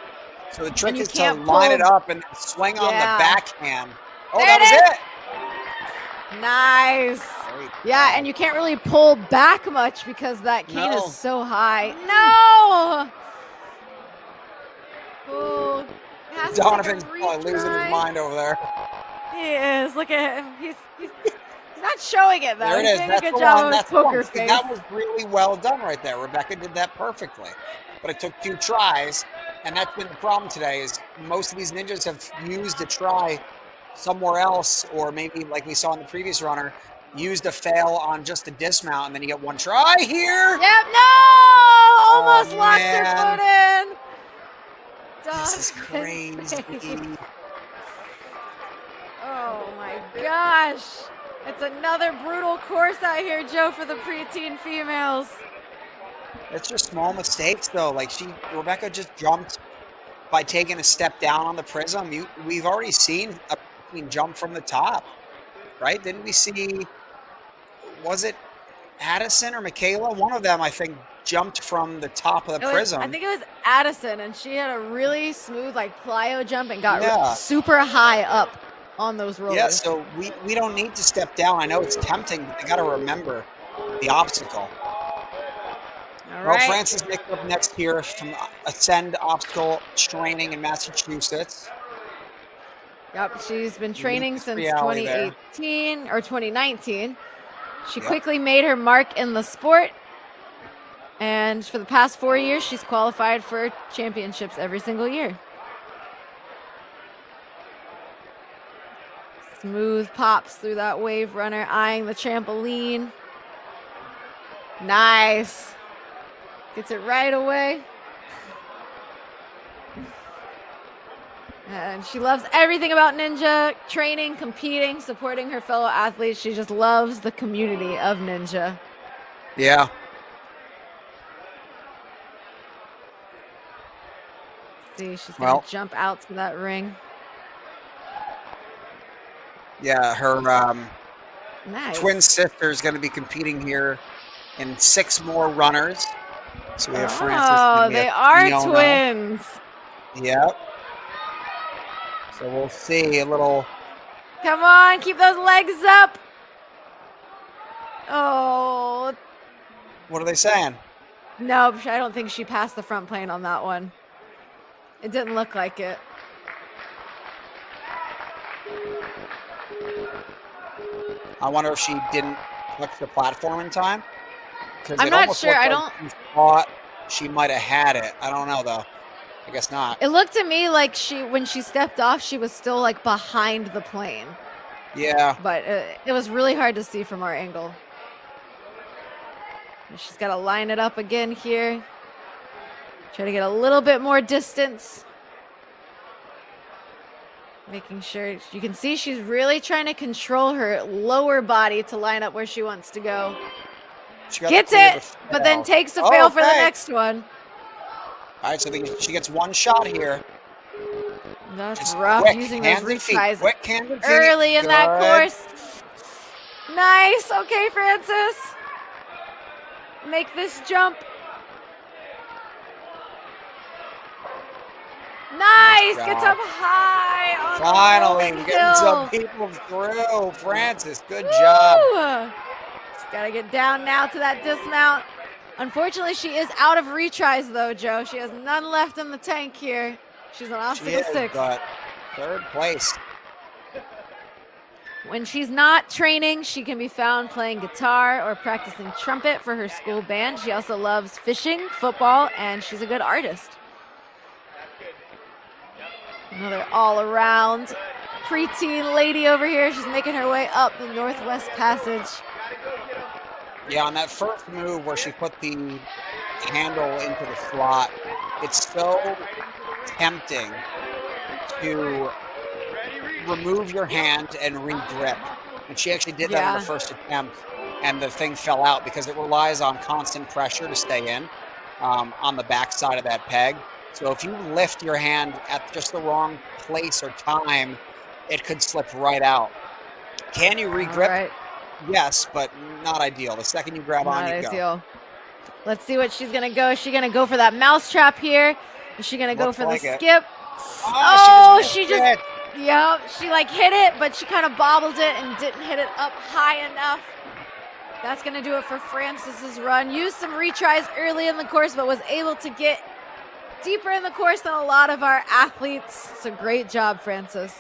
So the trick is to line it up and swing on the backhand. Oh, there that was it. Nice. Yeah, and you can't really pull back much because that cane is so high. No. Oh, Donovan's probably losing his mind over there. He is. Look at him. He's not not showing it though. There it He's is. doing That's a good the job one. of his That's the one. poker See, face. that was really well done right there. Rebecca did that perfectly. But it took 2 tries, and that's been the problem today is most of these ninjas have used a try somewhere else, or maybe like we saw in the previous runner, used a fail on just a dismount, and then you get 1 try here. Yep, no! Almost Oh, locks her foot in. This is Dolphin crazy. face. Oh my gosh. It's another brutal course out here, Joe, for the preteen females. It's just small mistakes, though. Like Rebecca just jumped by taking a step down on the prism. We've already seen a preteen jump from the top, right? Didn't we see, was it Addison or Michaela? One of them, I think, jumped from the top of the prism. I think it was Addison, and she had a really smooth, like, plyo jump and got Yeah. super high up on those rollers. Yeah, so we don't need to step down. I know it's tempting, but they got to remember the obstacle. All Well, right. Frances picked up next here from Ascend Obstacle Training in Massachusetts. Yep, she's been training since reality there. 2018 or 2019. She Yep. quickly made her mark in the sport. And for the past 4 years, she's qualified for championships every single year. Smooth pops through that wave runner, eyeing the trampoline. Nice. Gets it right away. And she loves everything about Ninja, training, competing, supporting her fellow athletes. She just loves the community of Ninja. Yeah. See, she's going to Well. jump out to that ring. Yeah, her Nice. twin sister is going to be competing here in 6 more runners. So we have Frances. Oh, and we they have are Fiona. twins. Yep. So we'll see a little. Come on, keep those legs up. Oh, What are they saying? no, I don't think she passed the front plane on that one. It didn't look like it. I wonder if she didn't touch the platform in time. 'Cause I'm it not almost sure. looked I like don't. she thought she might have had it. I don't know though. I guess not. It looked to me like when she stepped off, she was still like behind the plane. Yeah. But it was really hard to see from our angle. She's got to line it up again here. Try to get a little bit more distance. Making sure you can see she's really trying to control her lower body to line up where she wants to go. She got Gets clear the it, but then fail. takes a fail for the Okay. next one. All right, so she gets 1 shot here. That's Just rough quick using those hands and feet. retries Quick hands and feet. early in that Good. course. Nice. Okay, Frances. Make this jump. Nice. job. Gets up high. On the Finally, rolling we're getting some hill. people through. Frances, good job. Woo! She's got to get down now to that dismount. Unfortunately, she is out of retries, though, Joe. She has none left in the tank here. She's on She obstacle is, 6. but 3rd place. When she's not training, she can be found playing guitar or practicing trumpet for her school band. She also loves fishing, football, and she's a good artist. Another all-around preteen lady over here. She's making her way up the Northwest Passage. Yeah, on that first move where she put the handle into the slot, it's so tempting to remove your hand and re-grip. And she actually did that on Yeah. the first attempt, and the thing fell out because it relies on constant pressure to stay in on the back side of that peg. So if you lift your hand at just the wrong place or time, it could slip right out. Can you re-grip? All right. Yes, but not ideal. The second you grab on, Not you go. ideal. Let's see what she's going to go. Is she going to go for that mousetrap here? Is she going to go Looks for like the it. skip? Oh, she just Yep, she like hit it, but she kind of bobbled it and didn't hit it up high enough. That's going to do it for Frances's run. Used some retries early in the course, but was able to get deeper in the course than a lot of our athletes. So great job, Frances.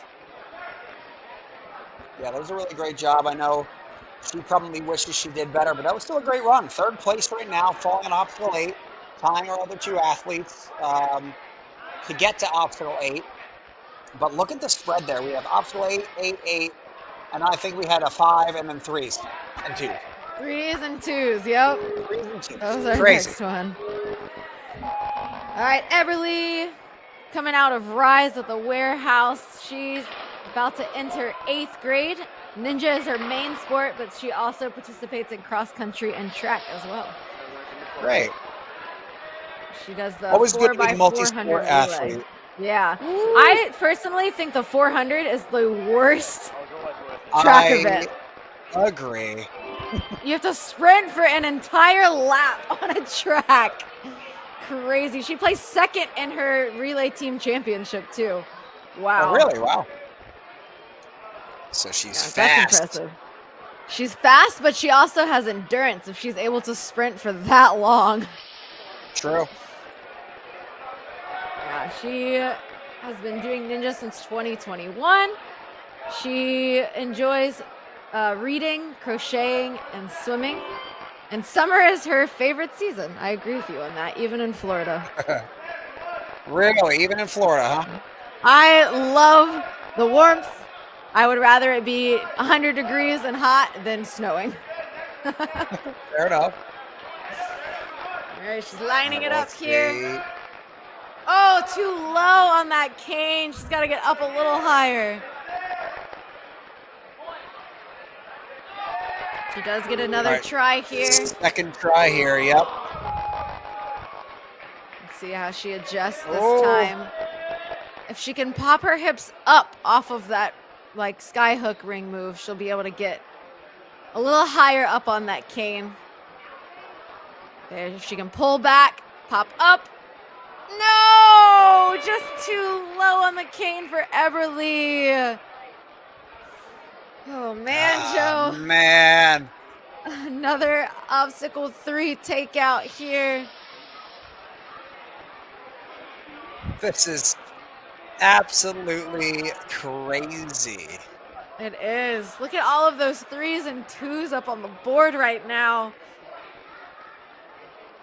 Yeah, that was a really great job. I know She probably wishes she did better, but that was still a great run. Third place right now, falling on obstacle 8, tying our other 2 athletes to get to obstacle 8. But look at the spread there. We have obstacle 8, 8, 8, and I think we had a 5 and then 3s and 2s. 3s and 2s, yep. 3s and 2s. That was our Crazy. next one. All right, Everly coming out of Rise at the warehouse. She's about to enter 8th grade. Ninja is her main sport, but she also participates in cross country and track as well. Great. She does the Always good to be a 4x400 multi-sport relay. athlete. Yeah. I personally think the 400 is the worst track event. Agree. You have to sprint for an entire lap on a track. Crazy. She placed 2nd in her relay team championship too. Wow. Oh, really? Wow. So she's Yeah, fast. that's impressive. She's fast, but she also has endurance if she's able to sprint for that long. True. Yeah, she has been doing Ninja since 2021. She enjoys reading, crocheting, and swimming. And summer is her favorite season. I agree with you on that, even in Florida. Really? Even in Florida, huh? I love the warmth. I would rather it be 100 degrees and hot than snowing. Fair enough. All right, she's lining it up Let's here. see. Oh, too low on that cane. She's got to get up a little higher. She does get another Right. try here. Second try here, yep. Let's see how she adjusts this Oh. time. If she can pop her hips up off of that like sky hook ring move, she'll be able to get a little higher up on that cane. There, if she can pull back, pop up. No, just too low on the cane for Everly. Oh man, Joe. Man. Another obstacle 3 takeout here. This is absolutely crazy. It is. Look at all of those 3s and 2s up on the board right now.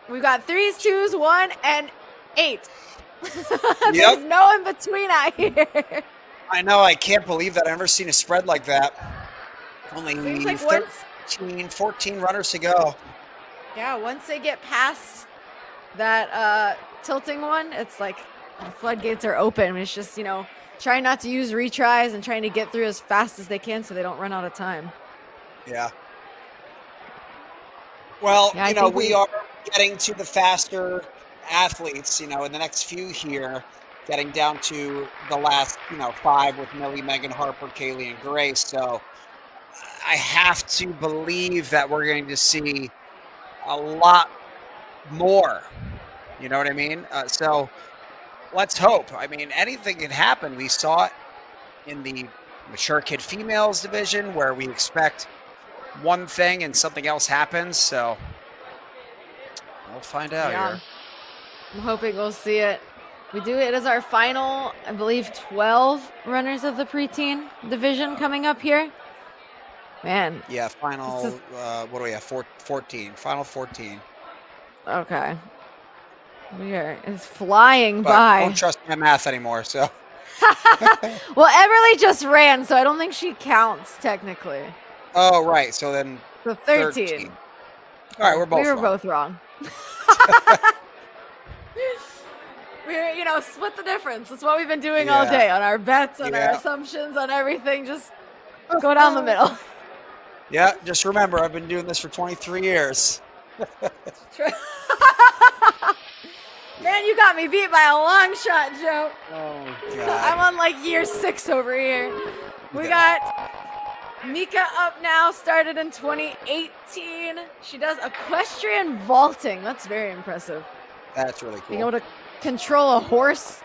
We've got 3s, 2s, 1, and 8. There's Yep. no in between out here. I know, I can't believe that. I've never seen a spread like that. Only Seems like 13, 14 runners to go. Yeah, once they get past that tilting one, it's like the floodgates are open. It's just, trying not to use retries and trying to get through as fast as they can so they don't run out of time. Yeah. Well, Yeah, I think we are getting to the faster athletes, in the next few here, getting down to the last, 5 with Millie, Megan, Harper, Kaylee, and Grace. So I have to believe that we're going to see a lot more. You know what I mean? So let's hope. I mean, anything can happen. We saw it in the mature kid females division where we expect one thing and something else happens. So we'll find out here. I'm hoping we'll see it. It is our final, I believe, 12 runners of the preteen division coming up here. Man. Yeah, final, what do we have? 14. Final 14. Okay. It's flying But by. don't trust my math anymore, so. Well, Everly just ran, so I don't think she counts technically. Oh, right. So then So 13. All right, we're both We were wrong. both wrong. We're, split the difference. That's what we've been doing all Yeah. day on our bets, on our Yeah. assumptions, on everything. Just go down the middle. Yeah, just remember, I've been doing this for 23 years. Man, you got me beat by a long shot, Joe. Oh, I'm on like year 6 over here. We got Mika up now, started in 2018. She does equestrian vaulting. That's very impressive. That's really cool. Being able to control a horse.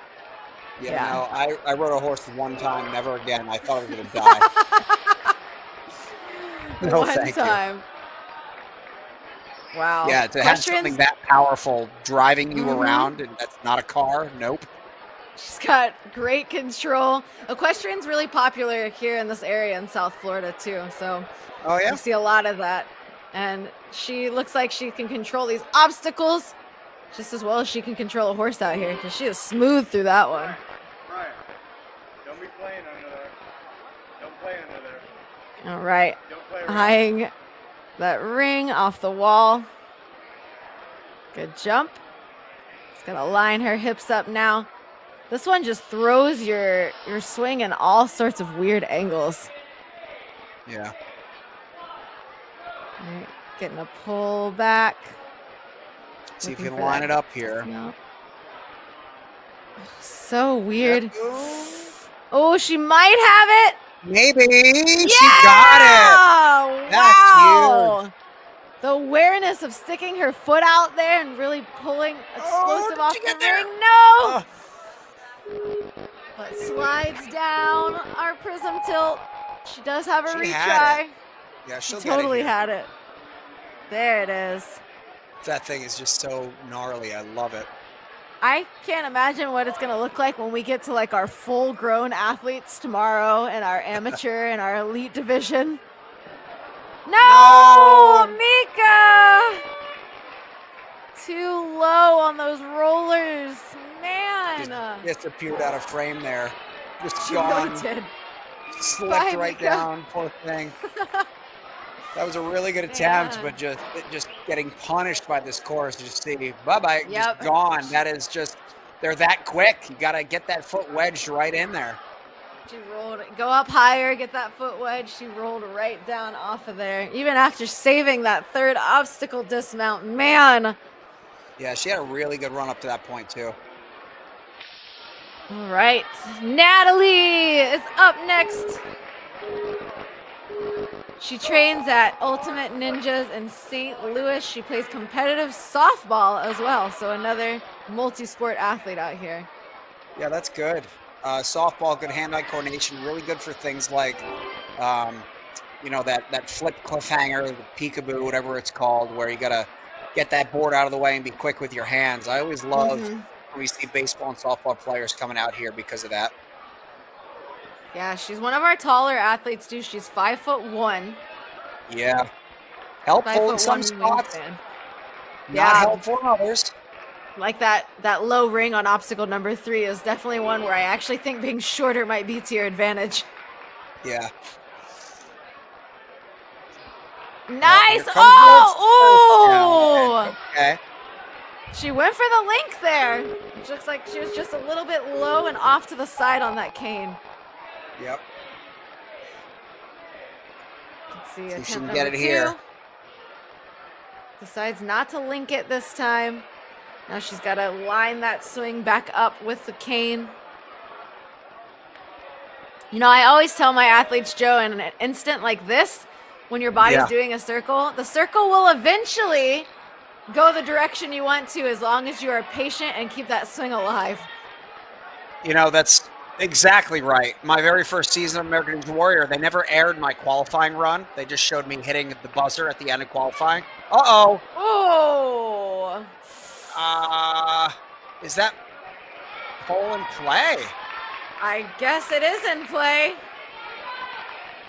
Yeah. No, I rode a horse one time, never again. I thought I was going to die. No, One thank you. time. Wow. Yeah, to have something that powerful driving you around, and that's not a car, nope. She's got great control. Equestrian's really popular here in this area in South Florida too. So Oh yeah. you see a lot of that. And she looks like she can control these obstacles just as well as she can control a horse out here, because she is smooth through that one. Brian, don't be playing under there. Don't play under there. All right. Don't play around. Eyeing that ring off the wall. Good jump. Just gonna line her hips up now. This one just throws your swing in all sorts of weird angles. Yeah. All right, getting a pull back. See if you Looking can for line that it up here. No. So weird. Yep. Oh, she might have it. Maybe. Yeah! She got it. That's Wow. huge. The awareness of sticking her foot out there and really pulling explosive did off she the get there? ring. No. Oh. But slides down our prism tilt. She does have a She had retry. Yeah, She she'll totally get it here. had it. There it is. That thing is just so gnarly. I love it. I can't imagine what it's going to look like when we get to like our full grown athletes tomorrow and our amateur and our elite division. No, Mika! Too low on those rollers. Man. Just disappeared out of frame there. Just She gone. really did. Slipped Bye, right Mika. down. Poor thing. That was a really good attempt, Man. but just getting punished by this course. Just see, bye-bye, Yep. just gone. That is just, they're that quick. You got to get that foot wedged right in there. She rolled, go up higher, get that foot wedge. She rolled right down off of there. Even after saving that third obstacle dismount, man. Yeah, she had a really good run up to that point, too. All right, Natalie is up next. She trains at Ultimate Ninjas in St. Louis. She plays competitive softball as well, so another multi-sport athlete out here. Yeah, that's good. Softball, good hand-eye coordination, really good for things like, you know, that flip cliffhanger, the peekaboo, whatever it's called, where you got to get that board out of the way and be quick with your hands. I always love when we see baseball and softball players coming out here because of that. Yeah, she's one of our taller athletes, too. She's 5'1". Yeah. Helpful in some 5'1" spots, wingspan. not Yeah. helpful in others. Like that low ring on obstacle number 3 is definitely one where I actually think being shorter might be to your advantage. Yeah. Nice! Here comes Oh! Liz. Okay. She went for the link there. It looks like she was just a little bit low and off to the side on that cane. Yep. Let's see, See if attempt she can number get it 2. here. Decides not to link it this time. Now she's got to line that swing back up with the cane. You know, I always tell my athletes, Joe, in an instant like this, when your body's Yeah. doing a circle, the circle will eventually go the direction you want to as long as you are patient and keep that swing alive. You know, that's exactly right. My very first season of American Ninja Warrior, they never aired my qualifying run. They just showed me hitting the buzzer at the end of qualifying. Uh-oh. Oh! Is that pole in play? I guess it is in play.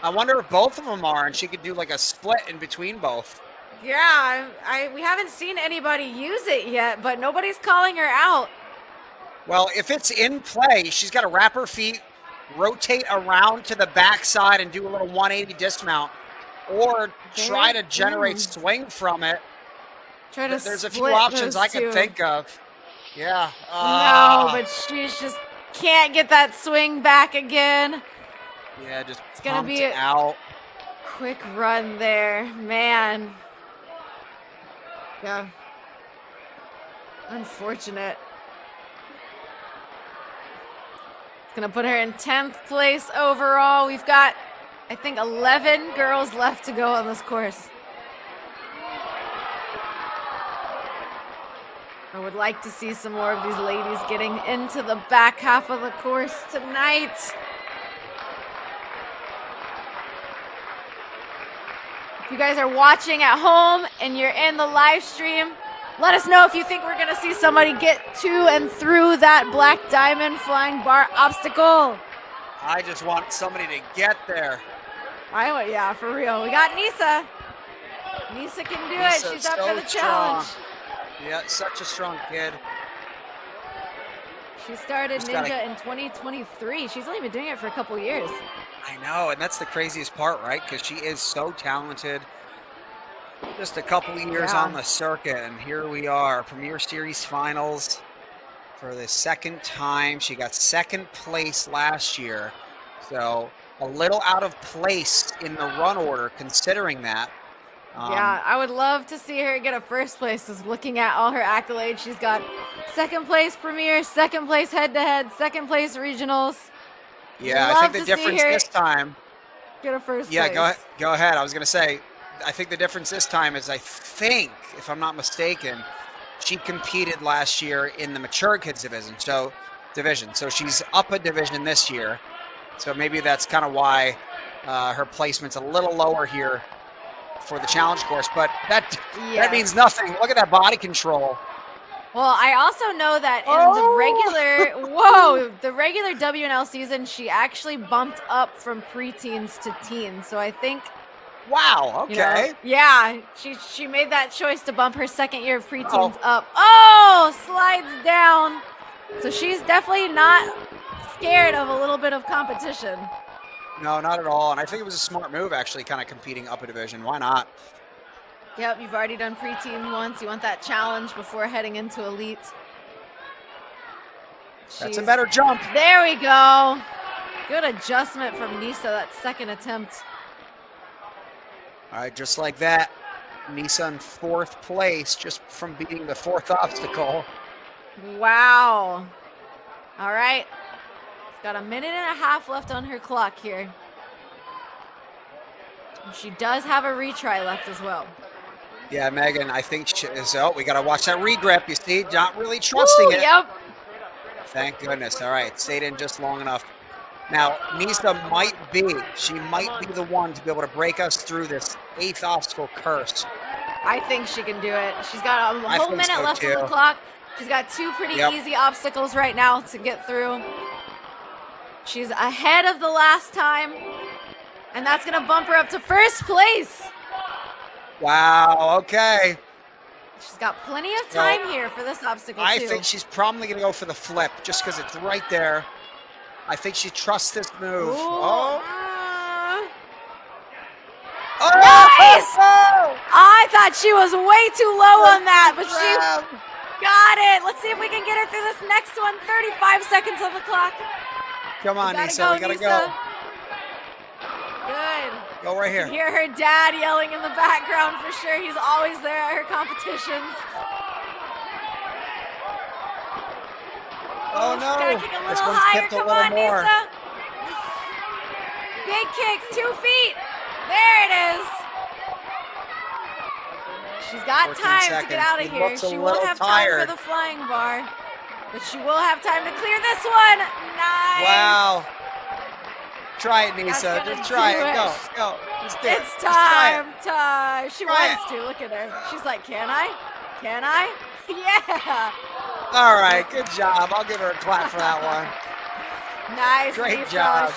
I wonder if both of them are, and she could do like a split in between both. Yeah, we haven't seen anybody use it yet, but nobody's calling her out. Well, if it's in play, she's got to wrap her feet, rotate around to the backside, and do a little 180 dismount, or try to generate swing from it. Try to There's a few split options those I could two. think of. Yeah. No, but she just can't get that swing back again. Yeah, just It's gonna pumped be a out. quick run there, man. Yeah. Unfortunate. It's gonna put her in 10th place overall. We've got, I think, 11 girls left to go on this course. I would like to see some more of these ladies getting into the back half of the course tonight. If you guys are watching at home and you're in the live stream, Let us know if you think we're going to see somebody get to and through that black diamond flying bar obstacle. I just want somebody to get there. Yeah, for real. We got Nisa. Nisa can do Nisa's it. She's up so for the challenge. Yeah, such a strong kid. She started Just Ninja gotta- in 2023. She's only been doing it for a couple years. I know, and that's the craziest part, right? Because she is so talented. Just a couple of years Yeah. on the circuit, and here we are, Premier Series Finals for the second time. She got second place last year, so a little out of place in the run order, considering that. Yeah, I would love to see her get a first place. Just looking at all her accolades, she's got second place Premier, second place head-to-head, second place regionals. Yeah, I Love think the to see difference her this time. Get a first Yeah, place. go ahead. I was going to say, I think the difference this time is, I think, if I'm not mistaken, she competed last year in the mature kids division. So she's up a division this year. So maybe that's kind of why her placement's a little lower here for the challenge course. But that means nothing. Look at that body control. Well, I also know that in the regular WNL season, she actually bumped up from preteens to teens. So I think, Wow. Okay. she made that choice to bump her second year of preteens up. Oh, slides down. So she's definitely not scared of a little bit of competition. No, not at all. And I think it was a smart move, actually, kind of competing up a division. Why not? Yep, you've already done preteen once. You want that challenge before heading into elite. That's a better jump. There we go. Good adjustment from Nisa, that second attempt. All right, just like that. Nisa in fourth place, just from beating the fourth obstacle. Wow. All right. She's got a minute and a half left on her clock here. She does have a retry left as well. Yeah, Megan, I think we got to watch that regrip. You see, not really trusting it. Yep. Thank goodness. All right, stayed in just long enough. Now, Nisa might be the one to be able to break us through this 8th obstacle curse. I think she can do it. She's got a whole minute left on the clock. She's got two pretty easy obstacles right now to get through. She's ahead of the last time, and that's going to bump her up to first place. Wow, okay. She's got plenty of time here for this obstacle, I too. think she's probably going to go for the flip just because it's right there. I think she trusts this move. Ooh. Oh, nice! I thought she was way too low on that, but she got it. Let's see if we can get her through this next one. 35 seconds on the clock. Come on, Nisa. We gotta go. Good. Go right here. You can hear her dad yelling in the background for sure. He's always there at her competitions. Oh no! She's gotta kick a This little one's higher. kicked a Come little on, more. Nisa. Big kicks, 2 feet. There it is. She's got 14 time seconds. to get out of He here. looks a She won't little have tired. time for the flying bar, but she will have time to clear this one. Nice. Wow. Try it, Nisa. That's gonna Just try do it. it. Go. Just do it. It's Just try it. time. She Try wants to. Look at her. She's like, can I? Can I? Yeah. All right. Good job. I'll give her a clap for that one. Nice. Great Nisa. job.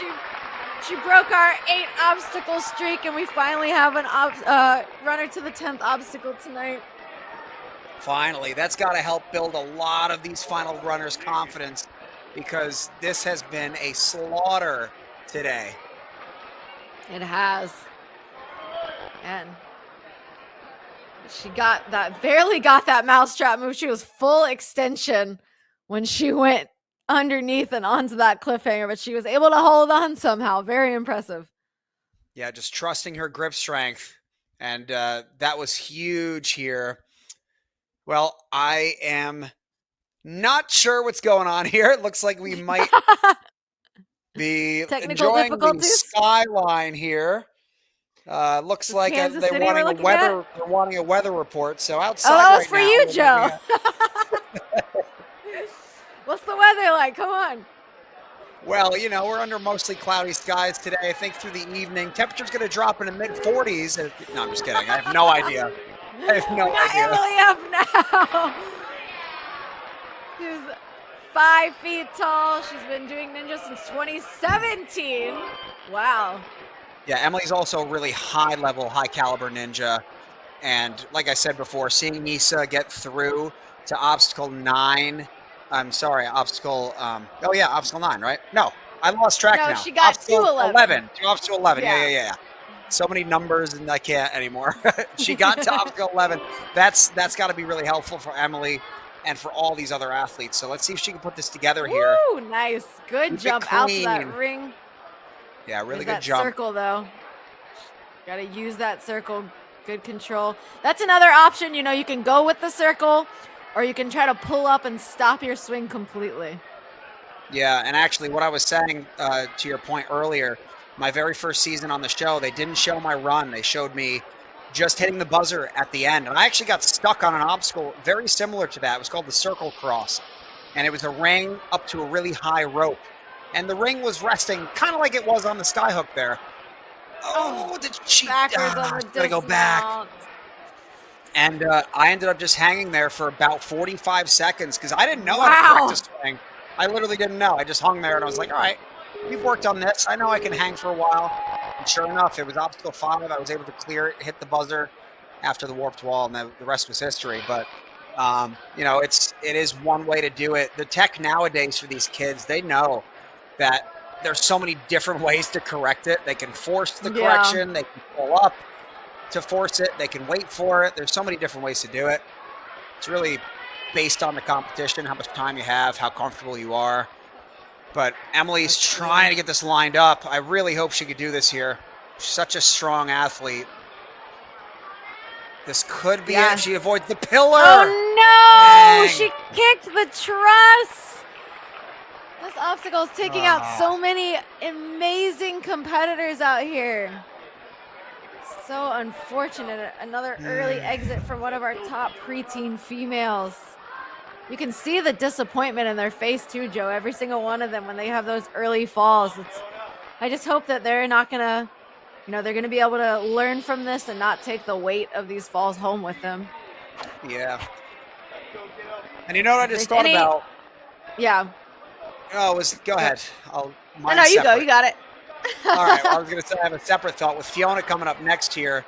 She broke our 8 obstacle streak, and we finally have an runner to the 10th obstacle tonight. Finally, that's got to help build a lot of these final runners' confidence, because this has been a slaughter today. It has. And she barely got that mousetrap move. She was full extension when she went underneath and onto that cliffhanger, but she was able to hold on somehow. Very impressive. Yeah, just trusting her grip strength. And that was huge here. Well, I am not sure what's going on here. It looks like we might be Technical enjoying the difficulties? skyline here. Looks This like Kansas they're City wanting we're a looking weather. They're wanting a weather report. So outside Oh, that was right for now, you, we're looking Joe. at- What's the weather like? Come on. Well, we're under mostly cloudy skies today. I think through the evening, temperature's going to drop in the mid-40s. No, I'm just kidding. I have no idea. I have no We got idea. Emily up now. She's 5 feet tall. She's been doing ninja since 2017. Wow. Yeah, Emily's also a really high level, high caliber ninja. And like I said before, seeing Nisa get through to obstacle 9. I'm sorry, obstacle, obstacle 9, right? No, I lost track No, now. she got obstacle to 11. To obstacle 11, Yeah. yeah. So many numbers and I can't anymore. She got to obstacle 11. That's got to be really helpful for Emily and for all these other athletes. So let's see if she can put this together here. Woo, nice. Good Keep it jump out to that clean. ring. Yeah, really There's good that jump. circle, though. Got to use that circle. Good control. That's another option. You know, you can go with the circle or you can try to pull up and stop your swing completely. Yeah, and actually what I was saying to your point earlier, my very first season on the show, they didn't show my run. They showed me just hitting the buzzer at the end. And I actually got stuck on an obstacle very similar to that. It was called the circle cross. And it was a ring up to a really high rope. And the ring was resting kind of like it was on the skyhook there. Oh, did she? Backwards on the gotta go back. dismount. And I ended up just hanging there for about 45 seconds because I didn't know how Wow. to practice swing. I literally didn't know. I just hung there and I was like, all right, we've worked on this. I know I can hang for a while. And sure enough, it was obstacle 5. I was able to clear it, hit the buzzer after the warped wall, and the rest was history. But, you know, it is one way to do it. The tech nowadays for these kids, they know that there's so many different ways to correct it. They can force the correction. They can pull up to force it. They can wait for it. There's so many different ways to do it. It's really based on the competition, how much time you have, how comfortable you are. But Emily's trying to get this lined up. I really hope she could do this here. She's such a strong athlete. This could be it. She avoids the pillar. Oh, no! Dang. She kicked the truss. This obstacle is taking out so many amazing competitors out here. So unfortunate. Another early exit from one of our top preteen females. You can see the disappointment in their face too, Joe. Every single one of them when they have those early falls. I just hope that they're not going to, you know, they're going to be able to learn from this and not take the weight of these falls home with them. Yeah. And you know what I just thought about? Yeah. Oh, go ahead. No, you go. You got it. All right. Well, I was going to say I have a separate thought with Fiona coming up next here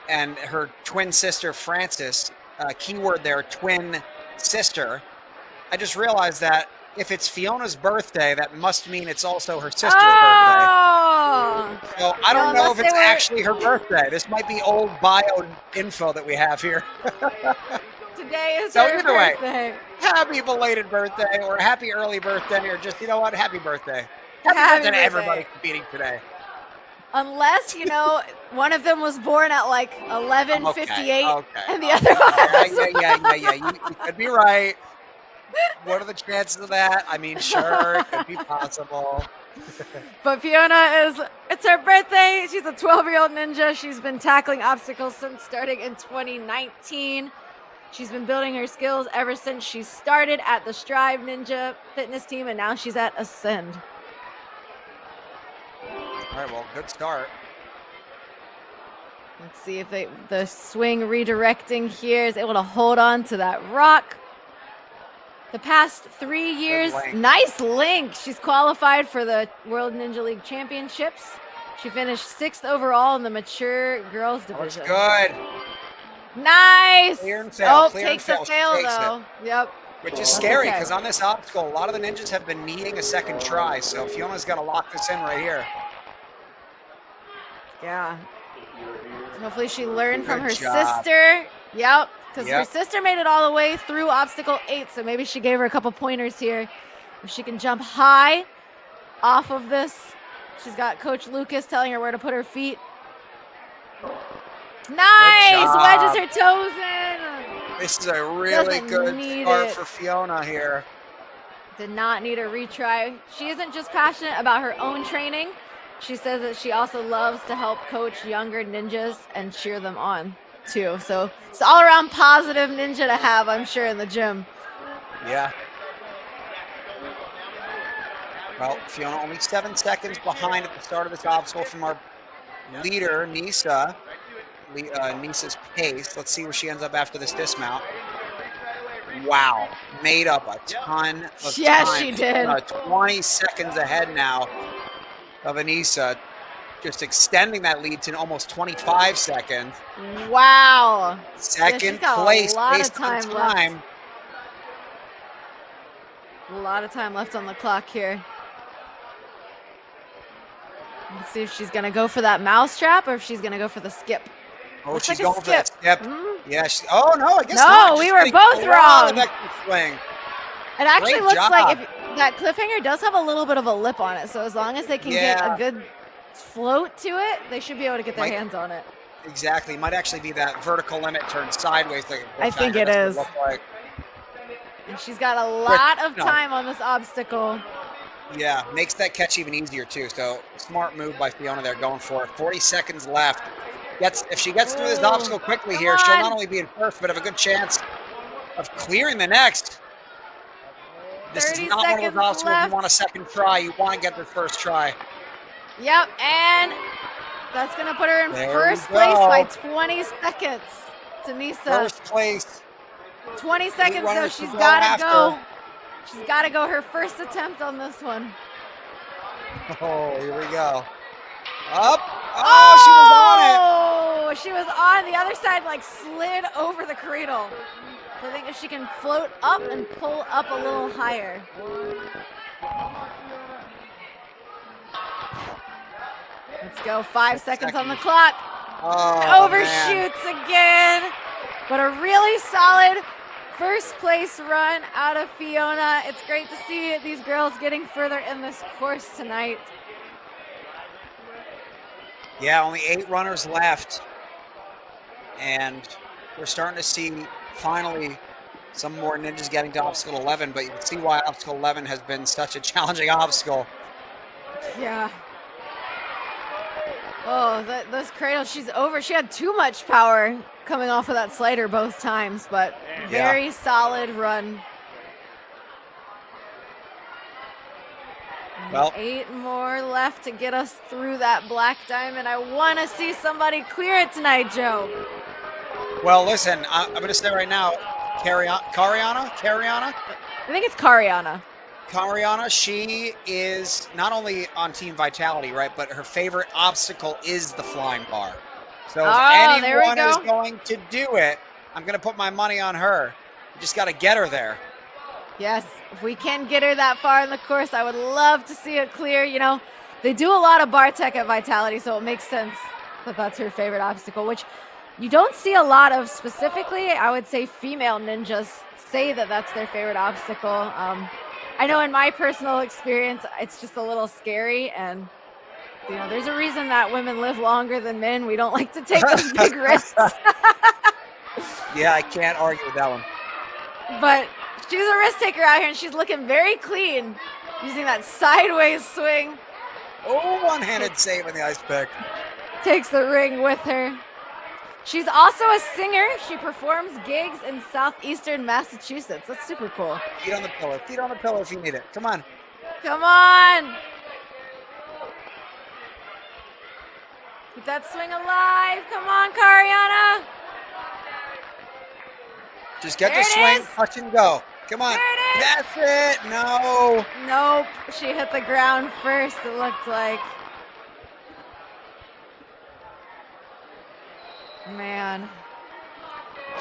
and her twin sister, Frances. Keyword there, twin sister. I just realized that if it's Fiona's birthday, that must mean it's also her sister's birthday. So I don't know if it's actually her birthday. This might be old bio info that we have here. Today is So her either way, birthday. happy belated birthday or happy early birthday or just, you know what, happy birthday. Happy birthday to everybody competing today. Unless, you know, one of them was born at like 11:58 and the other one Yeah. You could be right. What are the chances of that? I mean, sure, it could be possible. But Fiona it's her birthday. She's a 12-year-old ninja. She's been tackling obstacles since starting in 2019. She's been building her skills ever since she started at the Strive Ninja fitness team, and now she's at Ascend. All right, well, good start. Let's see if the swing redirecting here is able to hold on to that rock. The past 3 years, nice link. She's qualified for the World Ninja League Championships. She finished 6th overall in the mature girls division. Good. Nice. Clear and fail. Takes a fail though. Yep. Which is scary because on this obstacle, a lot of the ninjas have been needing a second try. So Fiona's got to lock this in right here. Yeah. Hopefully she learned from her job. sister. Yep. Because her sister made it all the way through obstacle 8. So maybe she gave her a couple pointers here. If she can jump high off of this. She's got Coach Lucas telling her where to put her feet. Nice! Wedges her toes in. This is a really good start for Fiona here. Did not need a retry. She isn't just passionate about her own training. She says that she also loves to help coach younger ninjas and cheer them on too. So it's all around positive ninja to have, I'm sure, in the gym. Yeah. Well, Fiona only 7 seconds behind at the start of this obstacle from our leader, Nisa. Nisa's pace. Let's see where she ends up after this dismount. Wow, made up a ton of Yeah, time. she did. 20 seconds ahead now of Anissa, just extending that lead to almost 25 seconds. Wow. Second got a place lot of based on time left. time. A lot of time left on the clock here. Let's see if she's going to go for that mousetrap or if she's going to go for the skip. Oh, Looks she's like a going for that skip. skip. Mhm. Yeah. Oh, no, I guess No, not. we Just were getting both a lot of wrong. extra swing. It actually Great looks job. like if that cliffhanger does have a little bit of a lip on it. So as long as they can get Yeah. a good float to it, they should be able to get their Might- hands on it. Exactly. Might actually be that vertical limit turned sideways. Like a I think cliffhanger. it That's is. what it looked like. And she's got a lot of no. time on this obstacle. Yeah, makes that catch even easier too. So smart move by Fiona there, going for it. 40 seconds left. If she gets through this Ooh, obstacle quickly come here, she'll on. not only be in first, but have a good chance of clearing the next. This is 30 not one of seconds those obstacles left. you want a second try. You want to get the first try. Yep, and that's going to put her in There first we place go. by 20 seconds. Tanisa, First place. 20 seconds, so runners to she's go got to after. go. She's got to go her first attempt on this one. Oh, here we go. Up. Oh, she was on it. Oh, she was on the other side, like slid over the cradle. So I think if she can float up and pull up a little higher. Let's go. 5 seconds on the clock. Oh, Overshoots again. But a really solid first place run out of Fiona. It's great to see these girls getting further in this course tonight. Yeah, only 8 runners left. And we're starting to see finally some more ninjas getting to obstacle 11, but you can see why obstacle 11 has been such a challenging obstacle. Yeah. Oh, those cradles, she's over. She had too much power coming off of that slider both times, but very solid run. Well, 8 more left to get us through that black diamond. I want to see somebody clear it tonight, Joe. well, listen, I'm going to say right now, Cariana, I think it's Cariana. she is not only on Team Vitality, right, but her favorite obstacle is the flying bar. So if there we anyone is go. going to do it, I'm going to put my money on her. You just got to get her there. Yes, if we can get her that far in the course, I would love to see it clear. You know, they do a lot of bar tech at Vitality, so it makes sense that that's her favorite obstacle, which you don't see a lot of. Specifically, I would say female ninjas say that that's their favorite obstacle. I know in my personal experience, it's just a little scary, and you know, there's a reason that women live longer than men. We don't like to take those big risks. Yeah, I can't argue with that one. But she's a risk taker out here, and she's looking very clean, using that sideways swing. Oh, one-handed save on the ice pick. Takes the ring with her. She's also a singer. She performs gigs in southeastern Massachusetts. That's super cool. Feet on the pillow. Feet on the pillow if you need it. Come on. Come on. Keep that swing alive. Come on, Cariana. Just get There the it swing, is. touch and go. Come on. There it is. That's it. No. Nope. She hit the ground first, it looked like. Man.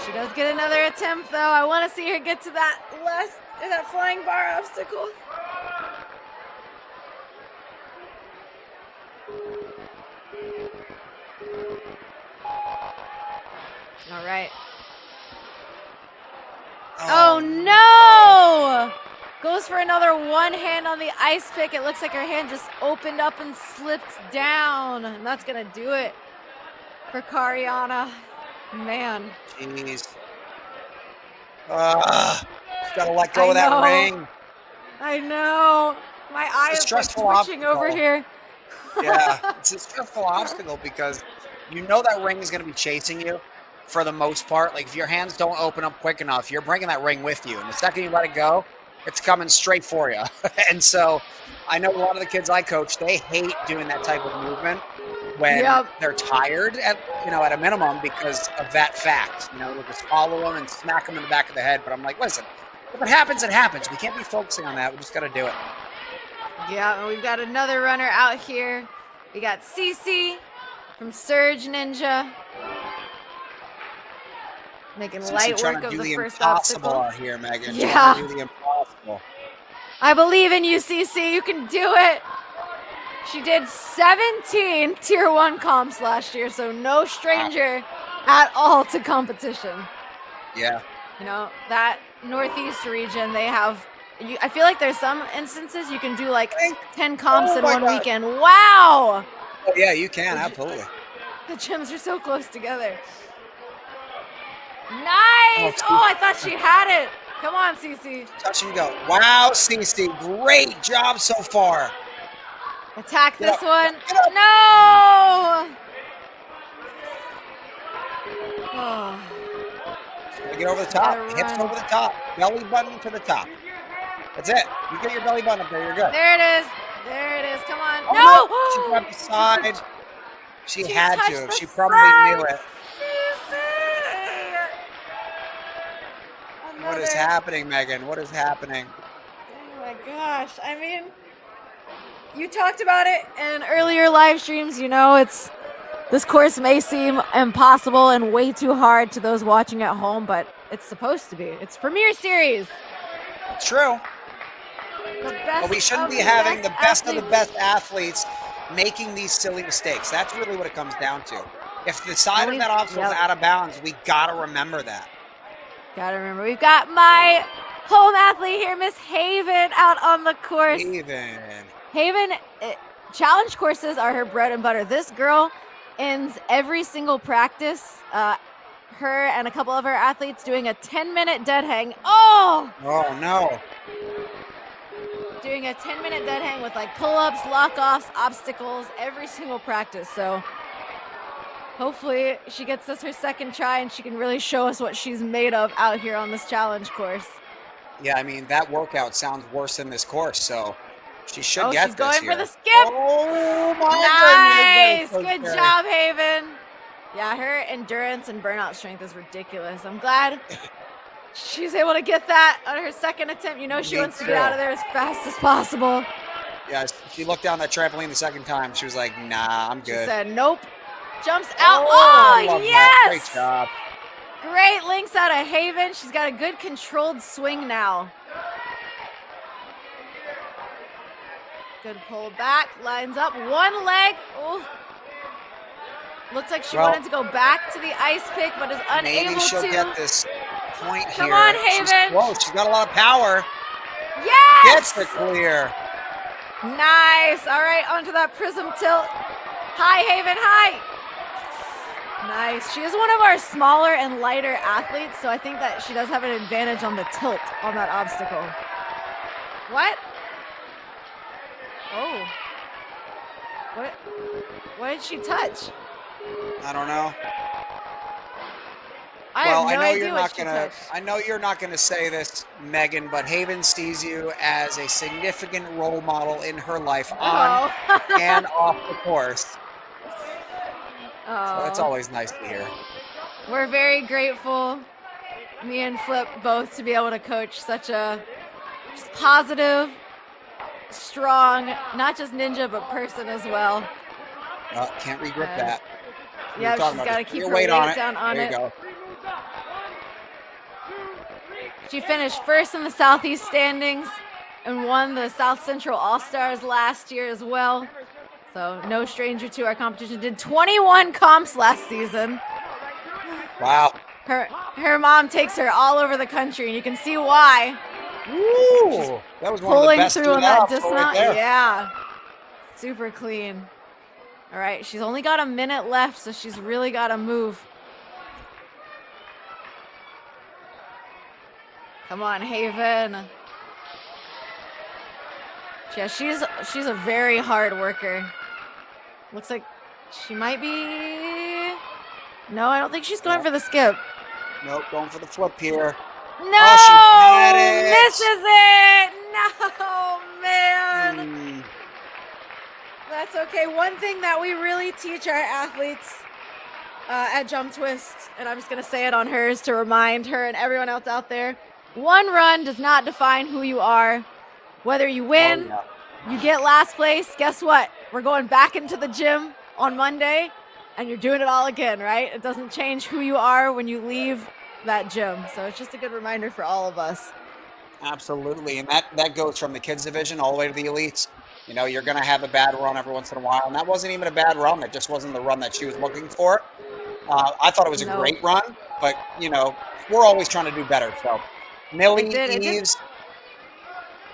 She does get another attempt, though. I want to see her get to that flying bar obstacle. All right. Oh no! Goes for another one hand on the ice pick. It looks like her hand just opened up and slipped down. And that's going to do it for Cariana. Man. Jeez. Gotta let go of that know. ring. I know. My eye It's a is like stressful twitching over obstacle. here. Yeah, it's a stressful obstacle because you know that ring is going to be chasing you for the most part. Like if your hands don't open up quick enough, you're bringing that ring with you. And the second you let it go, it's coming straight for you. And so I know a lot of the kids I coach, they hate doing that type of movement. when they're tired at a minimum because of that fact. We'll just follow them and smack them in the back of the head. But I'm like, listen, if it happens, it happens. We can't be focusing on that. We just got to do it. Yeah, and we've got another runner out here. We got Cece from Surge Ninja. Making light work of the first obstacle. Out here, Megan. Yeah. Trying to do the impossible. I believe in you, Cece. You can do it. She did 17 Tier 1 comps last year, so no stranger at all to competition. Yeah. That Northeast region, they have... I feel like there's some instances you can do like 10 comps in one weekend. Wow! Oh, yeah, you can. Absolutely. The gyms are so close together. Nice! Oh, I thought she had it. Come on, Cece. Touch and go. Wow, Cece. Great job so far. Attack this one. No! Oh. Get over the top. Hips over the top. Belly button to the top. That's it. You get your belly button up there, you're good. There it is. There it is. Come on. Oh, no! She grabbed the side. She had to. She probably knew it. What is happening, Megan? What is happening? Oh my gosh. I mean, you talked about it in earlier live streams. This course may seem impossible and way too hard to those watching at home, but it's supposed to be. It's Premier Series. It's true. But we shouldn't be having the best of the best athletes making these silly mistakes. That's really what it comes down to. If the side of that obstacle is out of bounds, we gotta remember that. Gotta remember, we've got my home athlete here, Miss Haven, out on the course. Haven, challenge courses are her bread and butter. This girl ends every single practice. Her and a couple of her athletes doing a 10-minute dead hang. Oh no. Doing a 10-minute dead hang with like pull-ups, lock-offs, obstacles, every single practice. So hopefully she gets this her second try and she can really show us what she's made of out here on this challenge course. Yeah, I mean, that workout sounds worse than this course, so she should get this. She's going here. for the skip. Oh my goodness. Nice. Good job, Haven. Yeah, her endurance and burnout strength is ridiculous. I'm glad she's able to get that on her second attempt. She wants to get out of there as fast as possible. Yeah, she looked down that trampoline the second time. She was like, nah, I'm good. She said, nope. Jumps out. Oh, yes! Great job. Great links out of Haven. She's got a good controlled swing now. Good pull back. Lines up. One leg. Oh. Looks like she wanted to go back to the ice pick, but is unable to. Maybe she'll get this point here. Come on, Haven. She's close. She's got a lot of power. Yes! Gets the clear. Nice. All right, onto that prism tilt. Hi, Haven. Hi. Nice. She is one of our smaller and lighter athletes, so I think that she does have an advantage on the tilt on that obstacle. What? Oh. What did she touch? I don't know. I have no idea what she touched. I know you're not gonna say this, Megan, but Haven sees you as a significant role model in her life on and off the course. So it's always nice to hear. We're very grateful, me and Flip both, to be able to coach such a just positive, strong, not just ninja, but person as well. Can't regrip that. Yeah, she's got to keep her weight down on it. There you go. She finished first in the Southeast standings and won the South Central All-Stars last year as well. So no stranger to our competition. Did 21 comps last season. Wow. Her mom takes her all over the country, and you can see why. Ooh, that was one of the best through on that dismount. Right there. Yeah. Super clean. All right, she's only got a minute left, so she's really got to move. Come on, Haven. Yeah, she's a very hard worker. Looks like she might be... No, I don't think she's going for the skip. Nope, going for the flip here. No! Oh, she had it. Misses it! No, man! That's okay. One thing that we really teach our athletes at Jump Twist, and I'm just going to say it on hers to remind her and everyone else out there, one run does not define who you are. Whether you win, you get last place, guess what? We're going back into the gym on Monday, and you're doing it all again, right? It doesn't change who you are when you leave that gym. So it's just a good reminder for all of us. Absolutely, and that goes from the kids division all the way to the elites. You know, you're going to have a bad run every once in a while, and that wasn't even a bad run. It just wasn't the run that she was looking for. I thought it was a great run, but, you know, we're always trying to do better. So, Millie Eves.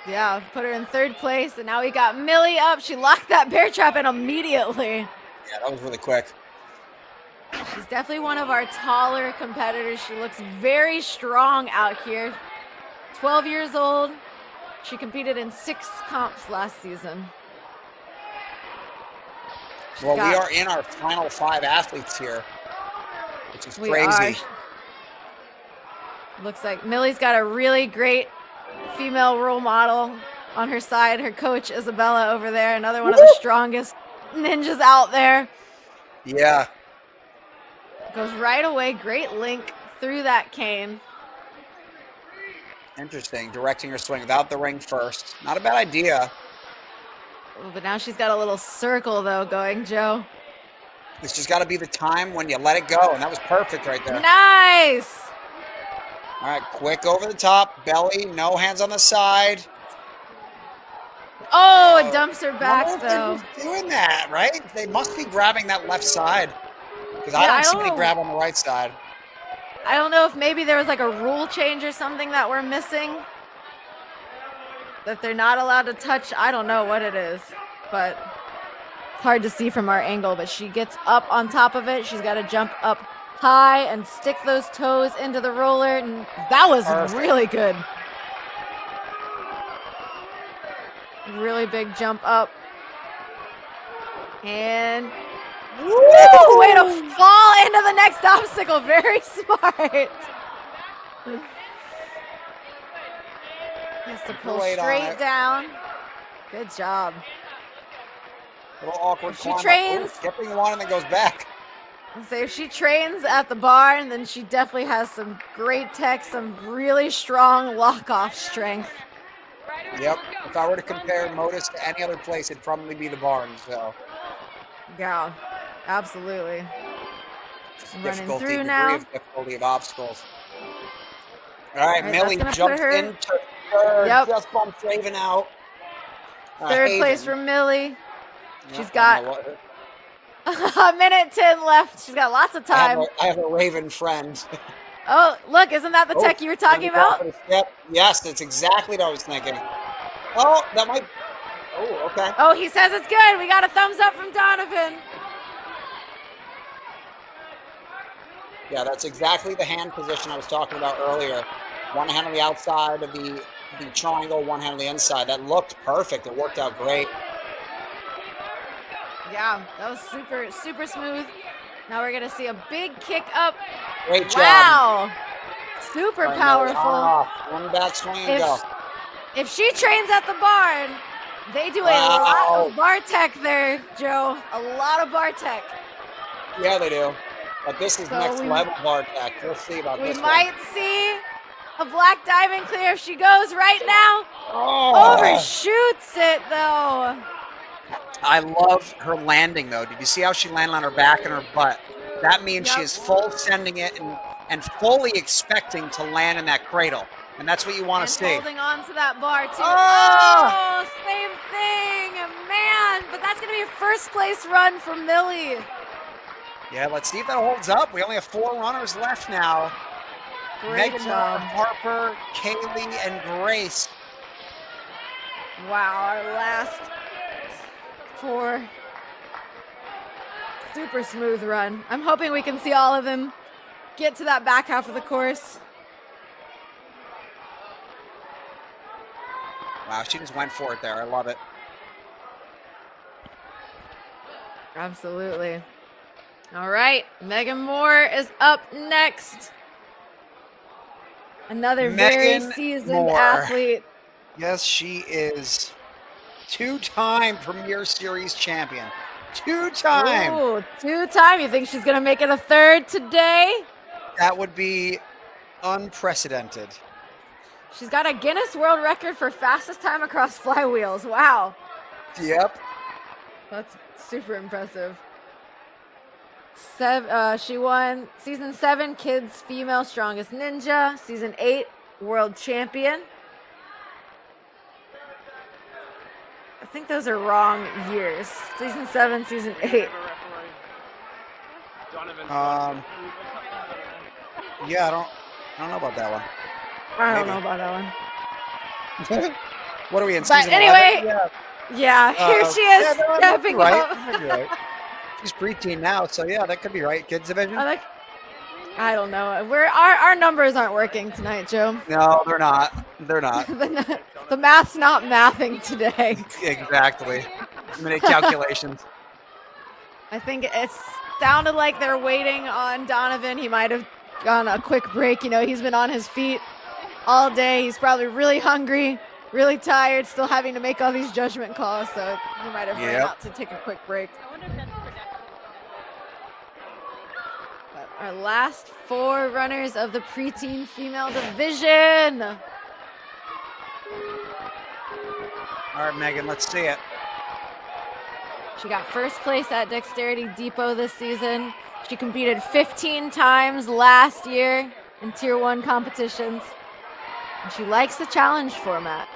Yeah, put her in third place, and now we got Millie up. She locked that bear trap in immediately. Yeah, that was really quick. She's definitely one of our taller competitors. She looks very strong out here. 12 years old. She competed in 6 comps last season. Well, we are in our final 5 athletes here, which is crazy. Looks like Millie's got a really great female role model on her side. Her coach, Isabella, over there, another one of the strongest ninjas out there. Yeah. Goes right away. Great link through that cane. Interesting. Directing her swing without the ring first. Not a bad idea. Ooh, but now she's got a little circle, though, going, Joe. It's just got to be the time when you let it go, and that was perfect right there. Nice! All right, quick over the top. Belly, no hands on the side. Oh, it dumps her back, though. They're doing that, right? They must be grabbing that left side. Because I don't see any grab on the right side. I don't know if maybe there was like a rule change or something that we're missing. That they're not allowed to touch. I don't know what it is. But it's hard to see from our angle. But she gets up on top of it. She's got to jump up high and stick those toes into the roller. And that was really good. Really big jump up. And woo! Way to fall into the next obstacle. Very smart. Has to pull straight down. Good job. A little awkward. If she trains, skipping one and then goes back. So if she trains at the barn, then she definitely has some great tech, some really strong lock-off strength. Yep. If I were to compare Motus to any other place, it'd probably be the barn. So. Yeah, absolutely. Running through degree now. Of difficulty of obstacles. All right, Millie jumps into third. Yep. Just bumped Raven out. Third place for Millie. She's got a minute 10 left. She's got lots of time. I have a Raven friend. Oh, look, isn't that the tech you were talking about? Yep. Yes, that's exactly what I was thinking. Oh, that might. Oh, okay. Oh, he says it's good. We got a thumbs up from Donovan. Yeah, that's exactly the hand position I was talking about earlier. One hand on the outside of the triangle, one hand on the inside. That looked perfect. It worked out great. Yeah, that was super, super smooth. Now we're going to see a big kick up. Great job. Wow. Super powerful. One back swing and go. If she trains at the barn, they do a lot of bar tech there, Joe. A lot of bar tech. Yeah, they do. But this is next level bar tech. We'll see about this. We might see a black diamond clear if she goes right now. Overshoots it, though. I love her landing, though. Did you see how she landed on her back and her butt? That means she is full sending it and fully expecting to land in that cradle. And that's what you want to see. Holding on to that bar, too. Oh, same thing. Man, but that's going to be a first place run for Millie. Yeah, let's see if that holds up. We only have 4 runners left now. Great Megan job. Harper, Kaylee, and Grace. Wow, our last 4. Super smooth run. I'm hoping we can see all of them get to that back half of the course. Wow, she just went for it there. I love it. Absolutely. All right, Megan Moore is up next. Another very seasoned athlete. Yes, she is. Two-time Premier Series champion. Two-time. Ooh, 2-time. You think she's going to make it a third today? That would be unprecedented. She's got a Guinness World Record for fastest time across flywheels. Wow. Yep. That's super impressive. She won Season 7 Kids Female Strongest Ninja. Season 8 World Champion. I think those are wrong years. Season 7, Season 8. Yeah, I don't know about that one. I don't know about that one. What are we in? But Season anyway, 11? yeah, here she is Yeah, no, stepping right. up. Right. She's preteen now, so yeah, that could be right. Kids division? I don't know. Our numbers aren't working tonight, Joe. No, they're not. They're not. The math's not mathing today. Exactly. Minute calculations. I think it sounded like they're waiting on Donovan. He might have gone a quick break. You know, he's been on his feet all day. He's probably really hungry, really tired, still having to make all these judgment calls. So he might have ran out to take a quick break. But our last 4 runners of the preteen female division. All right, Megan, let's see it. She got first place at Dexterity Depot this season. She competed 15 times last year in Tier 1 competitions. And she likes the challenge format.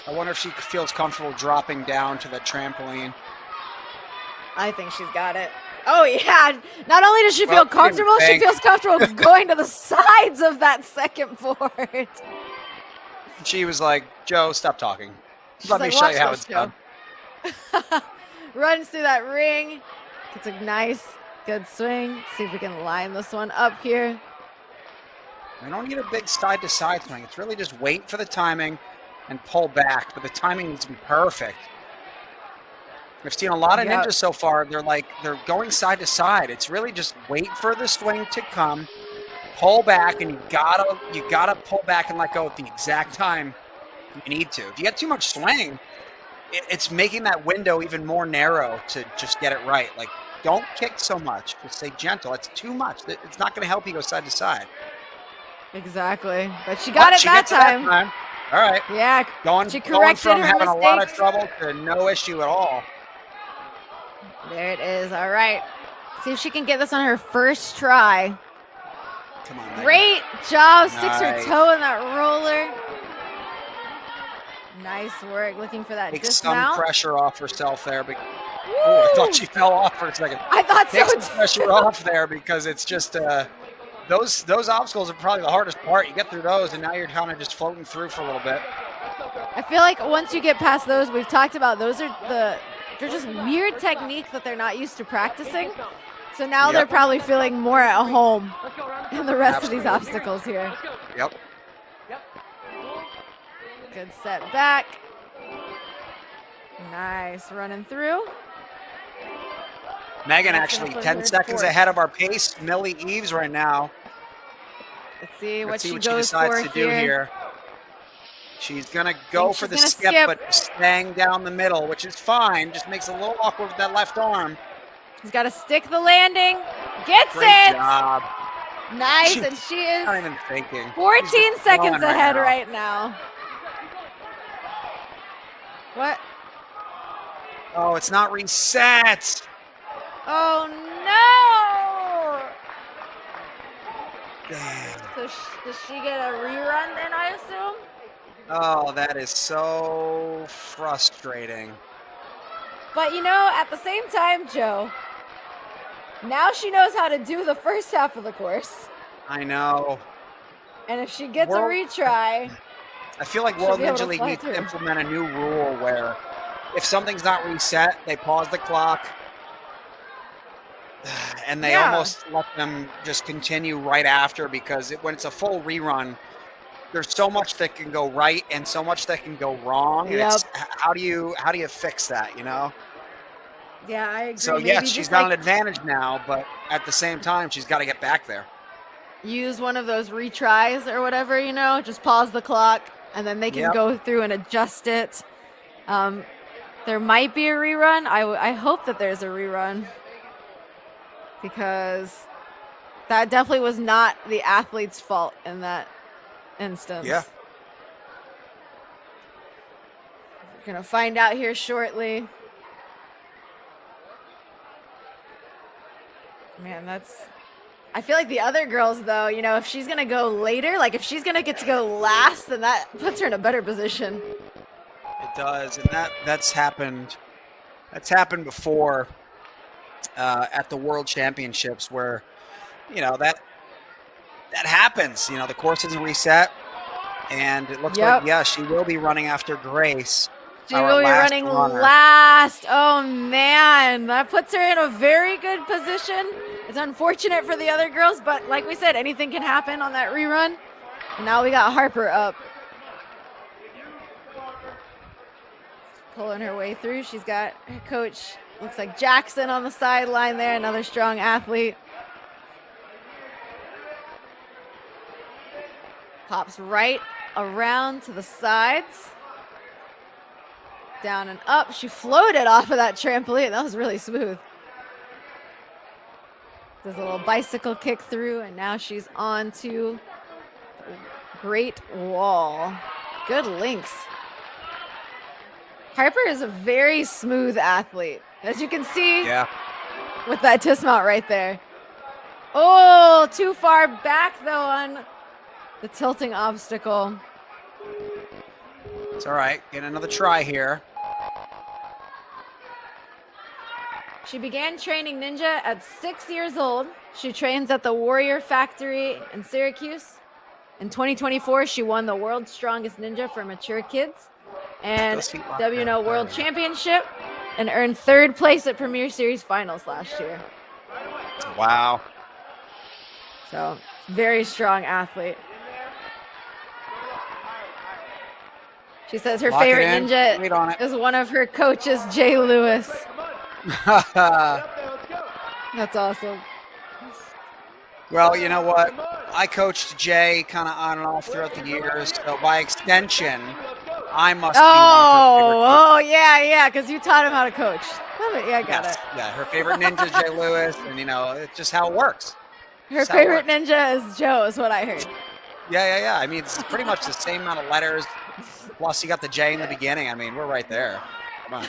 I wonder if she feels comfortable dropping down to the trampoline. I think she's got it. Oh, yeah. Not only does she feel Well, comfortable, she feels comfortable going to the sides of that second board. She was like, Joe, stop talking. She's Let me like, show "Watch you how this, it's done. Joe." Runs through that ring. Gets a nice, good swing. See if we can line this one up here. We don't need a big side-to-side swing. It's really just wait for the timing and pull back, but the timing needs to be perfect. I've seen a lot of ninjas so far. They're going side to side. It's really just wait for the swing to come, pull back, and you gotta pull back and let go at the exact time you need to. If you get too much swing, it's making that window even more narrow to just get it right. Like, don't kick so much. Just stay gentle. It's too much. It's not going to help you go side to side. Exactly. But she got it that time. All right. Yeah. Going She corrected from her having a lot of mistakes. trouble to no issue at all. There it is. All right. See if she can get this on her first try. Come on, Megan. Great job. Sticks her Nice. toe in that roller. Nice work. Looking for that Take dismount. some pressure off herself there. But, I thought she fell off for a second. I thought Take so some too. pressure off there because it's just those obstacles are probably the hardest part. You get through those, and now you're kind of just floating through for a little bit. I feel like once you get past those, we've talked about they're just weird technique that they're not used to practicing. So now they're probably feeling more at home in the rest of these obstacles here. Yep. Good set back. Nice running through. Megan That's actually gonna put 10 her seconds fourth. ahead of our pace. Millie Eves right now. Let's see what Let's see she what she goes decides for to do here. She's going to go Think for the she's skip, gonna skip. but staying down the middle, which is fine. Just makes it a little awkward with that left arm. She's got to stick the landing. Gets Great it. job. Nice, She's and she is Not even thinking. 14 She's just seconds flowing ahead now. right now. What? Oh, it's not reset. Oh no! Dang. So does she get a rerun then, I assume? Oh, that is so frustrating. But you know, at the same time, Joe, now she knows how to do the first half of the course. I know. And if she gets a World- retry, I feel like She'll World be able Ninja to League fly needs to through. implement a new rule where if something's not reset, they pause the clock and they Yeah. almost let them just continue right after, because when it's a full rerun, there's so much that can go right and so much that can go wrong. And it's, how do you fix that, you know? yeah, I agree. So Maybe yes, just she's got like- an advantage now, but at the same time, she's got to get back there. use one of those retries or whatever, you know, just pause the clock and then they can go through and adjust it. There might be a rerun. I hope that there's a rerun because that definitely was not the athlete's fault in that instance. Yeah. We're going to find out here shortly. Man, I feel like the other girls, though, you know, if she's going to go later, like if she's going to get to go last, then that puts her in a better position. It does, and that's happened. That's happened before at the World Championships, where you know that happens. You know, the course is reset, and it looks like she will be running after Grace. She will be running last. Oh man, that puts her in a very good position. It's unfortunate for the other girls, but like we said, anything can happen on that rerun. And now we got Harper up. Pulling her way through. She's got her coach, looks like Jackson on the sideline there, another strong athlete. Pops right around to the sides. Down and up. She floated off of that trampoline. That was really smooth. Does a little bicycle kick through, and now she's on to Great Wall. Good links. Harper is a very smooth athlete, as you can see with that dismount right there. Oh, too far back, though, on the tilting obstacle. It's all right. Get another try here. She began training ninja at 6 years old. She trains at the Warrior Factory in Syracuse. In 2024, she won the World's Strongest Ninja for mature kids and WNO World Championship and earned 3rd place at Premier Series Finals last year. Wow. So, very strong athlete. She says her favorite ninja is one of her coaches, Jay Lewis. That's awesome. Well, you know what? I coached Jay kind of on and off throughout the years, so by extension, I must be one of her favorite. Oh, yeah, because you taught him how to coach. Yeah, I got it. Yeah, her favorite ninja is Jay Lewis, and you know, it's just how it works. Her favorite ninja is Joe, is what I heard. Yeah. I mean, it's pretty much the same amount of letters. Plus, you got the J in the beginning. I mean, we're right there. Come on.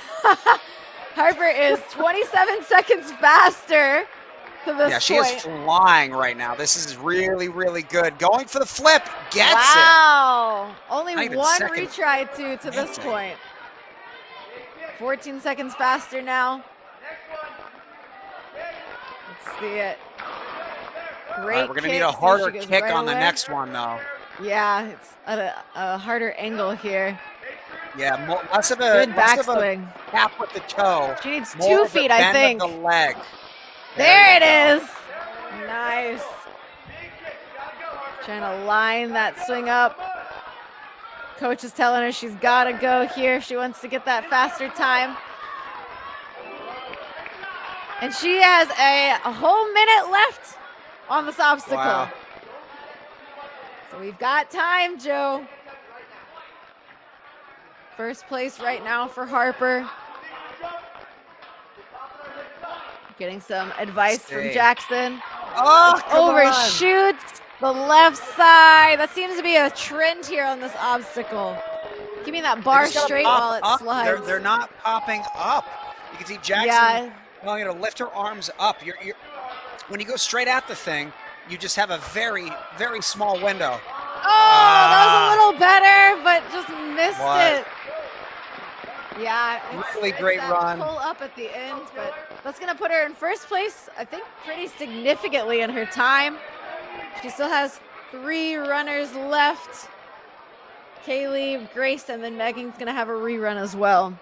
Harper is 27 seconds faster to this Yeah, she point. is flying right now. This is really, really good. Going for the flip. Gets it. Wow. Only Not even one second. retry to this point. 14 seconds faster now. Let's see it. Great All right, we're going to kick. need a See if harder she goes kick right on the away. next one, though. Yeah, it's at a harder angle here. Yeah, less of a Good backswing. tap with the toe. She needs more 2 of a feet, I bend think. of the leg. There it is. Nice. Trying to line that swing up. Coach is telling her she's got to go here if she wants to get that faster time. And she has a whole minute left on this obstacle. Wow. So we've got time, Joe. First place right now for Harper. Getting some advice from Jackson. Oh, come on. Overshoots the left side. That seems to be a trend here on this obstacle. Give me that bar They just gotta straight pop while it up. slides. They're not popping up. You can see Jackson telling her to lift her arms up. You're, when you go straight at the thing, you just have a very, very small window. Oh, that was a little better, but just missed it. Yeah, Really great that run. Pull up at the end, but that's going to put her in first place, I think, pretty significantly in her time. She still has 3 runners left. Kaylee, Grace, and then Megan's going to have a rerun as well.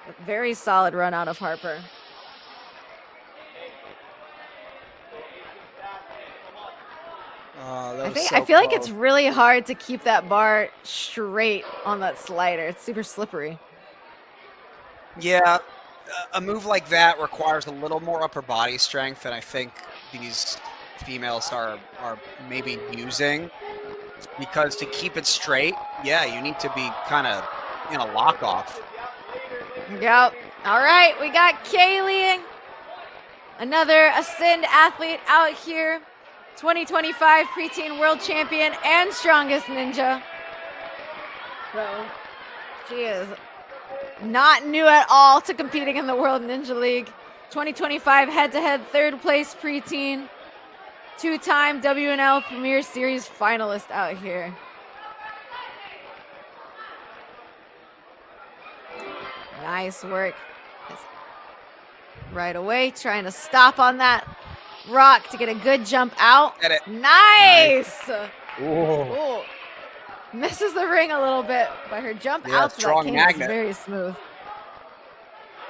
A very solid run out of Harper. I feel like it's really hard to keep that bar straight on that slider. It's super slippery. Yeah, a move like that requires a little more upper body strength, and I think females are maybe using, because to keep it straight, yeah, you need to be kind of in a lock off. Yep. All right, we got Kaylee, another Ascend athlete out here, 2025 preteen world champion and strongest ninja. So she is not new at all to competing in the World Ninja League. 2025 head-to-head third place preteen, two-time WNL Premier Series finalist out here. Nice work. Right away, trying to stop on that rock to get a good jump out. Get it. Nice. Ooh. Ooh. Misses the ring a little bit, but her jump Yeah, out to that strong cane magnet. is very smooth.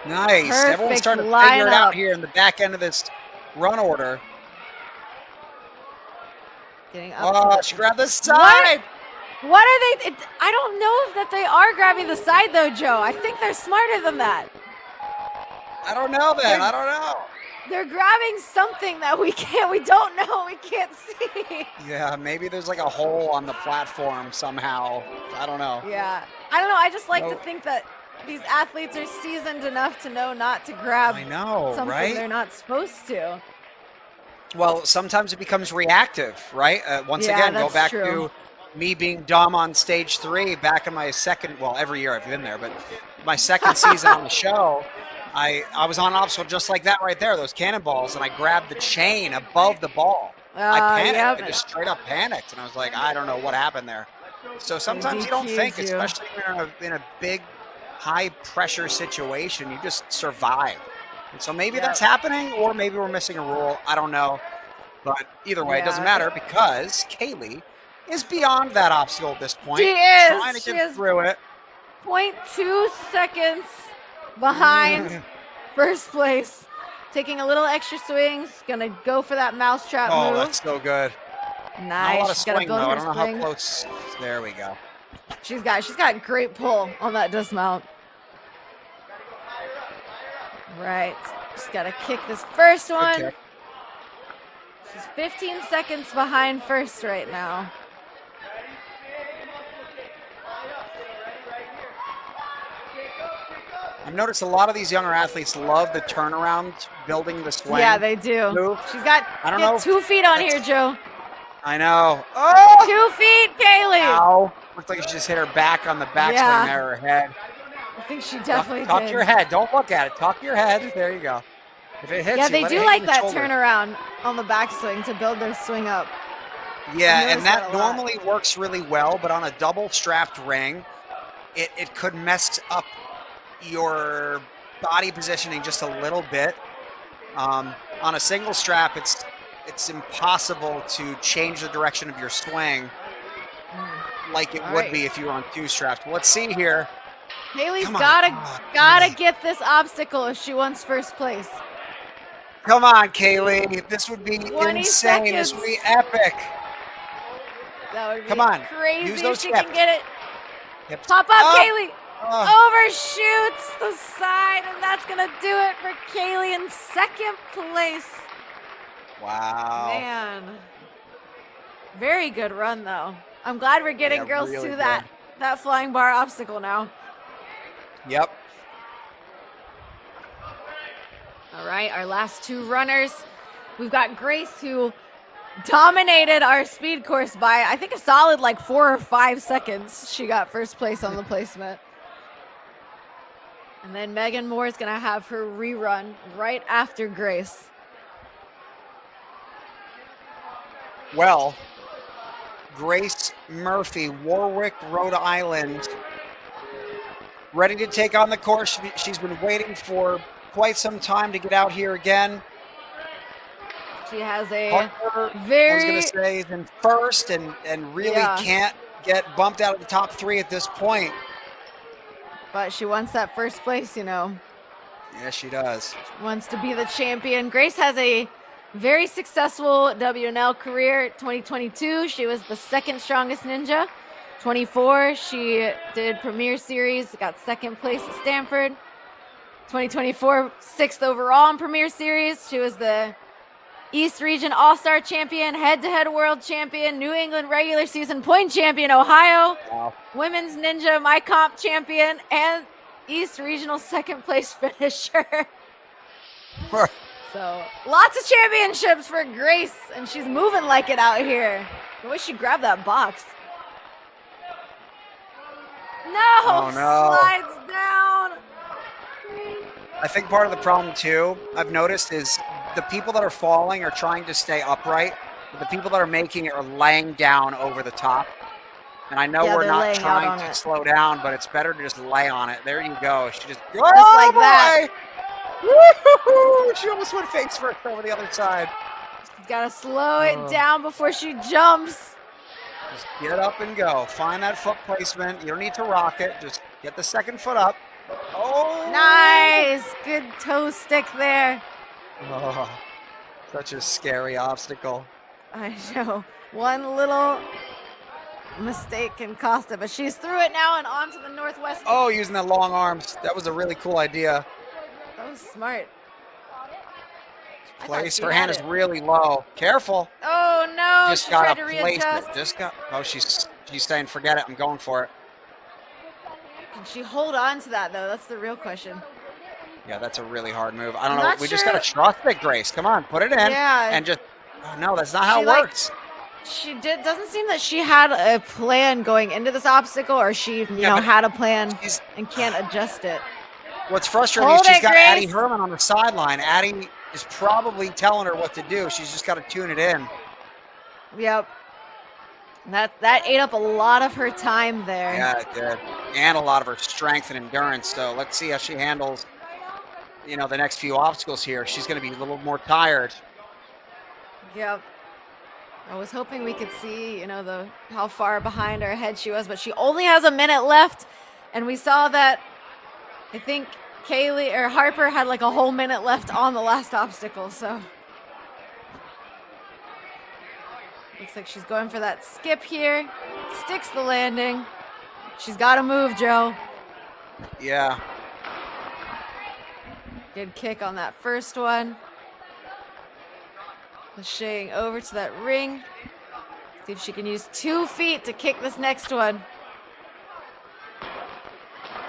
Nice. Perfect Everyone's starting to figure it lineup. out here in the back end of this run order. Getting up Oh, to she grabbed the side. What are they? I don't know that they are grabbing the side though, Joe. I think they're smarter than that. I don't know, then. I don't know. They're grabbing something that we don't know, we can't see. Yeah, maybe there's like a hole on the platform somehow. I don't know. Yeah, I don't know. I just like to Nope. think that these athletes are seasoned enough to know not to grab I know, something right? they're not supposed to. Well, sometimes it becomes reactive, right? Once Yeah, again, go that's back true. to me being dumb on stage 3 back in my second, well, every year I've been there, but my second season on the show, I was on an obstacle just like that right there, those cannonballs, and I grabbed the chain above the ball. I panicked. Yep. I just straight up panicked, and I was like, I don't know what happened there. So sometimes you don't think, DQ'd you. especially when you're in a big, high-pressure situation, you just survive. And so maybe Yep. that's happening, or maybe we're missing a rule. I don't know. But either way, it doesn't Yeah. matter because Kaylee is beyond that obstacle at this point. She is. Trying to She get is through it. 0.2 seconds behind first place. Taking a little extra swings. Gonna go for that mousetrap Oh, move. that's so good. Not a Nice. lot of She's gotta swing, build though. I her don't know swing. how close. There we go. She's got great pull on that dismount. Right. Just gotta kick this first one. kick. She's 15 seconds behind first right now. I've noticed a lot of these younger athletes love the turnaround, building the swing. Yeah, they do. move. She's got I don't get know. 2 feet on That's- here, Joe. I know. Oh! 2 feet, Kaylee. Ow. Looks like she just hit her back on the backswing Yeah. there, her head. I think she definitely Tuck did. your head. Don't look at it. Tuck your head. There you go. If it hits Yeah, you, they let it do hit like your that shoulder. turnaround on the backswing to build their swing up. Yeah, I've and noticed that that a lot. normally works really well, but on a double strapped ring, it could mess up your body positioning just a little bit. On a single strap, it's impossible to change the direction of your swing like it All would right. be if you were on 2 straps. But let's see here. Haley's Come on. gotta Oh, gotta Kaylee. get this obstacle if she wants first place. Come on, Kaylee. This would be 20 insane. This would be seconds. epic. That would be Come on, crazy use if those she hips. can get it. Hips Pop up, up. Kaylee. Oh, Overshoots the side, and that's gonna do it for Kaylee in second place. wow. Man, very good run though. I'm glad we're getting Yeah, girls really to that flying bar obstacle now. Yep. All right, our last 2 runners. We've got Grace, who dominated our speed course by, I think, a solid like 4 or 5 seconds. She got first place on the placement. And then Megan Moore is going to have her rerun right after Grace. Well, Grace Murphy, Warwick, Rhode Island, ready to take on the course. She's been waiting for quite some time to get out here again. She has a Parker, I was very going to say, is in first and really Yeah. can't get bumped out of the top 3 at this point. but she wants that first place, you know. Yes, she does. Wants to be the champion. Grace has a very successful WNL career. 2022, she was the second strongest ninja. 24, she did Premier Series, got second place at Stanford. 2024, 6th overall in Premier Series. She was the East Region All-Star Champion, Head-to-Head World Champion, New England Regular Season Point Champion, Ohio, Wow. Women's Ninja My Comp Champion, and East Regional second place finisher. So lots of championships for Grace, and she's moving like it out here. I wish she grabbed that box. No, Oh, no. slides down. I think part of the problem too, I've noticed, is the people that are falling are trying to stay upright, but the people that are making it are laying down over the top. And I know Yeah, we're they're not laying out trying on to it. slow down, but it's better to just lay on it. There you go. She just like that. Woo-hoo-hoo! She almost went face first over the other side. She's got to slow it down before she jumps. Just get up and go. Find that foot placement. You don't need to rock it. Just get the second foot up. Oh! Nice. Good toe stick there. Oh, such a scary obstacle. I know. One little mistake can cost it, but she's through it now and on to the Northwest. Oh, using the long arms. That was a really cool idea. That was smart. I thought Place. she Her had hand is it. really low. Careful. Oh no, Just she tried got to to place readjust. it. Just got. Oh, she's saying, forget it. I'm going for it. Can she hold on to that though? That's the real question. Yeah, that's a really hard move. I don't I'm know. not We just got to sure- trust it, Grace. Come on, put it in. Yeah. And just. Oh, no, that's not how She, it like, works. She doesn't seem that she had a plan going into this obstacle, or she, Yeah, but had a plan she's- and can't adjust it. What's frustrating Hold is she's it, got Addie Grace. Herman on the sideline. Addie is probably telling her what to do. She's just got to tune it in. Yep. That ate up a lot of her time there. Yeah, it did. And a lot of her strength and endurance. So let's see how she handles, the next few obstacles here. She's going to be a little more tired. Yep. I was hoping we could see, how far behind her ahead she was, but she only has a minute left, and we saw that. I think Kaylee or Harper had like a whole minute left on the last obstacle, so. Looks like she's going for that skip here. Sticks the landing. She's got to move, Joe. Yeah. Good kick on that first one. Shaying over to that ring. See if she can use 2 feet to kick this next one.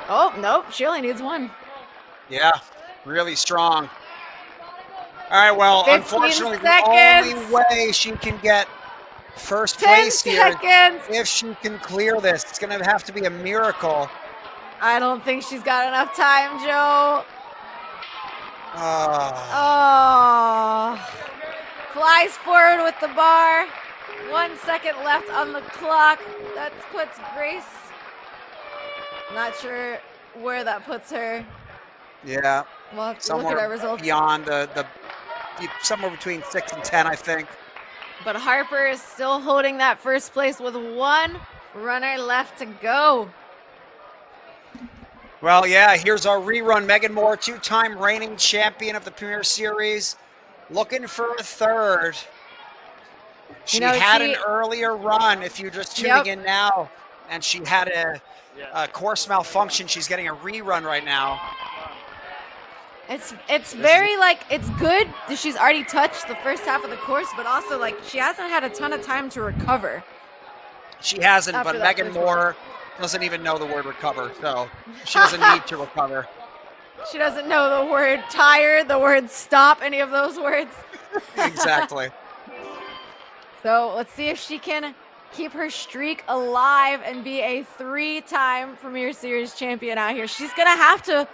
Oh, nope. She only needs 1. Yeah. Really strong. All right, well, 15 unfortunately, seconds. the only way she can get first 10 place here, seconds. if she can clear this, it's going to have to be a miracle. I don't think she's got enough time, Joe. Oh. Flies forward with the bar. 1 second left on the clock. That puts Grace. Not sure where that puts her. Yeah. We'll have to look at our results. Beyond the somewhere between 6 and 10, I think. But Harper is still holding that first place with 1 runner left to go. Well, yeah, here's our rerun. Megan Moore, 2-time reigning champion of the Premier Series, looking for a third. She had an earlier run, if you're just tuning in now, and she had a course malfunction. She's getting a rerun right now. It's very, it's good that she's already touched the first half of the course, but also, she hasn't had a ton of time to recover. She hasn't, After but that Megan first one. Moore doesn't even know the word recover, so she doesn't need to recover. She doesn't know the word tired, the word stop, any of those words. Exactly. So let's see if she can keep her streak alive and be a 3-time Premier Series champion out here. She's going to have to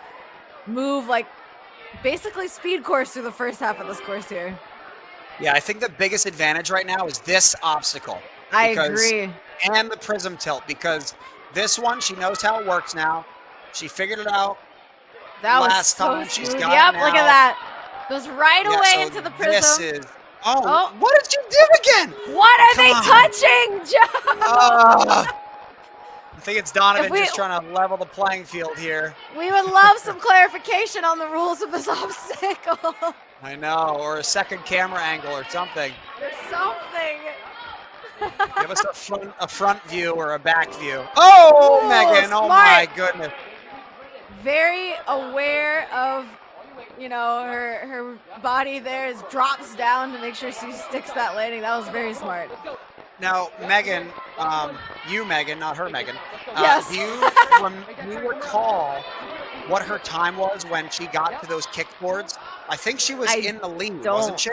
move, basically speed course through the first half of this course here. Yeah, I think the biggest advantage right now is this obstacle. I agree. And the prism tilt, because this one, she knows how it works now. She figured it out. That was last so time. She's smooth. got Yep, it look now. at that. Goes right Yeah, away so into the prism. This is. Oh, Oh. what did you do again? What are they Come on. touching, Joe? I think it's Donovan If we- just trying to level the playing field here. We would love some clarification on the rules of this obstacle. I know, or a second camera angle or something. There's something. Give us a front view or a back view. Oh, Ooh, Megan! Oh my smart. goodness! Very aware of you know, her body there drops down to make sure she sticks that landing. That was very smart. Now, Megan, you, Megan, not her, Megan. Yes. Do you recall what her time was when she got to those kickboards? I think she was in the lead, wasn't she?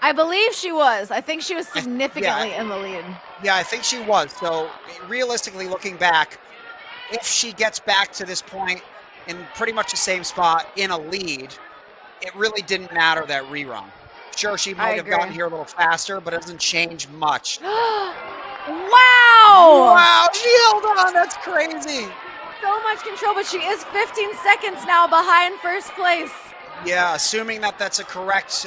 I believe she was. I think she was significantly in the lead. Yeah, I think she was. So realistically, looking back, if she gets back to this point in pretty much the same spot in a lead, it really didn't matter that rerun. Sure, she might have gotten here a little faster, but it doesn't change much. Wow! Wow, she held on. That's crazy. So much control, but she is 15 seconds now behind first place. Yeah, assuming that that's a correct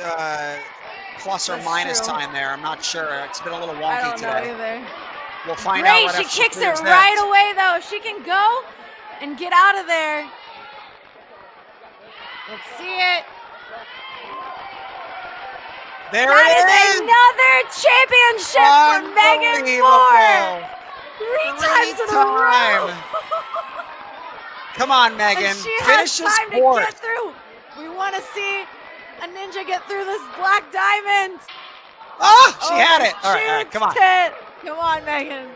plus or minus sign there. I'm not sure. It's been a little wonky I don't today. know either. We'll find out. Great, she kicks it right away, though. She can go and get out of there. Let's see it. There that it is another championship for Megan Moore. 3 times in a row. Come on, Megan. She Finish has this time to get through. We want to see a ninja get through this black diamond. Oh, she had it. All right, come on. Come on, Megan.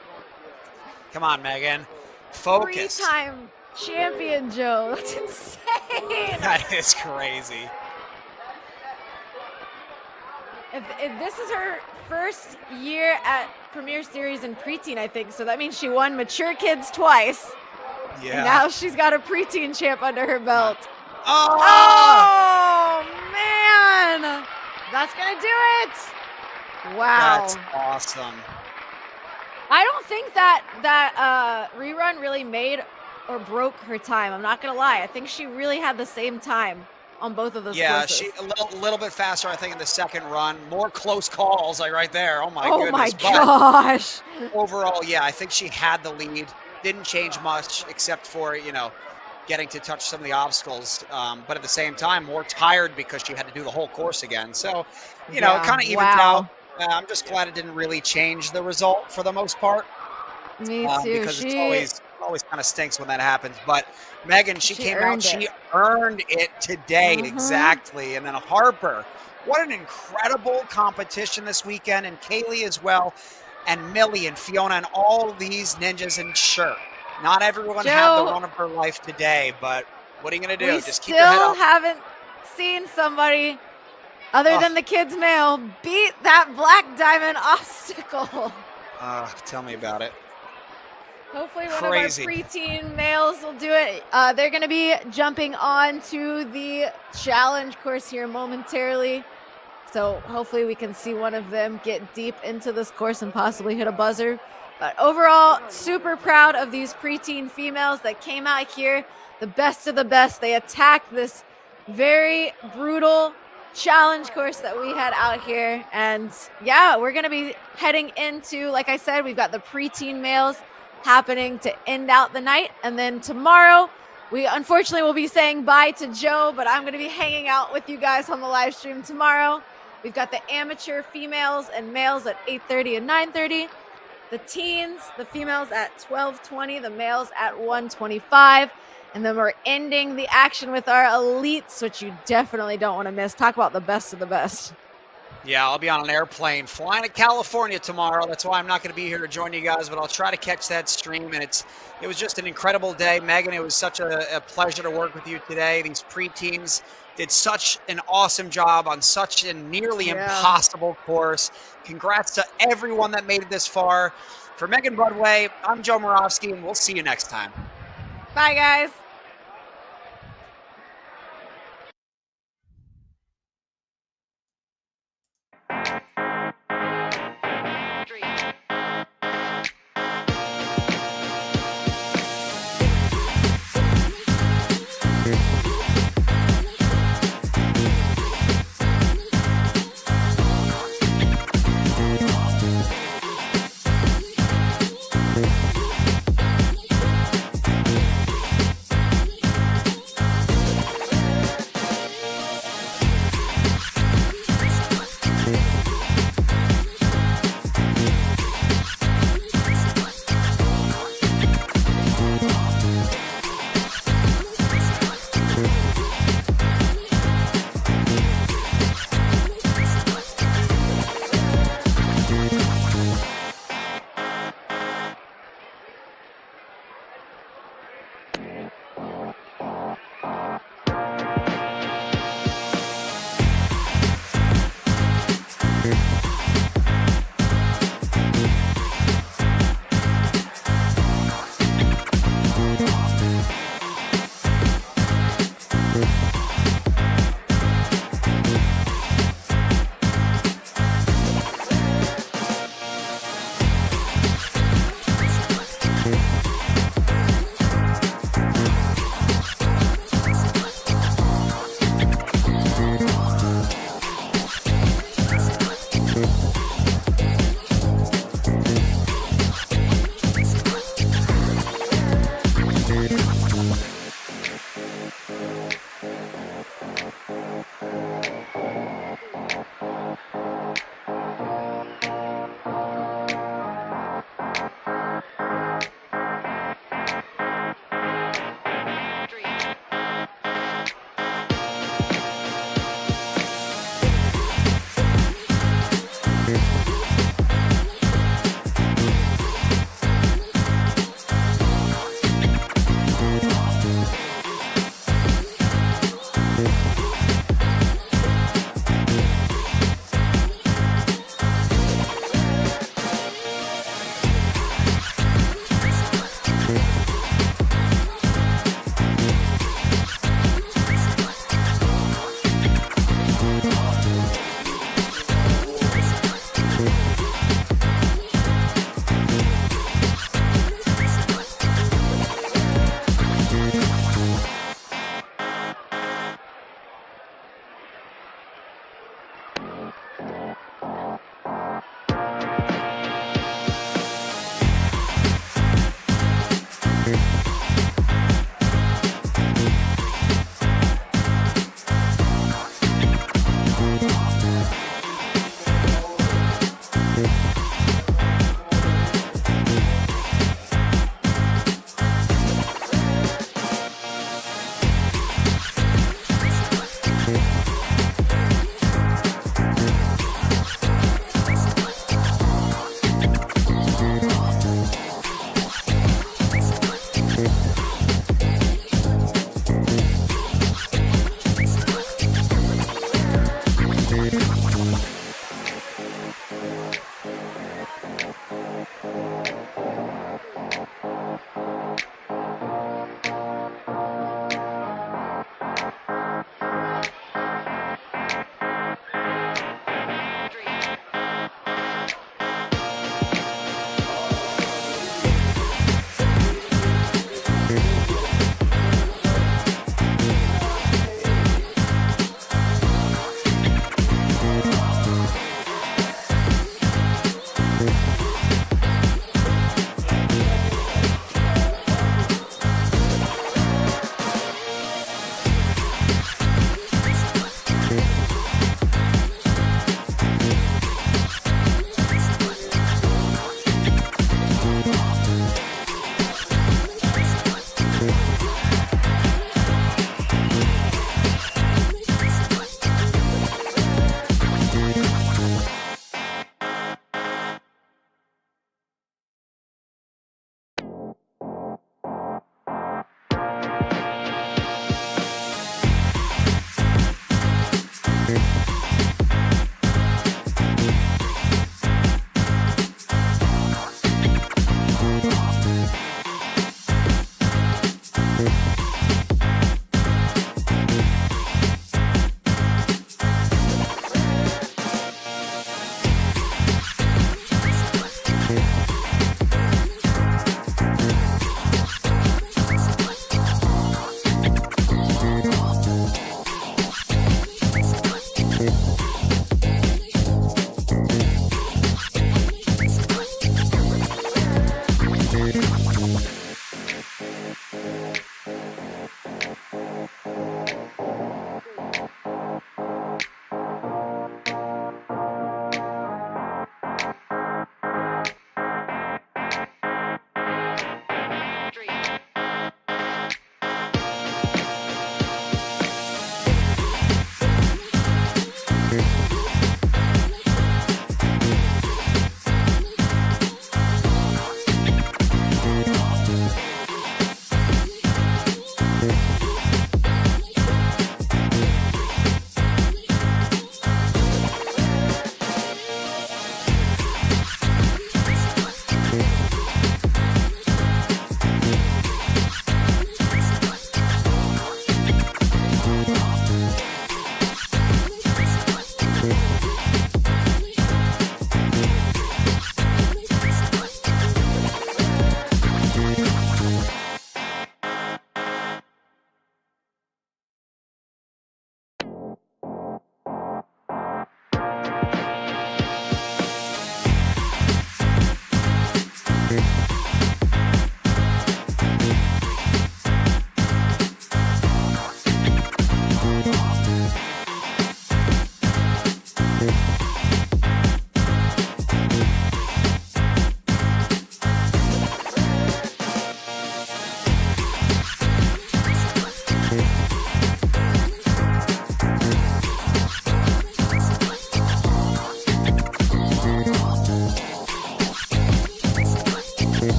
Come on, Megan. Focus. 3-time champion, Joe. That's insane. That is crazy. If this is her first year at Premier Series in preteen, I think, so that means she won Mature Kids twice. Yeah. And now she's got a preteen champ under her belt. Oh, man. That's going to do it. Wow. That's awesome. I don't think that rerun really made or broke her time. I'm not going to lie. I think she really had the same time on both of those courses. She a little bit faster, I think, in the second run. More close calls, like right there. Oh my goodness. Oh my gosh. But overall, yeah, I think she had the lead. Didn't change much except for, you know, getting to touch some of the obstacles. But at the same time, more tired because she had to do the whole course again. So, you know, it kind of evens out. I'm just glad it didn't really change the result for the most part. Me too. Because it's always kind of stinks when that happens. But Megan, she came out. She earned it today, exactly. And then Harper, what an incredible competition this weekend. And Kaylee as well. And Millie and Fiona and all these ninjas. And sure, not everyone had the run of her life today. But what are you going to do? Just keep your head up. We still haven't seen somebody other than the kids' male beat that black diamond obstacle. Tell me about it. Hopefully one of our preteen males will do it. They're going to be jumping on to the challenge course here momentarily. So hopefully we can see one of them get deep into this course and possibly hit a buzzer. But overall, super proud of these preteen females that came out here. The best of the best. They attacked this very brutal challenge course that we had out here. And yeah, we're going to be heading into, like I said, we've got the preteen males happening to end out the night. And then tomorrow, we unfortunately will be saying bye to Joe, but I'm going to be hanging out with you guys on the live stream tomorrow. We've got the amateur females and males at 8:30 and 9:30. The teens, the females at 12:20, the males at 1:25. And then we're ending the action with our elites, which you definitely don't want to miss. Talk about the best of the best. Yeah, I'll be on an airplane flying to California tomorrow. That's why I'm not going to be here to join you guys, but I'll try to catch that stream. And it was just an incredible day. Megan, it was such a pleasure to work with you today. These preteens did such an awesome job on such a nearly impossible course. Congrats to everyone that made it this far. For Megan Budway, I'm Joe Moravsky, and we'll see you next time. Bye, guys.